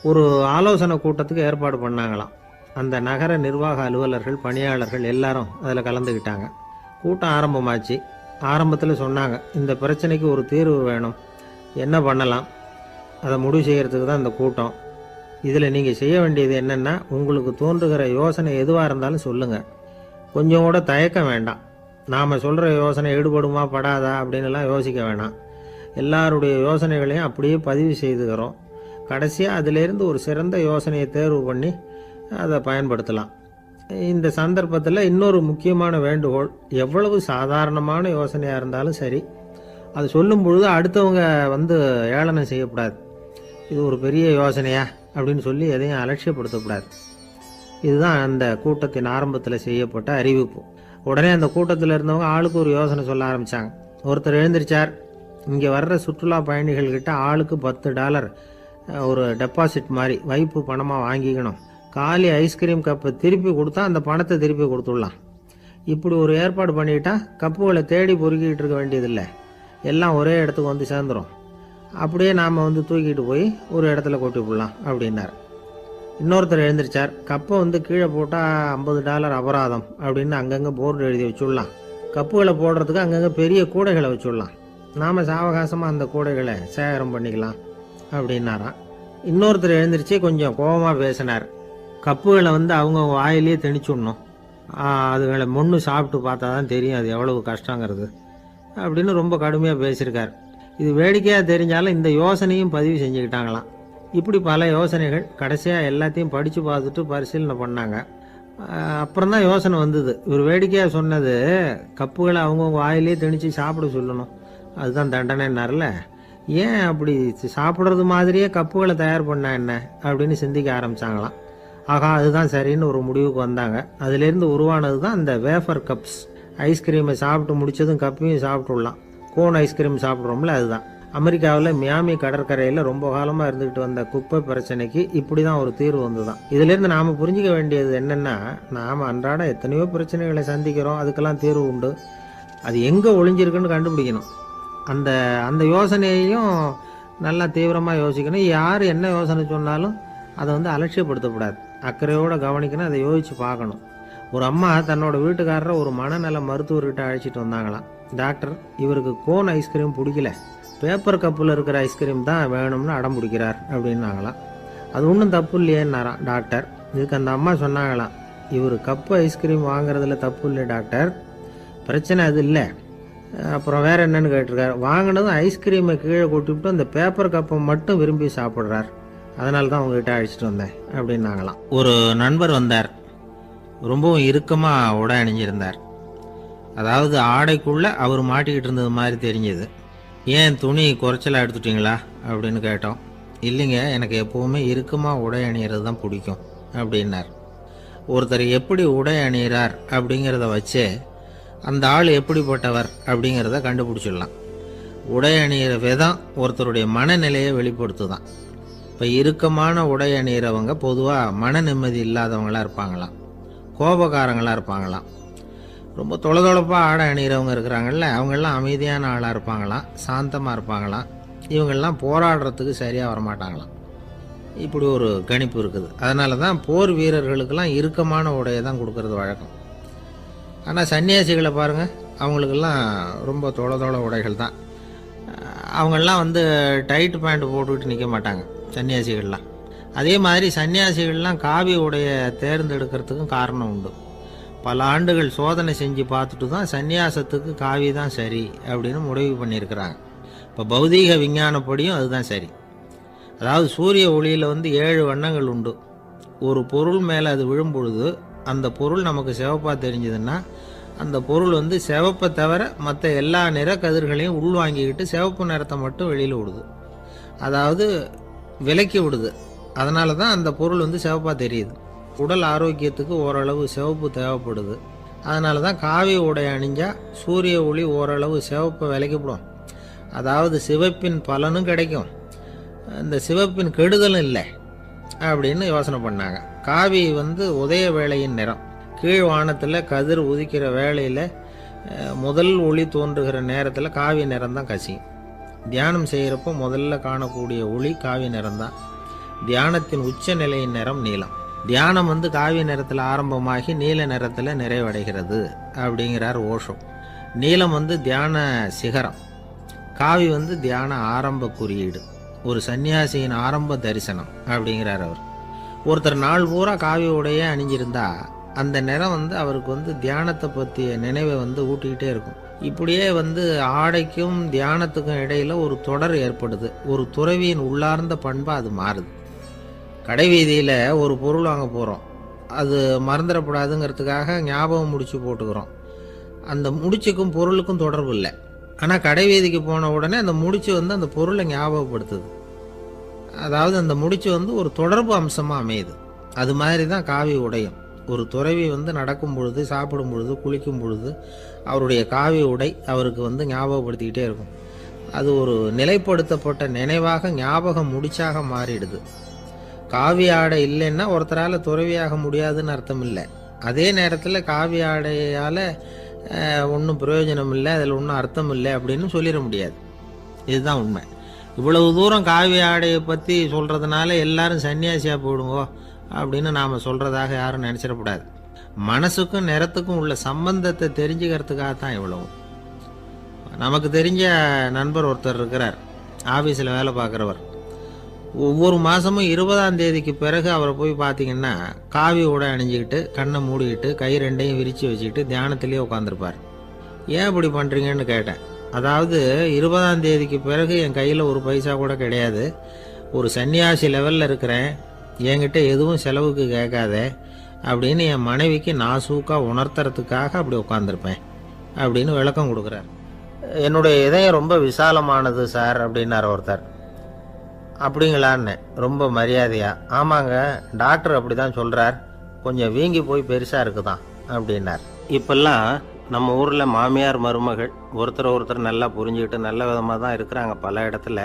ஒரு ஆலோசனை கூட்டத்துக்கு ஏற்பாடு பண்ணாங்களாம். அந்த நகர நிர்வாக அலுவலர்கள், பணியாளர்கள் எல்லாரும் அதில் கலந்துக்கிட்டாங்க. கூட்டம் ஆரம்பமாச்சு. ஆரம்பத்தில் சொன்னாங்க, இந்த பிரச்சனைக்கு ஒரு தீர்வு வேணும், என்ன பண்ணலாம், அதை முடிவு செய்கிறதுக்கு தான் இந்த கூட்டம். இதில் நீங்கள் செய்ய வேண்டியது என்னென்னா, உங்களுக்கு தோன்றுகிற யோசனை எதுவாக இருந்தாலும் சொல்லுங்கள். கொஞ்சம் கூட தயக்கம் வேண்டாம். நாம் சொல்கிற யோசனை ஈடுபடுமா படாதா அப்படின்னுலாம் யோசிக்க வேணாம். எல்லாருடைய யோசனைகளையும் அப்படியே பதிவு செய்துக்கிறோம். கடைசியாக அதிலேருந்து ஒரு சிறந்த யோசனையை தேர்வு பண்ணி அதை பயன்படுத்தலாம். இந்த சந்தர்ப்பத்தில் இன்னொரு முக்கியமான வேண்டுகோள், எவ்வளவு சாதாரணமான யோசனையாக இருந்தாலும் சரி, அது சொல்லும் பொழுது அடுத்தவங்க ஏளனம் செய்யக்கூடாது. இது ஒரு பெரிய யோசனையா அப்படின்னு சொல்லி எதையும் அலட்சியப்படுத்தக்கூடாது. இதுதான் அந்த கூட்டத்தின் ஆரம்பத்தில் செய்யப்பட்ட அறிவிப்பு. உடனே அந்த கூட்டத்தில் இருந்தவங்க ஆளுக்கு ஒரு யோசனை சொல்ல ஆரம்பித்தாங்க. ஒருத்தர் எழுந்திருச்சார், இங்கே வர்ற சுற்றுலா பயணிகள்கிட்ட ஆளுக்கு $10 ஒரு டெபாசிட் மாதிரி வைப்பு பணமாக வாங்கிக்கணும். காலி ஐஸ்கிரீம் கப்பை திருப்பி கொடுத்தா அந்த பணத்தை திருப்பி கொடுத்துடலாம். இப்படி ஒரு ஏற்பாடு பண்ணிட்டா கப்புகளை தேடி பொறுக்கிட்டு இருக்க வேண்டியதில்லை. எல்லாம் ஒரே இடத்துக்கு சேர்ந்துடும். அப்படியே நாம் தூக்கிட்டு போய் ஒரு இடத்துல கொட்டி விடலாம் அப்படின்னார். இன்னொருத்தர் எழுந்திருச்சார், கப்பை கீழே போட்டால் $50 அபராதம் அப்படின்னு அங்கங்கே போர்டு எழுதி வச்சுடலாம். கப்புகளை போடுறதுக்கு அங்கங்கே பெரிய கூடைகளை வச்சுடலாம். நாம் சாவகாசமாக அந்த கூடைகளை சேகரம் பண்ணிக்கலாம் அப்படின்னாராம். இன்னொருத்தர் எழுந்திரிச்சு கொஞ்சம் கோபமாக பேசினார். கப்புகளை அவங்க வாயிலேயே திணிச்சுடணும், அதுகளை முன்னு சாப்பிட்டு பார்த்தா தான் தெரியும் அது எவ்வளவு கஷ்டங்கிறது அப்படின்னு ரொம்ப கடுமையாக பேசியிருக்கார். இது வேடிக்கையாக தெரிஞ்சாலும் இந்த யோசனையும் பதிவு செஞ்சுக்கிட்டாங்களாம். இப்படி பல யோசனைகள். கடைசியாக எல்லாத்தையும் படித்து பார்த்துட்டு பரிசீலனை பண்ணாங்க. அப்புறம் தான் யோசனை வந்தது. இவர் வேடிக்கையாக சொன்னது கப்புகளை அவங்கவுங்க வாயிலே திணிச்சு சாப்பிட சொல்லணும், அதுதான் தண்டனைன்னார்ல. ஏன் அப்படி சாப்பிட்றது மாதிரியே கப்புகளை தயார் பண்ண என்ன அப்படின்னு சிந்திக்க ஆரம்பித்தாங்களாம். ஆகா, அதுதான் சரின்னு ஒரு முடிவுக்கு வந்தாங்க. அதுலேருந்து உருவானது தான் இந்த வேஃபர் கப்ஸ். ஐஸ்கிரீமை சாப்பிட்டு முடித்ததும் கப்பையும் சாப்பிட்டுடலாம். கோன் ஐஸ்கிரீம் சாப்பிட்றோம்ல, அதுதான். அமெரிக்காவில் மியாமி கடற்கரையில் ரொம்ப காலமாக இருந்துகிட்டு வந்த குப்பை பிரச்சனைக்கு இப்படி தான் ஒரு தீர்வு வந்துதான். இதுலேருந்து நாம் புரிஞ்சிக்க வேண்டியது என்னென்னா, நாம் அன்றாட எத்தனையோ பிரச்சனைகளை சந்திக்கிறோம், அதுக்கெல்லாம் தீர்வு உண்டு. அது எங்கே ஒளிஞ்சிருக்குன்னு கண்டுபிடிக்கணும். அந்த அந்த யோசனையையும் நல்லா தீவிரமாக யோசிக்கணும். யார் என்ன யோசனை சொன்னாலும் அதை அலட்சியப்படுத்தக்கூடாது. அக்கறையோடு கவனிக்கணும், அதை யோசித்து பார்க்கணும். ஒரு அம்மா தன்னோட வீட்டுக்காரரை ஒரு மனநல மருத்துவர்கிட்ட அழைச்சிட்டு வந்தாங்களாம். டாக்டர், இவருக்கு கோன் ஐஸ்கிரீம் பிடிக்கல, பேப்பர் கப்பில் இருக்கிற ஐஸ்கிரீம் தான் வேணும்னு அடம் பிடிக்கிறார் அப்படின்னாங்களாம். அது ஒன்றும் தப்பு இல்லையேன்னாராம் டாக்டர். இதுக்கு அந்த அம்மா சொன்னாங்களாம், இவர் கப்பு ஐஸ்கிரீம் வாங்குறதுல தப்பு இல்லை டாக்டர், பிரச்சனை அது இல்லை. அப்புறம் வேறு என்னன்னு கேட்டிருக்காரு. வாங்கினதும் ஐஸ்கிரீமை கீழே கொட்டிவிட்டு அந்த பேப்பர் கப்பை மட்டும் விரும்பி சாப்பிட்றார், அதனால தான் உங்ககிட்ட அழைச்சிட்டு வந்தேன் அப்படின்னாங்களாம். ஒரு நண்பர் வந்தார். ரொம்பவும் இறுக்கமாக உடை அணிஞ்சிருந்தார். அதாவது ஆடைக்குள்ளே அவர் மாட்டிக்கிட்டு இருந்தது மாதிரி தெரிஞ்சது. ஏன் துணி குறைச்சலாக எடுத்துட்டிங்களா அப்படின்னு கேட்டோம். இல்லைங்க, எனக்கு எப்போவுமே இறுக்கமாக உடை அணிகிறது தான் பிடிக்கும் அப்படின்னார். ஒருத்தர் எப்படி உடை அணிகிறார் அப்படிங்கிறத வச்சே அந்த ஆள் எப்படிப்பட்டவர் அப்படிங்கிறத கண்டுபிடிச்சிடலாம். உடை அணிகிற விதம் ஒருத்தருடைய மனநிலையை வெளிப்படுத்துதான். இப்போ இறுக்கமான உடை அணிகிறவங்க பொதுவாக மன நிம்மதி இல்லாதவங்களாக இருப்பாங்களாம், கோபக்காரங்களாக இருப்பாங்களாம். ரொம்ப தொலைதொலைப்பாக ஆடை அணிகிறவங்க இருக்கிறாங்கல்ல, அவங்கெல்லாம் அமைதியான ஆளாக இருப்பாங்களாம், சாந்தமாக இருப்பாங்களாம். இவங்கெல்லாம் போராடுறதுக்கு சரியாக வரமாட்டாங்களாம். இப்படி ஒரு கணிப்பு இருக்குது. அதனால தான் போர் வீரர்களுக்கெல்லாம் இறுக்கமான உடையை தான் கொடுக்கறது வழக்கம். ஆனால் சன்னியாசிகளை பாருங்கள், அவங்களுக்கெல்லாம் ரொம்ப தொலை உடைகள் தான். அவங்கெல்லாம் வந்து டைட் பேண்ட் போட்டுக்கிட்டு நிற்க மாட்டாங்க சன்னியாசிகள்லாம். அதே மாதிரி சன்னியாசிகள்லாம் காவி உடையை தேர்ந்தெடுக்கிறதுக்கும் காரணம் உண்டு. பல ஆண்டுகள் சோதனை செஞ்சு பார்த்துட்டு தான் சன்னியாசத்துக்கு காவி தான் சரி அப்படின்னு முடிவு பண்ணியிருக்கிறாங்க. இப்போ பௌதீக விஞ்ஞானப்படியும் அதுதான் சரி. அதாவது சூரிய ஒளியில் வந்து 7 வண்ணங்கள் உண்டு. ஒரு பொருள் மேலே அது விழும்பொழுது அந்த பொருள் நமக்கு சிவப்பாக தெரிஞ்சதுன்னா அந்த பொருள் வந்து சிவப்பை தவிர மற்ற எல்லா நிற கதிர்களையும் உள்வாங்கிக்கிட்டு சிவப்பு நிறத்தை மட்டும் வெளியில் விடுது, அதாவது விலக்கி விடுது. அதனால தான் அந்த பொருள் வந்து சிவப்பாக தெரியுது. உடல் ஆரோக்கியத்துக்கு ஓரளவு சிவப்பு தேவைப்படுது. அதனால தான் காவி உடை அணிஞ்சால் சூரிய ஒளி ஓரளவு சிவப்பை விலக்கிவிடும். அதாவது சிவப்பின் பலனும் கிடைக்கும், இந்த சிவப்பின் கெடுதலும் இல்லை அப்படின்னு யோசனை பண்ணாங்க. காவி வந்து உதய வேளையின் நிறம். கீழ் வானத்தில் கதிர் உதிக்கிற வேளையில் முதல் ஒளி தோன்றுகிற நேரத்தில் காவி நிறம் தான் கசியும். தியானம் செய்கிறப்போ முதல்ல காணக்கூடிய ஒளி காவி நிறம்தான். தியானத்தின் உச்ச நிலையின் நிறம் நீலம். தியானம் வந்து காவி நிறத்தில் ஆரம்பமாகி நீல நிறத்தில் நிறைவடைகிறது அப்படிங்கிறார் ஓஷோ. நீலம் வந்து தியான சிகரம், காவி வந்து தியான ஆரம்ப குறியீடு, ஒரு சன்னியாசியின் ஆரம்ப தரிசனம் அப்படிங்கிறார் அவர். ஒருத்தர் நாள் பூரா காவி உடையே அணிஞ்சிருந்தா அந்த நிறம் வந்து அவருக்கு வந்து தியானத்தை பற்றிய நினைவை வந்து ஊட்டிக்கிட்டே இருக்கும். இப்படியே வந்து ஆடைக்கும் தியானத்துக்கும் இடையில ஒரு தொடர் ஏற்படுது. ஒரு துறவியின் உள்ளார்ந்த பண்பாக அது மாறுது. கடை வீதியில் ஒரு பொருள் வாங்க போகிறோம், அது மறந்துடக்கூடாதுங்கிறதுக்காக ஞாபகம் முடிச்சு போட்டுக்கிறோம். அந்த முடிச்சுக்கும் பொருளுக்கும் தொடர்பு இல்லை. ஆனால் கடை வீதிக்கு போன உடனே அந்த முடிச்சு வந்து அந்த பொருளை ஞாபகப்படுத்துது. அதாவது அந்த முடிச்சு வந்து ஒரு தொடர்பு அம்சமாக அமையுது. அது மாதிரி தான் காவி உடையும். ஒரு துறவி வந்து நடக்கும் பொழுது, சாப்பிடும் பொழுது, குளிக்கும் பொழுது அவருடைய காவி உடை அவருக்கு வந்து ஞாபகப்படுத்திக்கிட்டே இருக்கும். அது ஒரு நிலைப்படுத்தப்பட்ட நினைவாக ஞாபகம் முடிச்சாக மாறிடுது. காவி ஆடை இல்லைன்னா ஒருத்தரால் துறவியாக முடியாதுன்னு அர்த்தம் இல்லை. அதே நேரத்தில் காவி ஆடையால் ஒன்றும் பிரயோஜனம் இல்லை, அதில் ஒன்றும் அர்த்தம் இல்லை அப்படின்னு சொல்லிட முடியாது. இதுதான் உண்மை. இவ்வளவு தூரம் காவி ஆடையை பற்றி சொல்கிறதுனால எல்லாரும் சன்னியாசியாக போயிடுங்கோ அப்படின்னு நாம் சொல்கிறதாக யாரும் நினச்சிடக்கூடாது. மனசுக்கும் நிறத்துக்கும் உள்ள சம்பந்தத்தை தெரிஞ்சுக்கிறதுக்காக தான் இவ்வளவு. நமக்கு தெரிஞ்ச நண்பர் ஒருத்தர் இருக்கிறார், ஆஃபீஸில் வேலை பார்க்குறவர். ஒவ்வொரு மாதமும் 20ஆம் தேதிக்கு பிறகு அவரை போய் பார்த்தீங்கன்னா காவி உடை அணிஞ்சிக்கிட்டு கண்ணை மூடிக்கிட்டு கை ரெண்டையும் விரித்து வச்சுக்கிட்டு தியானத்திலே உட்காந்துருப்பார். ஏன் இப்படி பண்ணுறீங்கன்னு கேட்டேன். அதாவது 20ஆம் தேதிக்கு பிறகு என் கையில் ஒரு பைசா கூட கிடையாது, ஒரு சன்னியாசி லெவலில் இருக்கிறேன், என்கிட்ட எதுவும் செலவுக்கு கேட்காத அப்படின்னு என் மனைவிக்கு நாசூக்காக உணர்த்துறதுக்காக அப்படி உட்காந்துருப்பேன் அப்படின்னு விளக்கம் கொடுக்குறார். என்னுடைய இதயம் ரொம்ப விசாலமானது சார் அப்படின்னார் ஒருத்தர். அப்படிங்களான்னு ரொம்ப மரியாதையா, ஆமாங்க டாக்டர் அப்படி தான் சொல்கிறார், கொஞ்சம் வீங்கி போய் பெருசாக இருக்குதான் அப்படின்னார். இப்பெல்லாம் நம்ம ஊரில் மாமியார் மருமகள் ஒருத்தர் நல்லா புரிஞ்சுக்கிட்டு நல்ல விதமாக தான் இருக்கிறாங்க பல இடத்துல.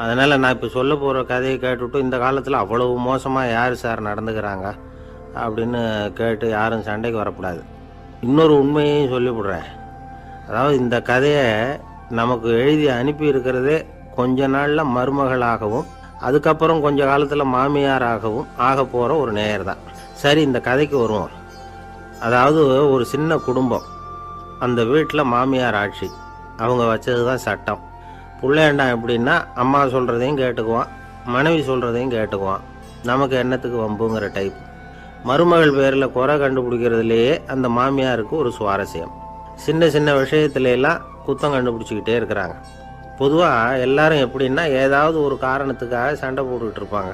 அதனால் நான் இப்போ சொல்ல போகிற கதையை கேட்டுவிட்டு இந்த காலத்தில் அவ்வளவு மோசமாக யார் சார் நடந்துக்கிறாங்க அப்படின்னு கேட்டு யாரும் சண்டைக்கு வரக்கூடாது. இன்னொரு உண்மையையும் சொல்லிவிடுறேன். அதாவது இந்த கதையை நமக்கு எழுதி அனுப்பி இருக்கிறதே கொஞ்ச நாளில் மருமகளாகவும் அதுக்கப்புறம் கொஞ்ச காலத்தில் மாமியாராகவும் ஆக போகிற ஒரு நேயர் தான். சரி, இந்த கதைக்கு வருவோம். அதாவது ஒரு சின்ன குடும்பம், அந்த வீட்டில் மாமியார் ஆட்சி, அவங்க வச்சது தான் சட்டம். பிள்ளையாண்டான் எப்படின்னா அம்மா சொல்கிறதையும் கேட்டுக்குவான், மனைவி சொல்கிறதையும் கேட்டுக்குவான், நமக்கு என்னத்துக்கு வம்புங்கிற டைப். மருமகள் பேரில் குறை கண்டுபிடிக்கிறதுலேயே அந்த மாமியாருக்கு ஒரு சுவாரஸ்யம். சின்ன சின்ன விஷயத்துலலாம் குத்தம் கண்டுபிடிச்சிக்கிட்டே இருக்கிறாங்க. பொதுவாக எல்லாரும் எப்படின்னா ஏதாவது ஒரு காரணத்துக்காக சண்டை போட்டுக்கிட்டு இருப்பாங்க.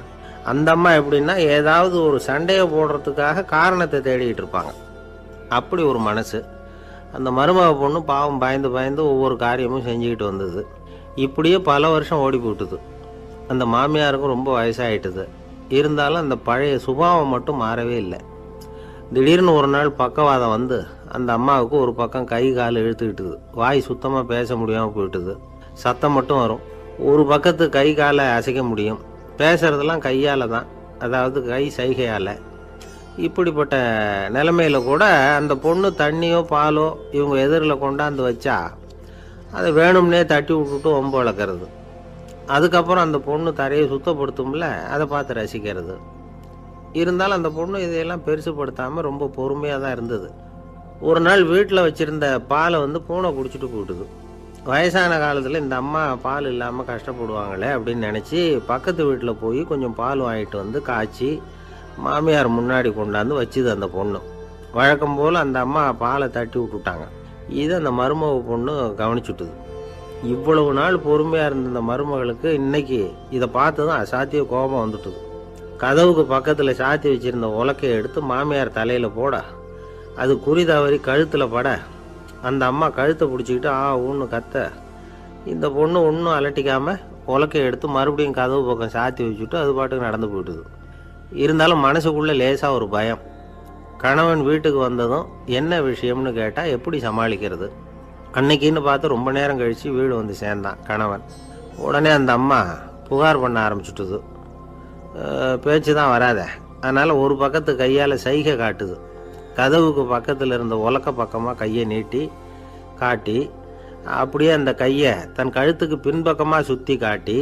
அந்த அம்மா எப்படின்னா ஏதாவது ஒரு சண்டையை போடுறதுக்காக காரணத்தை தேடிக்கிட்டு இருப்பாங்க. அப்படி ஒரு மனசு. அந்த மருமக பொண்ணு பாவம் பயந்து பயந்து ஒவ்வொரு காரியமும் செஞ்சுக்கிட்டு வந்தது. இப்படியே பல வருஷம் ஓடி போட்டுது. அந்த மாமியாருக்கும் ரொம்ப வயசாகிட்டுது. இருந்தாலும் அந்த பழைய சுபாவம் மட்டும் மாறவே இல்லை. திடீர்னு ஒரு நாள் பக்கவாதம் வந்து அந்த அம்மாவுக்கு ஒரு பக்கம் கை கால் இழுத்துக்கிட்டுது, வாய் சுத்தமாக பேச முடியாமல் போயிட்டுது, சத்தம் மட்டும் வரும். ஒரு பக்கத்து கை காலை அசைக்க முடியும், பேசுறதெல்லாம் கையால் தான், அதாவது கை சைகையால். இப்படிப்பட்ட நிலைமையில கூட அந்த பொண்ணு தண்ணியோ பாலோ இவங்க எதிரில் கொண்டாந்து வச்சா அதை வேணும்னே தட்டி விட்டுட்டு ஒம்பு வளர்க்குறது. அதுக்கப்புறம் அந்த பொண்ணு தரையை சுத்தப்படுத்தும்ல, அதை பார்த்து ரசிக்கிறது. இருந்தாலும் அந்த பொண்ணு இதையெல்லாம் பெருசுப்படுத்தாமல் ரொம்ப பொறுமையாக தான் இருந்தது. ஒரு நாள் வீட்டில் வச்சுருந்த பாலை பூனை குடிச்சிட்டு போயிட்டுது. வயசான காலத்தில் இந்த அம்மா பால் இல்லாமல் கஷ்டப்படுவாங்களே அப்படின்னு நினச்சி பக்கத்து வீட்டில் போய் கொஞ்சம் பால் வாங்கிட்டு காய்ச்சி மாமியார் முன்னாடி கொண்டாந்து வச்சுது அந்த பொண்ணு. வழக்கம் போல் அந்த அம்மா பாலை தட்டி விட்டுட்டாங்க. இதை அந்த மருமக பொண்ணு கவனிச்சுட்டுது. இவ்வளவு நாள் பொறுமையாக இருந்த இந்த மருமகளுக்கு இன்னைக்கு இதை பார்த்து தான் அசாத்திய கோபம் வந்துட்டுது. கதவுக்கு பக்கத்தில் சாத்தி வச்சிருந்த உலக்கையை எடுத்து மாமியார் தலையில் போட, அது குறி தவறி கழுத்தில் பட, அந்த அம்மா கழுத்தை பிடிச்சிக்கிட்டு ஊன்னு கத்த, இந்த பொண்ணு ஒன்றும் அலட்டிக்காமல் உலக்கையை எடுத்து மறுபடியும் கதவு பக்கம் சாத்தி வச்சுட்டு அது பாட்டுக்கு நடந்து போயிட்டுது. இருந்தாலும் மனசுக்குள்ளே லேசாக ஒரு பயம். கணவன் வீட்டுக்கு வந்ததும் என்ன விஷயம்னு கேட்டால் எப்படி சமாளிக்கிறது? அன்னைக்குன்னு பார்த்து ரொம்ப நேரம் கழித்து வீடு சேர்ந்தான் கணவன். உடனே அந்த அம்மா புகார் பண்ண ஆரம்பிச்சுட்டுது. பேச்சு தான் வராத, அதனால் ஒரு பக்கத்து கையால் சைகை காட்டுது. கதவுக்கு பக்கத்தில் இருந்த உலக்க பக்கமாக கையை நீட்டி காட்டி, அப்படியே அந்த கையை தன் கழுத்துக்கு பின்பக்கமாக சுற்றி காட்டி,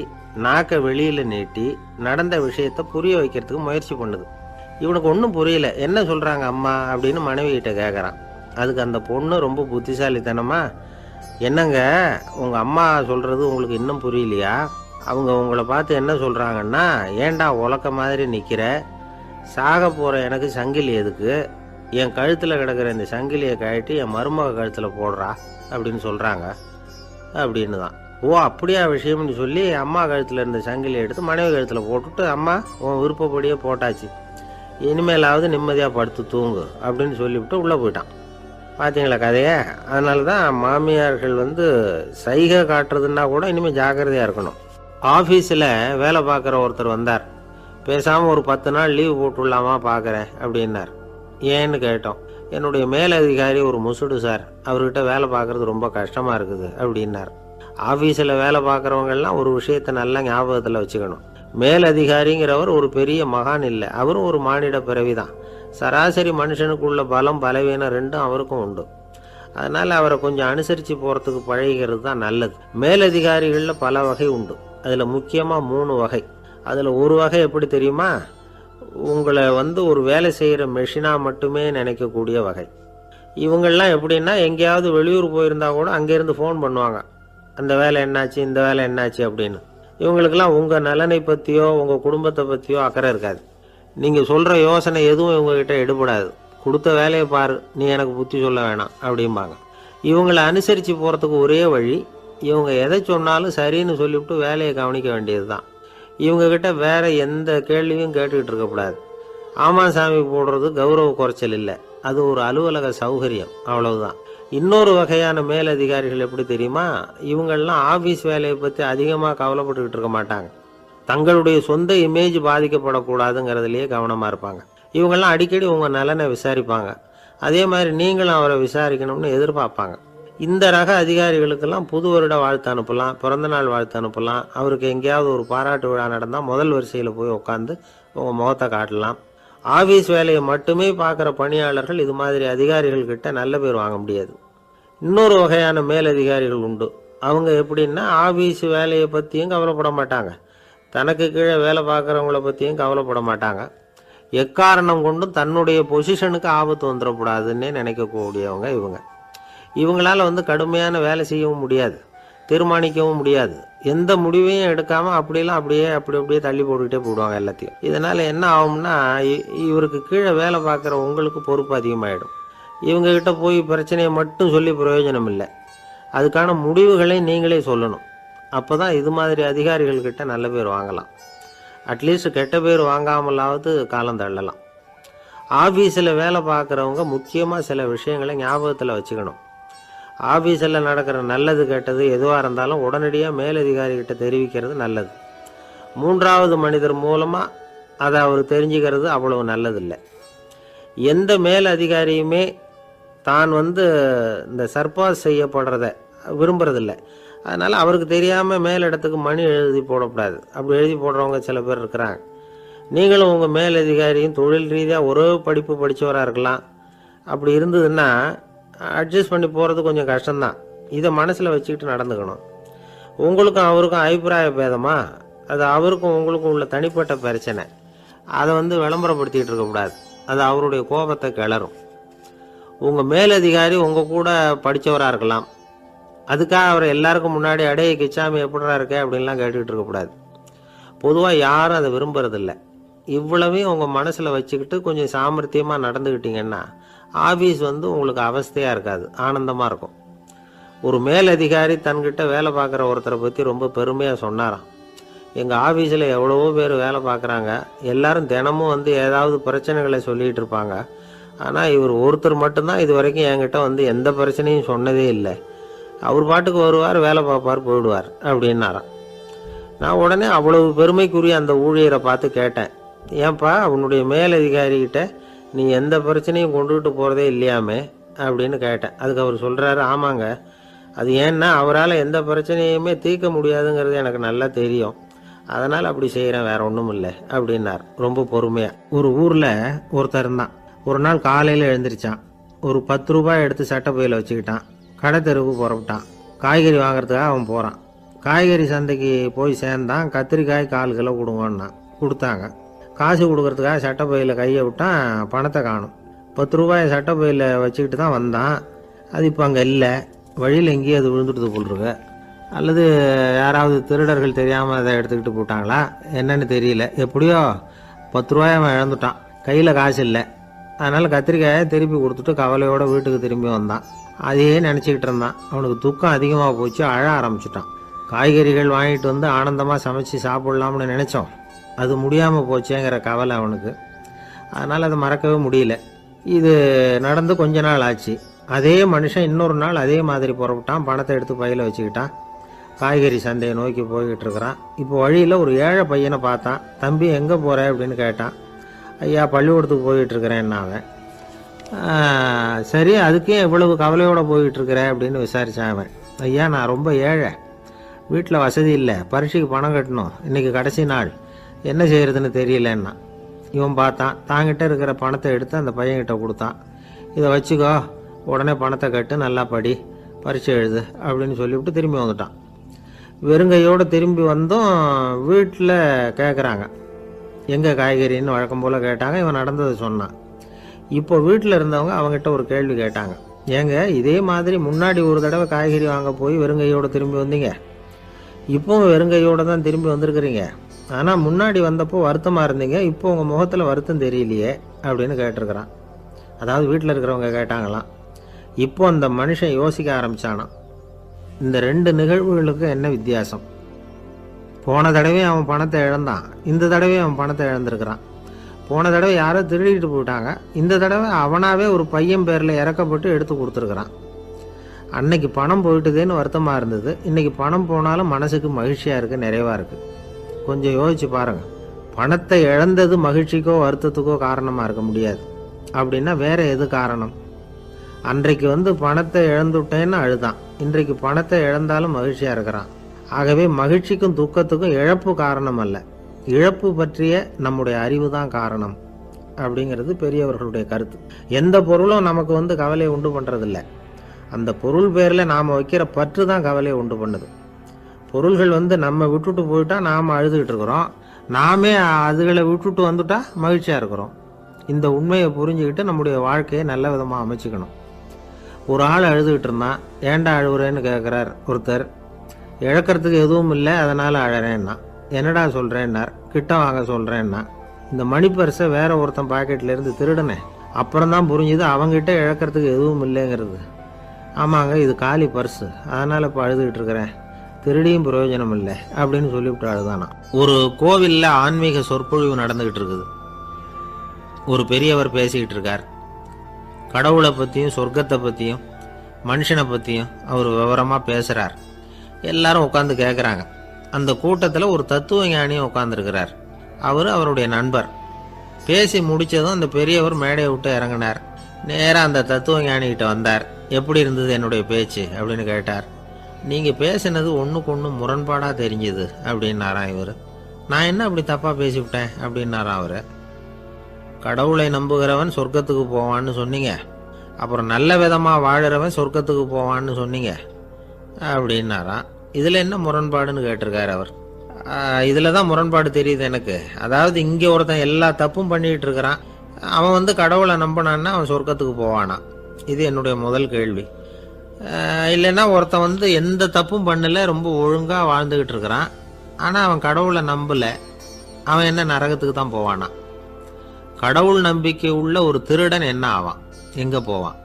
நாக்கை வெளியில் நீட்டி நடந்த விஷயத்தை புரிய வைக்கிறதுக்கு முயற்சி பண்ணுது. இவனுக்கு ஒன்றும் புரியல, என்ன சொல்கிறாங்க அம்மா அப்படின்னு மனைவிகிட்ட கேட்குறான். அதுக்கு அந்த பொண்ணு ரொம்ப புத்திசாலித்தனமா, என்னங்க உங்கள் அம்மா சொல்கிறது உங்களுக்கு இன்னும் புரியலையா? அவங்க உங்களை பார்த்து என்ன சொல்கிறாங்கன்னா, ஏண்டா உலக்க மாதிரி நிற்கிற, சாக போகிற எனக்கு சங்கிலி எதுக்கு, என் கழுத்தில் கிடக்கிற இந்த சங்கிலியை கழட்டி என் மருமக கழுத்தில் போடுறா அப்படின்னு சொல்கிறாங்க அப்படின்னு தான். ஓ அப்படியா விஷயம்னு சொல்லி அம்மா கழுத்தில் இருந்த சங்கிலியை எடுத்து மனைவி கழுத்தில் போட்டுட்டு, அம்மா உன் விருப்பப்படியே போட்டாச்சு, இனிமேலாவது நிம்மதியாக படுத்து தூங்கு அப்படின்னு சொல்லிவிட்டு உள்ளே போயிட்டான். பார்த்தீங்களா கதையை? அதனால தான் மாமியார்கள் சைகை காட்டுறதுன்னா கூட இனிமேல் ஜாக்கிரதையாக இருக்கணும். ஆஃபீஸில் வேலை பார்க்குற ஒருத்தர் வந்தார். பேசாமல் ஒரு 10 நாள் லீவு போட்டுடலாமா பார்க்குறேன் அப்படின்னார். ஏன்னு கேட்டோம். என்னுடைய மேலதிகாரி ஒரு முசுடு சார், அவர்கிட்ட வேலை பார்க்குறது ரொம்ப கஷ்டமாக இருக்குது அப்படின்னார். ஆஃபீஸில் வேலை பார்க்குறவங்கெல்லாம் ஒரு விஷயத்தை நல்லா ஞாபகத்தில் வச்சுக்கணும். மேலதிகாரிங்கிறவர் ஒரு பெரிய மகான் இல்லை, அவரும் ஒரு மானிட பிறவி தான். சராசரி மனுஷனுக்குள்ள பலம் பலவீனம் ரெண்டும் அவருக்கும் உண்டு. அதனால் அவரை கொஞ்சம் அனுசரித்து போகிறதுக்கு பழகிறது தான் நல்லது. மேலதிகாரிகளில் பல வகை உண்டு, அதில் முக்கியமாக 3 வகை. அதில் ஒரு வகை எப்படி தெரியுமா? உங்களை ஒரு வேலை செய்கிற மெஷினாக மட்டுமே நினைக்கக்கூடிய வகை. இவங்கள்லாம் எப்படின்னா, எங்கேயாவது வெளியூர் போயிருந்தா கூட அங்கேருந்து ஃபோன் பண்ணுவாங்க, அந்த வேலை என்னாச்சு இந்த வேலை என்னாச்சு அப்படின்னு. இவங்களுக்கெல்லாம் உங்கள் நலனை பற்றியோ உங்கள் குடும்பத்தை பற்றியோ அக்கறை இருக்காது. நீங்கள் சொல்கிற யோசனை எதுவும் இவங்ககிட்ட எடுபடாது. கொடுத்த வேலையை பாரு, நீ எனக்கு புத்தி சொல்ல வேணாம் அப்படிம்பாங்க. இவங்களை அனுசரித்து போகிறதுக்கு ஒரே வழி, இவங்க எதை சொன்னாலும் சரின்னு சொல்லிவிட்டு வேலையை கவனிக்க வேண்டியது தான். இவங்ககிட்ட வேற எந்த கேள்வியும் கேட்டுக்கிட்டு இருக்கக்கூடாது. ஆமாம் சாமி போடுறது கௌரவ குறைச்சல் இல்லை, அது ஒரு அலுவலக சௌகரியம், அவ்வளவுதான். இன்னொரு வகையான மேலதிகாரிகள் எப்படி தெரியுமா? இவங்கெல்லாம் ஆஃபீஸ் வேலையை பற்றி அதிகமாக கவலைப்பட்டுக்கிட்டு இருக்க மாட்டாங்க. தங்களுடைய சொந்த இமேஜ் பாதிக்கப்படக்கூடாதுங்கிறதுலையே கவனமாக இருப்பாங்க. இவங்கெல்லாம் அடிக்கடி உங்கள் நலனை விசாரிப்பாங்க. அதே மாதிரி நீங்களும் அவரை விசாரிக்கணும்னு எதிர்பார்ப்பாங்க. இந்த ரக அதிகாரிகளுக்கெல்லாம் புது வருட வாழ்த்து அனுப்பலாம், பிறந்தநாள் வாழ்த்து அனுப்பலாம். அவருக்கு எங்கேயாவது ஒரு பாராட்டு விழா நடந்தால் முதல் வரிசையில் போய் உட்காந்து உங்கள் முகத்தை காட்டலாம். ஆஃபீஸ் வேலையை மட்டுமே பார்க்குற பணியாளர்கள் இது மாதிரி அதிகாரிகள்கிட்ட நல்ல பேர் வாங்க முடியாது. இன்னொரு வகையான மேலதிகாரிகள் உண்டு. அவங்க எப்படின்னா, ஆஃபீஸ் வேலையை பற்றியும் கவலைப்பட மாட்டாங்க, தனக்கு கீழே வேலை பார்க்குறவங்கள பற்றியும் கவலைப்பட மாட்டாங்க. எக்காரணம் கொண்டும் தன்னுடைய பொசிஷனுக்கு ஆபத்து வந்துடக்கூடாதுன்னே நினைக்கக்கூடியவங்க இவங்க. இவங்களால் கடுமையான வேலை செய்யவும் முடியாது, தீர்மானிக்கவும் முடியாது. எந்த முடிவையும் எடுக்காமல் அப்படியே தள்ளி போட்டுக்கிட்டே போடுவாங்க எல்லாத்தையும். இதனால் என்ன ஆகும்னா, இவருக்கு கீழே வேலை பார்க்குற உங்களுக்கு பொறுப்பு அதிகமாகிடும். இவங்ககிட்ட போய் பிரச்சனையை மட்டும் சொல்லி பிரயோஜனம் இல்லை, அதுக்கான முடிவுகளை நீங்களே சொல்லணும். அப்போ தான் இது மாதிரி அதிகாரிகள்கிட்ட நல்ல பேர் வாங்கலாம். அட்லீஸ்ட் கெட்ட பேர் வாங்காமலாவது காலம் தள்ளலாம். ஆஃபீஸில் வேலை பார்க்குறவங்க முக்கியமாக சில விஷயங்களை ஞாபகத்தில் வச்சுக்கணும். ஆஃபீஸில் நடக்கிற நல்லது கெட்டது எதுவாக இருந்தாலும் உடனடியாக மேலதிகாரிகிட்ட தெரிவிக்கிறது நல்லது. 3வது மனிதர் மூலமாக அதை அவர் தெரிஞ்சுக்கிறது அவ்வளவு நல்லதில்லை. எந்த மேலதிகாரியுமே தான் இந்த சர்பாஸ் செய்யப்படுறத விரும்புறதில்ல. அதனால் அவருக்கு தெரியாமல் மேலிடத்துக்கு மணி எழுதி போடக்கூடாது. அப்படி எழுதி போடுறவங்க சில பேர் இருக்கிறாங்க. நீங்களும் உங்கள் மேலதிகாரியும் தொழில் ரீதியாக ஒரே படிப்பு படித்தவராக இருக்கலாம். அப்படி இருந்ததுன்னா அட்ஜஸ்ட் பண்ணி போகிறது கொஞ்சம் கஷ்டம்தான். இதை மனசில் வச்சுக்கிட்டு நடந்துக்கணும். உங்களுக்கும் அவருக்கும் அபிப்பிராய பேதமா, அது அவருக்கும் உங்களுக்கும் உள்ள தனிப்பட்ட பிரச்சனை. அதை விளம்பரப்படுத்திக்கிட்டு இருக்கக்கூடாது. அது அவருடைய கோபத்தை கிளறும். உங்கள் மேலதிகாரி உங்கள் கூட படித்தவராக இருக்கலாம். அதுக்காக அவரை எல்லாருக்கும் முன்னாடி அடைய கிச்சாமி எப்படிடா இருக்க அப்படின்லாம் கேட்டுக்கிட்டு இருக்கக்கூடாது. பொதுவாக யாரும் அதை விரும்புறதில்லை. இவ்வளவையும் உங்கள் மனசில் வச்சுக்கிட்டு கொஞ்சம் சாமர்த்தியமாக நடந்துக்கிட்டீங்கன்னா ஆஃபீஸ் உங்களுக்கு அவஸ்தையாக இருக்காது, ஆனந்தமாக இருக்கும். ஒரு மேலதிகாரி தன்கிட்ட வேலை பார்க்குற ஒருத்தரை பற்றி ரொம்ப பெருமையாக சொன்னாராம். எங்கள் ஆஃபீஸில் எவ்வளவோ பேர் வேலை பார்க்குறாங்க, எல்லாரும் தினமும் ஏதாவது பிரச்சனைகளை சொல்லிகிட்டு இருப்பாங்க. ஆனால் இவர் ஒருத்தர் மட்டும்தான் இது வரைக்கும் என்கிட்ட எந்த பிரச்சனையும் சொன்னதே இல்லை. அவர் பாட்டுக்கு வருவார், வேலை பார்ப்பார், போயிடுவார் அப்படின்னாராம். நான் உடனே அவ்வளவு பெருமைக்குரிய அந்த ஊழியரை பார்த்து கேட்டேன், ஏன்பா உன்னுடைய மேலதிகாரிகிட்ட நீ எந்த பிரச்சனையும் கொண்டுகிட்டு போகிறதே இல்லையாமே அப்படின்னு கேட்டேன். அதுக்கு அவர் சொல்கிறாரு, ஆமாங்க, அது ஏன்னா அவரால் எந்த பிரச்சனையுமே தீர்க்க முடியாதுங்கிறது எனக்கு நல்லா தெரியும், அதனால் அப்படி செய்கிறேன், வேற ஒன்றும் இல்லை அப்படின்னார் ரொம்ப பொறுமையாக. ஒரு ஊரில் ஒருத்தர் இருந்தான். ஒரு நாள் காலையில் எழுந்திரிச்சான். ஒரு 10 ரூபாய் எடுத்து சட்டை பையில் வச்சுக்கிட்டான். கடை தெருவுக்கு புறப்பட்டான். காய்கறி வாங்குறதுக்காக அவன் போகிறான். காய்கறி சந்தைக்கு போய் சேர்ந்தான். கத்திரிக்காய் 4 கிலோ கொடுங்கன்னா கொடுத்தாங்க. காசு கொடுக்கறதுக்காக சட்டை பையில் கையை விட்டான். பணத்தை காணும். 10 ரூபாயை சட்டை பையில் வச்சுக்கிட்டு தான் வந்தான். அது இப்போ அங்கே இல்லை. வழியில் எங்கேயும் அது விழுந்துட்டு போட்டிருக்கு. அல்லது யாராவது திருடர்கள் தெரியாமல் அதை எடுத்துக்கிட்டு போட்டாங்களா என்னன்னு தெரியல. எப்படியோ 10 ரூபாயை அவன் இழந்துட்டான். கையில் காசு இல்லை. அதனால் கத்திரிக்காயை திருப்பி கொடுத்துட்டு கவலையோடு வீட்டுக்கு திரும்பி வந்தான். அதையே நினச்சிக்கிட்டு இருந்தான். அவனுக்கு துக்கம் அதிகமாக போச்சு. அழ ஆரம்பிச்சிட்டான். காய்கறிகள் வாங்கிட்டு ஆனந்தமாக சமைச்சு சாப்பிட்லாம்னு நினச்சோம், அது முடியாமல் போச்சேங்கிற கவலை அவனுக்கு. அதனால் அதை மறக்கவே முடியல. இது நடந்து கொஞ்ச நாள் ஆச்சு. அதே மனுஷன் இன்னொரு நாள் அதே மாதிரி புறப்பட்டான். பணத்தை எடுத்து பையில் வச்சுக்கிட்டான். காய்கறி சந்தையை நோக்கி போய்கிட்டு இருக்கிறான். இப்போ வழியில் ஒரு ஏழை பையனை பார்த்தான். தம்பி எங்கே போகிற அப்படின்னு கேட்டான். ஐயா பள்ளிக்கூடத்துக்கு போய்கிட்டு இருக்கிறேன்னா அவன். சரி, அதுக்கே இவ்வளவு கவலையோடு போய்கிட்டுருக்கிற அப்படின்னு விசாரித்தான் அவன். ஐயா நான் ரொம்ப ஏழை, வீட்டில் வசதி இல்லை, பரீட்சைக்கு பணம் கட்டணும், இன்றைக்கி கடைசி நாள், என்ன செய்கிறதுன்னு தெரியலன்னா. இவன் பார்த்தான். தாங்கிட்ட இருக்கிற பணத்தை எடுத்து அந்த பையன்கிட்ட கொடுத்தான். இதை வச்சுக்கோ, உடனே பணத்தை கட்டு, நல்லா படி, பரீட்சை எழுது அப்படின்னு சொல்லிவிட்டு திரும்பி வந்துட்டான். வெறுங்கையோடு திரும்பி வந்தோம். வீட்டில் கேட்குறாங்க, எங்கே காய்கறின்னு வழக்கம் போல் கேட்டாங்க. இவன் நடந்ததை சொன்னான். இப்போ வீட்டில் இருந்தவங்க அவங்ககிட்ட ஒரு கேள்வி கேட்டாங்க. ஏங்க இதே மாதிரி முன்னாடி ஒரு தடவை காய்கறி வாங்க போய் வெறுங்கையோடு திரும்பி வந்தீங்க, இப்போவும் வெறுங்கையோடு தான் திரும்பி வந்திருக்கிறீங்க. ஆனால் முன்னாடி வந்தப்போ வருத்தமாக இருந்தீங்க, இப்போ உங்கள் முகத்தில் வருத்தம் தெரியலையே அப்படின்னு கேட்டிருக்கிறான். அதாவது வீட்டில் இருக்கிறவங்க கேட்டாங்களாம். இப்போ அந்த மனுஷன் யோசிக்க ஆரம்பித்தானான், இந்த 2 நிகழ்வுகளுக்கு என்ன வித்தியாசம்? போன தடவை அவன் பணத்தை இழந்தான், இந்த தடவை அவன் பணத்தை இழந்திருக்கிறான். போன தடவை யாரோ திருடிட்டு போயிட்டாங்க, இந்த தடவை அவனாவே ஒரு பையன் பேரில் இறக்கப்பட்டு எடுத்து கொடுத்துருக்குறான். அன்னைக்கு பணம் போயிட்டுதேன்னு வருத்தமாக இருந்தது, இன்னைக்கு பணம் போனாலும் மனசுக்கு மகிழ்ச்சியாக இருக்குது, நிறைவாக இருக்குது. கொஞ்சம் யோசிச்சு பாருங்கள். பணத்தை இழந்தது மகிழ்ச்சிக்கோ வருத்தத்துக்கோ காரணமாக இருக்க முடியாது. அப்படின்னா வேற எது காரணம்? அன்றைக்கு பணத்தை இழந்துட்டேன்னு அழுதான், இன்றைக்கு பணத்தை இழந்தாலும் மகிழ்ச்சியாக இருக்கிறான். ஆகவே மகிழ்ச்சிக்கும் துக்கத்துக்கும் இழப்பு காரணம் அல்ல, இழப்பு பற்றிய நம்முடைய அறிவு தான் காரணம் அப்படிங்கிறது பெரியவர்களுடைய கருத்து. எந்த பொருளும் நமக்கு கவலையை உண்டு பண்ணுறதில்ல, அந்த பொருள் பேரில் நாம் வைக்கிற பற்று தான் கவலையை உண்டு பண்ணுது. பொருள்கள் நம்ம விட்டுட்டு போயிட்டா நாம் அழுதுகிட்டு இருக்கிறோம், நாமே அதுகளை விட்டுட்டு வந்துட்டா மகிழ்ச்சியாக இருக்கிறோம். இந்த உண்மையை புரிஞ்சுக்கிட்டு நம்முடைய வாழ்க்கையை நல்ல விதமாக அமைச்சுக்கணும். ஒரு ஆள் அழுதுகிட்டு இருந்தான். ஏன்டா அழுகுறேன்னு கேட்குறார் ஒருத்தர். இழக்கிறதுக்கு எதுவும் இல்லை, அதனால் அழறேன்னா. என்னடா சொல்கிறேன்னார். கிட்ட வாங்க சொல்கிறேன்னா. இந்த மணி பர்ஸை வேற ஒருத்தன் பாக்கெட்லேருந்து திருடினேன், அப்புறம் தான் புரிஞ்சுது அவங்ககிட்ட இழக்கிறதுக்கு எதுவும் இல்லைங்கிறது. ஆமாங்க, இது காலி பர்ஸு, அதனால் இப்போ அழுதுகிட்டு இருக்கிறேன், திருடியும் பிரயோஜனம் இல்லை அப்படின்னு சொல்லிவிட்டு அழுதானா. ஒரு கோவிலில் ஆன்மீக சொற்பொழிவு நடந்துக்கிட்டு இருக்குது. ஒரு பெரியவர் பேசிக்கிட்டு இருக்கார். கடவுளை பற்றியும் சொர்க்கத்தை பற்றியும் மனுஷனை பற்றியும் அவர் விவரமாக பேசுகிறார். எல்லாரும் உட்காந்து கேட்குறாங்க. அந்த கூட்டத்தில் ஒரு தத்துவ ஞானியும் உட்காந்துருக்கிறார். அவர் அவருடைய நண்பர். பேசி முடித்ததும் அந்த பெரியவர் மேடையை விட்டு இறங்கினார். நேராக அந்த தத்துவ ஞானிகிட்ட வந்தார். எப்படி இருந்தது என்னுடைய பேச்சு அப்படின்னு கேட்டார். நீங்கள் பேசினது ஒன்றுக்கு ஒன்று முரண்பாடாக தெரிஞ்சுது அப்படின்னாராம் இவர். நான் என்ன அப்படி தப்பாக பேசிவிட்டேன் அப்படின்னாராம் அவர். கடவுளை நம்புகிறவன் சொர்க்கத்துக்கு போவான்னு சொன்னீங்க, அப்புறம் நல்ல விதமாக வாழறவன் சொர்க்கத்துக்கு போவான்னு சொன்னீங்க அப்படின்னாராம். இதில் என்ன முரண்பாடுன்னு கேட்டிருக்காரு அவர். இதில் தான் முரண்பாடு தெரியுது எனக்கு. அதாவது இங்கே ஒருத்தன் எல்லா தப்பும் பண்ணிகிட்டு இருக்கிறான், அவன் கடவுளை நம்பினான்னா அவன் சொர்க்கத்துக்கு போவானா? இது என்னுடைய முதல் கேள்வி. இல்லைன்னா ஒருத்தன் எந்த தப்பும் பண்ணல, ரொம்ப ஒழுங்காக வாழ்ந்துக்கிட்டு இருக்கிறான், ஆனால் அவன் கடவுளை நம்பலை, அவன் என்ன நரகத்துக்கு தான் போவானா? கடவுள் நம்பிக்கை உள்ள ஒரு திருடன் என்ன ஆவான், எங்கே போவான்?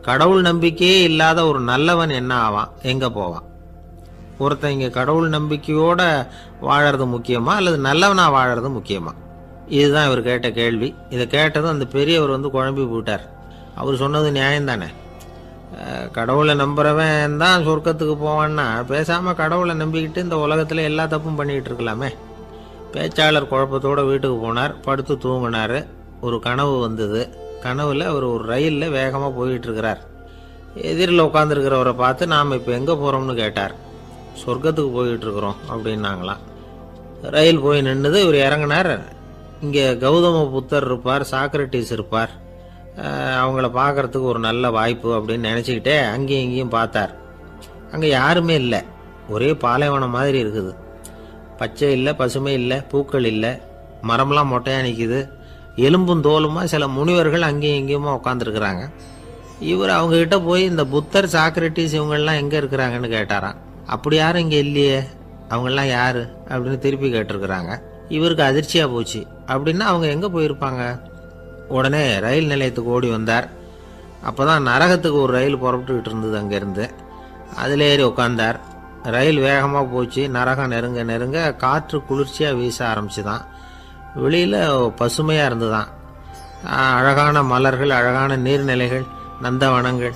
கடவுள் நம்பிக்கையே இல்லாத ஒரு நல்லவன் என்ன ஆவான், எங்கே போவான்? ஒருத்தன் இங்கே கடவுள் நம்பிக்கையோட வாழறது முக்கியமா அல்லது நல்லவனா வாழறது முக்கியமா? இதுதான் இவர் கேட்ட கேள்வி. இதை கேட்டதும் அந்த பெரியவர் குழம்பி போட்டார். அவர் சொன்னது நியாயம்தானே. கடவுளை நம்புறவன் தான் சொர்க்கத்துக்கு போவான்னா பேசாமல் கடவுளை நம்பிக்கிட்டு இந்த உலகத்தில் எல்லா தப்பும் பண்ணிக்கிட்டு இருக்கலாமே. பேச்சாளர் குழப்பத்தோடு வீட்டுக்கு போனார். படுத்து தூங்கினார். ஒரு கனவு வந்தது. கனவில் அவர் ஒரு ரயிலில் வேகமாக போயிட்டு இருக்கிறார். எதிரில் உட்காந்துருக்கிறவரை பார்த்து நாம் இப்போ எங்கே போகிறோம்னு கேட்டார். சொர்க்கத்துக்கு போயிட்டு இருக்கிறோம் அப்படின்னாங்களாம். ரயில் போய் நின்றுது. இவர் இறங்கினார். இங்கே கௌதம புத்தர் இருப்பார், சாக்ரட்டிஸ் இருப்பார், அவங்கள பார்க்கறதுக்கு ஒரு நல்ல வாய்ப்பு அப்படின்னு நினச்சிக்கிட்டே அங்கேயும் இங்கேயும் பார்த்தார். அங்கே யாருமே இல்லை. ஒரே பாலைவனம் மாதிரி இருக்குது. பச்சை இல்லை, பசுமை இல்லை, பூக்கள் இல்லை, மரம்லாம் மொட்டையாக நிற்கிது. எலும்பும் தோலுமா சில முனிவர்கள் அங்கேயும் இங்கேயுமா உட்காந்துருக்குறாங்க. இவர் அவங்ககிட்ட போய் இந்த புத்தர், சாக்ரட்டிஸ் இவங்கெல்லாம் எங்கே இருக்கிறாங்கன்னு கேட்டாராம். அப்படி யாரும் இங்கே இல்லையே, அவங்கெல்லாம் யார் அப்படின்னு திருப்பி கேட்டிருக்கிறாங்க. இவருக்கு அதிர்ச்சியாக போச்சு. அப்படின்னா அவங்க எங்கே போயிருப்பாங்க? உடனே ரயில் நிலையத்துக்கு ஓடி வந்தார். அப்போ தான் நரகத்துக்கு ஒரு ரயில் புறப்பட்டுக்கிட்டு இருந்தது அங்கேருந்து. அதில் ஏறி உட்காந்தார். ரயில் வேகமாக போச்சு. நரகம் நெருங்க நெருங்க காற்று குளிர்ச்சியாக வீச ஆரம்பிச்சுதான். வெளியில் பசுமையாக இருந்துதான். அழகான மலர்கள், அழகான நீர்நிலைகள், நந்தவனங்கள்,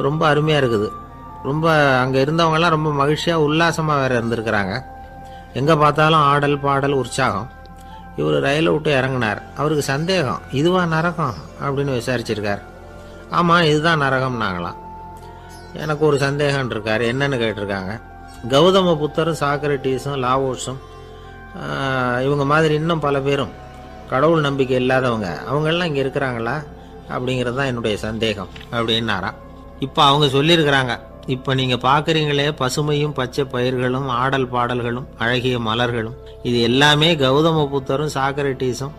ரொம்ப அருமையாக இருக்குது. ரொம்ப அங்கே இருந்தவங்கெல்லாம் ரொம்ப மகிழ்ச்சியாக உல்லாசமாக வேறு இருந்திருக்கிறாங்க. எங்கே பார்த்தாலும் ஆடல் பாடல் உற்சாகம். இவர் ரயிலை விட்டு இறங்கினார். அவருக்கு சந்தேகம், இதுவா நரகம் அப்படின்னு விசாரிச்சிருக்கார். ஆமாம், இதுதான் நரகம்னாங்களாம். எனக்கு ஒரு சந்தேகம் இருக்கார். என்னன்னு கேட்டிருக்காங்க. கௌதம புத்தரும் சாக்ரட்டிஸும் லாவோஸும் இவங்க மாதிரி இன்னும் பல பேரும் கடவுள் நம்பிக்கை இல்லாதவங்க, அவங்கெல்லாம் இங்கே இருக்கிறாங்களா அப்படிங்கிறது தான் என்னுடைய சந்தேகம் அப்படின்னாராம். இப்போ அவங்க சொல்லியிருக்கிறாங்க, இப்போ நீங்கள் பார்க்குறீங்களே பசுமையும் பச்சை பயிர்களும் ஆடல் பாடல்களும் அழகிய மலர்களும், இது எல்லாமே கௌதம புத்தரும் சாக்ரட்டிஸும்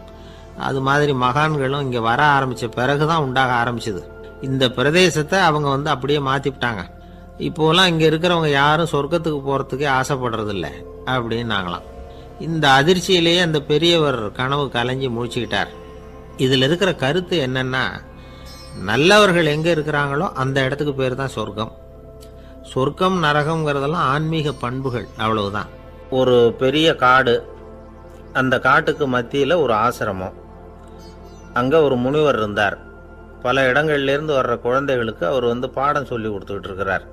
அது மாதிரி மகான்களும் இங்கே வர ஆரம்பித்த பிறகு தான் உண்டாக ஆரம்பிச்சுது. இந்த பிரதேசத்தை அவங்க அப்படியே மாற்றிவிட்டாங்க. இப்போலாம் இங்கே இருக்கிறவங்க யாரும் சொர்க்கத்துக்கு போகிறதுக்கே ஆசைப்படுறதில்ல அப்படின்னாங்களாம். இந்த அதிர்ச்சியிலேயே அந்த பெரியவர் கனவு கலைஞ்சி முடிச்சுக்கிட்டார். இதில் இருக்கிற கருத்து என்னன்னா, நல்லவர்கள் எங்கே இருக்கிறாங்களோ அந்த இடத்துக்கு பேர் தான் சொர்க்கம். சொர்க்கம் நரகம்ங்கிறதெல்லாம் ஆன்மீக பண்புகள், அவ்வளவுதான். ஒரு பெரிய காடு, அந்த காட்டுக்கு மத்தியில் ஒரு ஆசிரமம். அங்கே ஒரு முனிவர் இருந்தார். பல இடங்கள்லேருந்து வர்ற குழந்தைகளுக்கு அவர் பாடம் சொல்லி கொடுத்துக்கிட்டு இருக்கிறார்.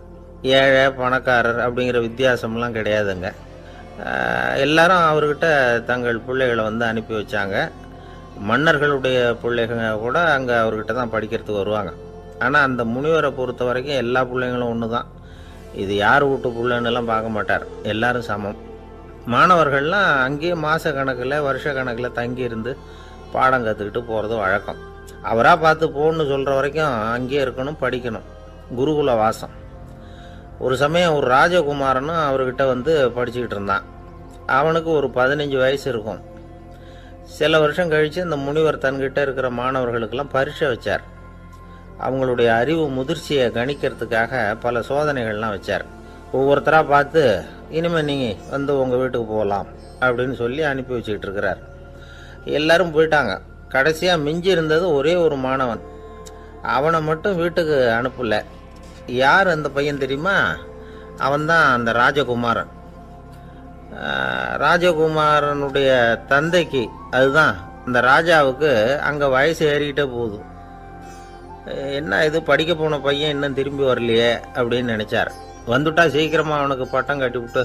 ஏழை பணக்காரர் அப்படிங்கிற வித்தியாசம்லாம் கிடையாதுங்க. எல்லாரும் அவர்கிட்ட தங்கள் பிள்ளைகளை அனுப்பி வச்சாங்க. மன்னர்களுடைய பிள்ளைங்க கூட அங்கே அவர்கிட்ட தான் படிக்கிறதுக்கு வருவாங்க. ஆனால் அந்த முனிவரை பொறுத்த வரைக்கும் எல்லா பிள்ளைங்களும் ஒன்று தான். இது யார் வீட்டு பிள்ளைன்னெல்லாம் பார்க்க மாட்டார், எல்லாரும் சமம். மாணவர்கள்லாம் அங்கேயே மாத கணக்கில் வருஷ கணக்கில் தங்கி இருந்து பாடம் கற்றுக்கிட்டு போகிறது வழக்கம். அவராக பார்த்து போன்னு சொல்கிற வரைக்கும் அங்கேயே இருக்கணும், படிக்கணும். குருகுல வாசம். ஒரு சமயம் ஒரு ராஜகுமாரனும் அவர்கிட்ட படிச்சுக்கிட்டு இருந்தான். அவனுக்கு ஒரு 15 வயசு இருக்கும். சில வருஷம் கழித்து இந்த முனிவர் தன்கிட்ட இருக்கிற மாணவர்களுக்கெல்லாம் பரீட்சை வச்சார். அவங்களுடைய அறிவு முதிர்ச்சியை கணிக்கிறதுக்காக பல சோதனைகள்லாம் வச்சார். ஒவ்வொருத்தராக பார்த்து, இனிமேல் நீங்கள் உங்கள் வீட்டுக்கு போகலாம் அப்படின்னு சொல்லி அனுப்பி வச்சுக்கிட்டு இருக்கிறார். எல்லாரும் போயிட்டாங்க. கடைசியாக மிஞ்சி இருந்தது ஒரே ஒரு மாணவன். அவனை மட்டும் வீட்டுக்கு அனுப்பலை. யார் அந்த பையன் தெரியுமா? அவன்தான் அந்த ராஜகுமாரன். ராஜகுமாரனுடைய தந்தைக்கு, அதுதான் இந்த ராஜாவுக்கு, அங்கே வயசு ஏறிக்கிட்டே போகுது. என்ன இது, படிக்க போன பையன் இன்னும் திரும்பி வரலையே அப்படின்னு நினச்சார். வந்துட்டா சீக்கிரமாக அவனுக்கு பட்டம் கட்டி விட்டு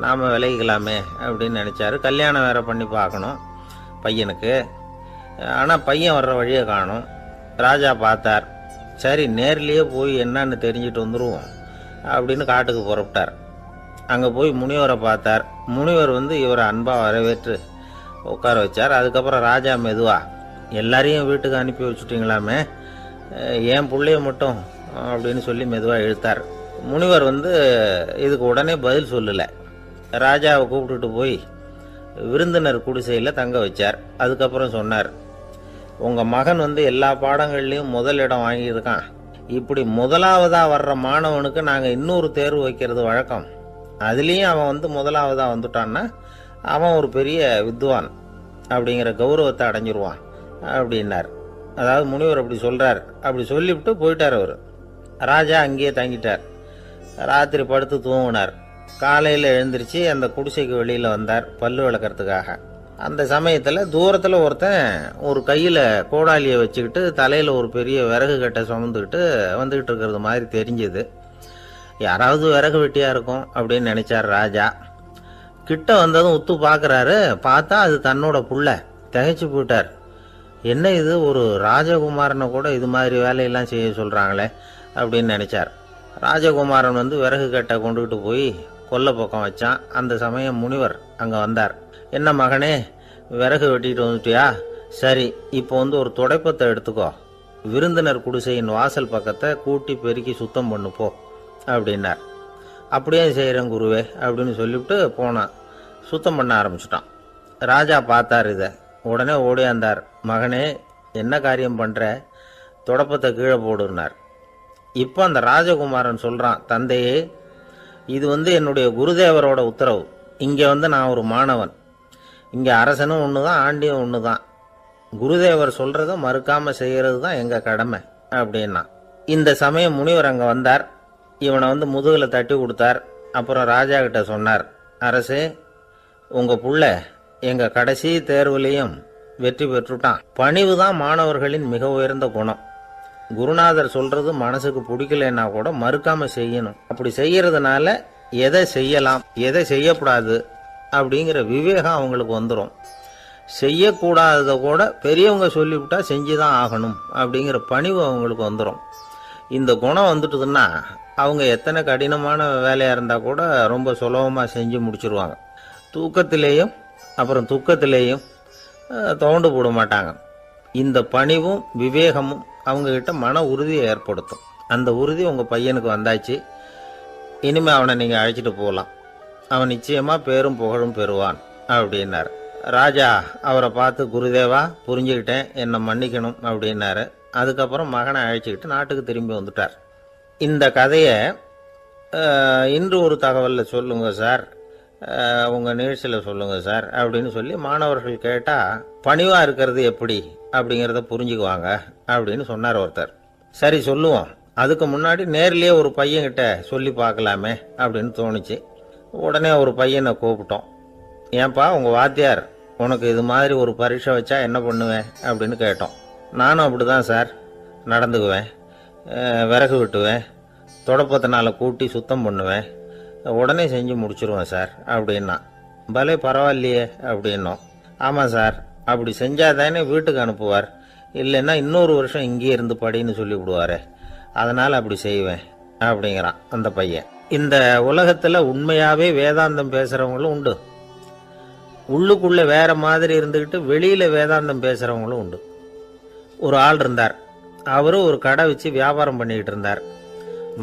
நாம் விலகிக்கலாமே அப்படின்னு நினச்சாரு. கல்யாணம் வேறு பண்ணி பார்க்கணும் பையனுக்கு. ஆனால் பையன் வர்ற வழியை காணும். ராஜா பார்த்தார். சரி, நேர்லேயே போய் என்னன்னு தெரிஞ்சுட்டு வந்துடுவோம் அப்படின்னு காட்டுக்கு புறப்பட்டார். அங்கே போய் முனிவரை பார்த்தார். முனிவர் இவரை அன்பாக வரவேற்று உட்கார வச்சார். அதுக்கப்புறம் ராஜா மெதுவா, எல்லாரையும் வீட்டுக்கு அனுப்பி வச்சுட்டிங்களாமே, ஏன் பிள்ளைய மட்டும் அப்படின்னு சொல்லி மெதுவாக இழுத்தார். முனிவர் இதுக்கு உடனே பதில் சொல்லலை. ராஜாவை கூப்பிட்டுட்டு போய் விருந்தினர் குடிசையில் தங்க வச்சார். அதுக்கப்புறம் சொன்னார், உங்கள் மகன் எல்லா பாடங்கள்லேயும் முதலிடம் வாங்கியிருக்கான். இப்படி முதலாவதாக வர்ற மாணவனுக்கு நாங்கள் இன்னொரு தேர்வு வைக்கிறது வழக்கம். அதுலேயும் அவன் முதலாவதாக வந்துட்டான்னா அவன் ஒரு பெரிய வித்வான் அப்படிங்கிற கௌரவத்தை அடைஞ்சிருவான் அப்படின்னார். அதாவது முனிவர் அப்படி சொல்கிறார். அப்படி சொல்லிவிட்டு போயிட்டார் அவர். ராஜா அங்கேயே தங்கிட்டார். ராத்திரி படுத்து தூங்கினார். காலையில் எழுந்திரிச்சு அந்த குடிசைக்கு வெளியில் வந்தார் பல்லு விளக்கறதுக்காக. அந்த சமயத்தில் தூரத்தில் ஒருத்தன் ஒரு கையில் கோடாலியை வச்சுக்கிட்டு தலையில் ஒரு பெரிய விறகு கட்டை சுமந்துக்கிட்டு வந்துக்கிட்டு இருக்கிறது மாதிரி தெரிஞ்சது. யாராவது விறகு வெட்டியாக இருக்கும் அப்படின்னு நினச்சார் ராஜா. கிட்ட வந்ததும் உத்து பார்க்குறாரு. பார்த்தா அது தன்னோட புள்ள. திகைச்சு போயிட்டார். என்ன இது, ஒரு ராஜகுமாரனை கூட இது மாதிரி வேலையெல்லாம் செய்ய சொல்கிறாங்களே அப்படின்னு நினச்சார். ராஜகுமாரன் விறகு கட்டை கொண்டுகிட்டு போய் கொல்லை பக்கம் வச்சான். அந்த சமயம் முனிவர் அங்கே வந்தார். என்ன மகனே, விறகு வெட்டிட்டு வந்துட்டியா? சரி, இப்போ ஒரு துடைப்பத்தை எடுத்துக்கோ, விருந்தினர் குடிசையின் வாசல் பக்கத்தை கூட்டி பெருக்கி சுத்தம் பண்ணு போ அப்படின்னார். அப்படியே செய்கிறேன் குருவே அப்படின்னு சொல்லிவிட்டு போனான். சுத்தம் பண்ண ஆரம்பிச்சிட்டான். ராஜா பார்த்தார் இதை. உடனே ஓடியாந்தார். மகனே, என்ன காரியம் பண்ணுற? துடப்பத்தை கீழே போடுனார். இப்போ அந்த ராஜகுமாரன் சொல்கிறான், தந்தையே, இது என்னுடைய குருதேவரோட உத்தரவு. இங்கே நான் ஒரு மாணவன். இங்கே அரசனும் ஒன்று தான், ஆண்டியும் ஒன்று தான். குருதேவர் சொல்கிறத மறுக்காமல் செய்கிறது தான் எங்கள் கடமை அப்படின்னா. இந்த சமயம் முனிவர் அங்கே வந்தார். இவனை முதுகில் தட்டி கொடுத்தார். அப்புறம் ராஜா கிட்ட சொன்னார், அரசே, உங்கள் புள்ள எங்கள் கடைசி தேர்வுலையும் வெற்றி பெற்றுட்டான். பணிவு தான் மாணவர்களின் மிக உயர்ந்த குணம். குருநாதர் சொல்றது மனசுக்கு பிடிக்கலன்னா கூட மறுக்காம செய்யணும். அப்படி செய்யறதுனால எதை செய்யலாம் எதை செய்யக்கூடாது அப்படிங்கிற விவேகம் அவங்களுக்கு வந்துடும். செய்யக்கூடாததை கூட பெரியவங்க சொல்லிவிட்டா செஞ்சுதான் ஆகணும் அப்படிங்கிற பணிவு அவங்களுக்கு வந்துடும். இந்த குணம் வந்துட்டுதுன்னா அவங்க எத்தனை கடினமான வேலையாக இருந்தால் கூட ரொம்ப சுலபமாக செஞ்சு முடிச்சிருவாங்க. தூக்கத்திலேயும் அப்புறம் துக்கத்திலேயும் தோண்டு போட மாட்டாங்க. இந்த பணிவும் விவேகமும் அவங்கக்கிட்ட மன உறுதியை ஏற்படுத்தும். அந்த உறுதி உங்கள் பையனுக்கு வந்தாச்சு. இனிமேல் அவனை நீங்கள் அழைச்சிட்டு போகலாம். அவன் நிச்சயமாக பேரும் புகழும் பெறுவான் அப்படின்னார். ராஜா அவரை பார்த்து, குருதேவா, புரிஞ்சுக்கிட்டேன், என்னை மன்னிக்கணும் அப்படின்னாரு. அதுக்கப்புறம் மகனை அழைச்சிக்கிட்டு நாட்டுக்கு திரும்பி வந்துட்டார். இந்த கதையை இன்று ஒரு தகவலில் சொல்லுங்க சார், உங்கள் நிகழ்ச்சியில் சொல்லுங்க சார் அப்படின்னு சொல்லி மாணவர்கள் கேட்டால் பணிவாக இருக்கிறது எப்படி அப்படிங்கிறத புரிஞ்சுக்குவாங்க அப்படின்னு சொன்னார் ஒருத்தர். சரி சொல்லுவோம், அதுக்கு முன்னாடி நேர்லேயே ஒரு பையன்கிட்ட சொல்லி பார்க்கலாமே அப்படின்னு தோணுச்சு. உடனே ஒரு பையனை கூப்பிட்டோம். ஏன்பா, உங்கள் வாத்தியார் உனக்கு இது மாதிரி ஒரு பரீட்சை வச்சா என்ன பண்ணுவேன் அப்படின்னு கேட்டோம். நானும் அப்படி தான் சார் நடந்துக்குவேன், விறகு வெட்டுவேன், தொடப்பத்தினால கூட்டி சுத்தம் பண்ணுவேன், உடனே செஞ்சு முடிச்சிருவேன் சார் அப்படின்னா. பலே பரவாயில்லையே அப்படின்னோம். ஆமாம் சார், அப்படி செஞ்சாதானே வீட்டுக்கு அனுப்புவார், இல்லைன்னா இன்னொரு வருஷம் இங்கேயே இருந்து படின்னு சொல்லி விடுவார், அதனால் அப்படி செய்வேன் அப்படிங்கிறான் அந்த பையன். இந்த உலகத்தில் உண்மையாகவே வேதாந்தம் பேசுகிறவங்களும் உண்டு, உள்ளுக்குள்ளே வேற மாதிரி இருந்துக்கிட்டு வெளியில் வேதாந்தம் பேசுகிறவங்களும் உண்டு. ஒரு ஆள் இருந்தார். அவரும் ஒரு கடை வச்சு வியாபாரம் பண்ணிக்கிட்டு இருந்தார்.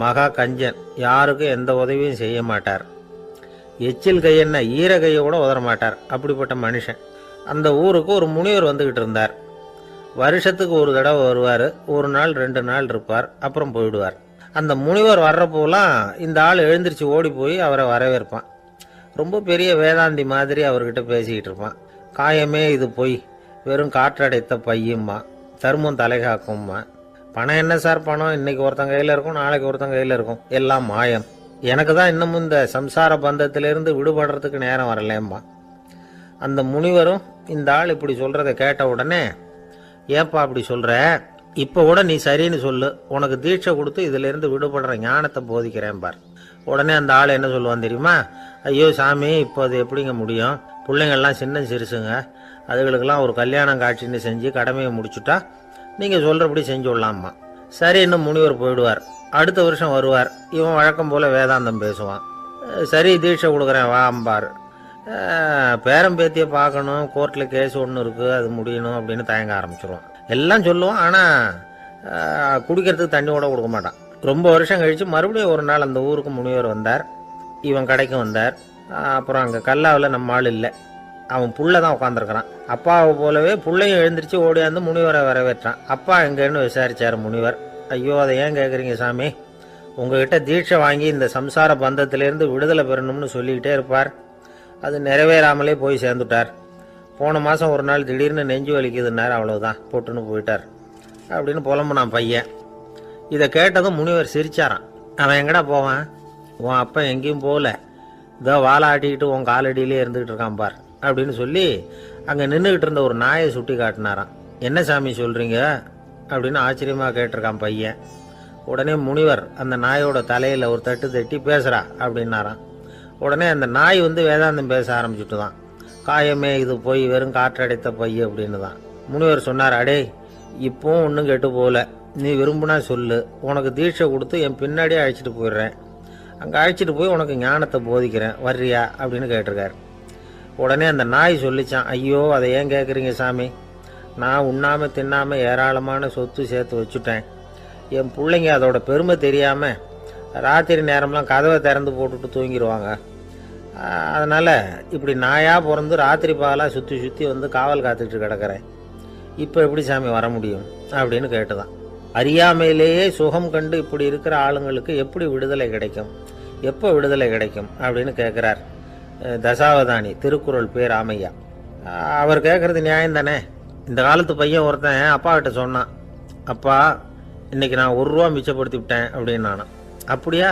மகா கஞ்சன், யாருக்கும் எந்த உதவியும் செய்ய மாட்டார். எச்சில் கையென்ன ஈர கையை கூட உதற மாட்டார். அப்படிப்பட்ட மனுஷன். அந்த ஊருக்கு ஒரு முனிவர் வந்துக்கிட்டு இருந்தார். வருஷத்துக்கு ஒரு தடவை வருவார். ஒரு நாள் 2 நாள் இருப்பார், அப்புறம் போயிடுவார். அந்த முனிவர் வர்றப்போலாம் இந்த ஆள் எழுந்திரிச்சு ஓடி போய் அவரை வரவேற்பான். ரொம்ப பெரிய வேதாந்தி மாதிரி அவர்கிட்ட பேசிக்கிட்டு இருப்பான். காயமே இது பொய், வெறும் காற்றடைத்த பையும்மா, தர்மம் தலைகாக்கும்மா. பணம் என்ன சார் பணம், இன்னைக்கு ஒருத்தன் கையில் இருக்கும், நாளைக்கு ஒருத்தன் கையில் இருக்கும், எல்லாம் மாயம். எனக்கு தான் இன்னமும் இந்த சம்சார பந்தத்திலிருந்து விடுபடுறதுக்கு நேரம் வரலேம்மா. அந்த முனிவரும் இந்த ஆள் இப்படி சொல்கிறத கேட்ட உடனே, ஏப்பா அப்படி சொல்கிற, இப்போ கூட நீ சரின்னு சொல்லு, உனக்கு தீட்சை கொடுத்து இதிலிருந்து விடுபடுற ஞானத்தை போதிக்கிறேன் பார். உடனே அந்த ஆள் என்ன சொல்லுவான் தெரியுமா, ஐயோ சாமி, இப்போ அது எப்படிங்க முடியும், பிள்ளைங்கள்லாம் சின்ன சிறுசுங்க, அதுகளுக்கெல்லாம் ஒரு கல்யாணம் காட்சின்னு செஞ்சு கடமையை முடிச்சுட்டா நீங்கள் சொல்கிறபடி செஞ்சு விடலாமா. சரி, இன்னும் முனிவர் போயிடுவார். அடுத்த வருஷம் வருவார். இவன் வழக்கம் போல் வேதாந்தம் பேசுவான். சரி, தீட்சை கொடுக்குறேன் வா அம்பார். பேரம்பேத்தியை பார்க்கணும், கோர்ட்டில் கேஸ் ஒன்று இருக்குது, அது முடியணும் அப்படின்னு தயங்க ஆரம்பிச்சிருவான். எல்லாம் சொல்லுவான், ஆனால் குடிக்கிறதுக்கு தண்ணி கூட கொடுக்க மாட்டான். ரொம்ப வருஷம் கழித்து மறுபடியும் ஒரு நாள் அந்த ஊருக்கு முனிவர் வந்தார். இவன் கடைக்கும் வந்தார். அப்புறம் அங்கே கல்லாவில் நம்ம ஆள் இல்லை, அவன் புள்ள தான் உட்காந்துருக்கிறான். அப்பாவை போலவே புள்ளையும் எழுந்திரிச்சு ஓடியாந்து முனிவரை வரவேற்றான். அப்பா எங்கேன்னு விசாரிச்சார் முனிவர். ஐயோ, அதை ஏன் கேட்குறீங்க சாமி, உங்ககிட்ட தீட்சை வாங்கி இந்த சம்சார பந்தத்திலேருந்து விடுதலை பெறணும்னு சொல்லிக்கிட்டே இருப்பார். அது நிறைவேறாமலே போய் சேர்ந்துட்டார். போன மாதம் ஒரு நாள் திடீர்னு நெஞ்சு வலிக்குதுன்னார், அவ்வளோதான் போட்டுன்னு போயிட்டார் அப்படின்னு புலம்புனான் பையன். இதை கேட்டதும் முனிவர் சிரிச்சாரான். அவன் எங்கடா போவான், உன் அப்பா எங்கேயும் போகல, இதோ வாழை ஆட்டிக்கிட்டு உன் காலடியிலே இருந்துக்கிட்டு இருக்கான் பார் அப்படின்னு சொல்லி அங்கே நின்றுக்கிட்டு இருந்த ஒரு நாயை சுட்டி காட்டினாரான். என்ன சாமி சொல்கிறீங்க அப்படின்னு ஆச்சரியமாக கேட்டிருக்கான் பையன். உடனே முனிவர் அந்த நாயோட தலையில் ஒரு தட்டு தட்டி பேசுகிறா அப்படின்னாரான். உடனே அந்த நாய் வேதாந்தம் பேச ஆரம்பிச்சுட்டு தான். காயமே இது போய் வெறும் காற்றடைத்த பைய அப்படின்னு தான். முனிவர் சொன்னார், அடே இப்போவும் ஒன்றும் கெட்டு போகல, நீ விரும்புனா சொல்லு, உனக்கு தீட்சை கொடுத்து என் பின்னாடியே அழைச்சிட்டு போயிடுறேன், அங்கே அழைச்சிட்டு போய் உனக்கு ஞானத்தை போதிக்கிறேன், வர்றியா அப்படின்னு கேட்டிருக்காரு. உடனே அந்த நாய் சொல்லிச்சான், ஐயோ அதை ஏன் கேட்குறீங்க சாமி, நான் உண்ணாமல் தின்னாமல் ஏராளமான சொத்து சேர்த்து வச்சுட்டேன். என் பிள்ளைங்க அதோட பெருமை தெரியாமல் ராத்திரி நேரம்லாம் கதவை திறந்து போட்டுட்டு தூங்கிடுவாங்க. அதனால் இப்படி நாயாக பிறந்து ராத்திரி பகலாக சுற்றி சுற்றி காவல் காத்துக்கிட்டு கிடக்கிறேன். இப்போ எப்படி சாமி வர முடியும் அப்படின்னு கேட்டுதான். அறியாமையிலேயே சுகம் கண்டு இப்படி இருக்கிற ஆளுங்களுக்கு எப்படி விடுதலை கிடைக்கும், எப்போ விடுதலை கிடைக்கும் அப்படின்னு கேட்குறார் தசாவதானி, திருக்குறள் பேர் ராமையா. அவர் கேட்குறது நியாயம் தானே. இந்த காலத்து பையன் ஒருத்தன் அப்பா கிட்ட சொன்னான், அப்பா இன்னைக்கு நான் 1 ரூபா மிச்சப்படுத்தி விட்டேன் அப்படின்னு. நானும் அப்படியா,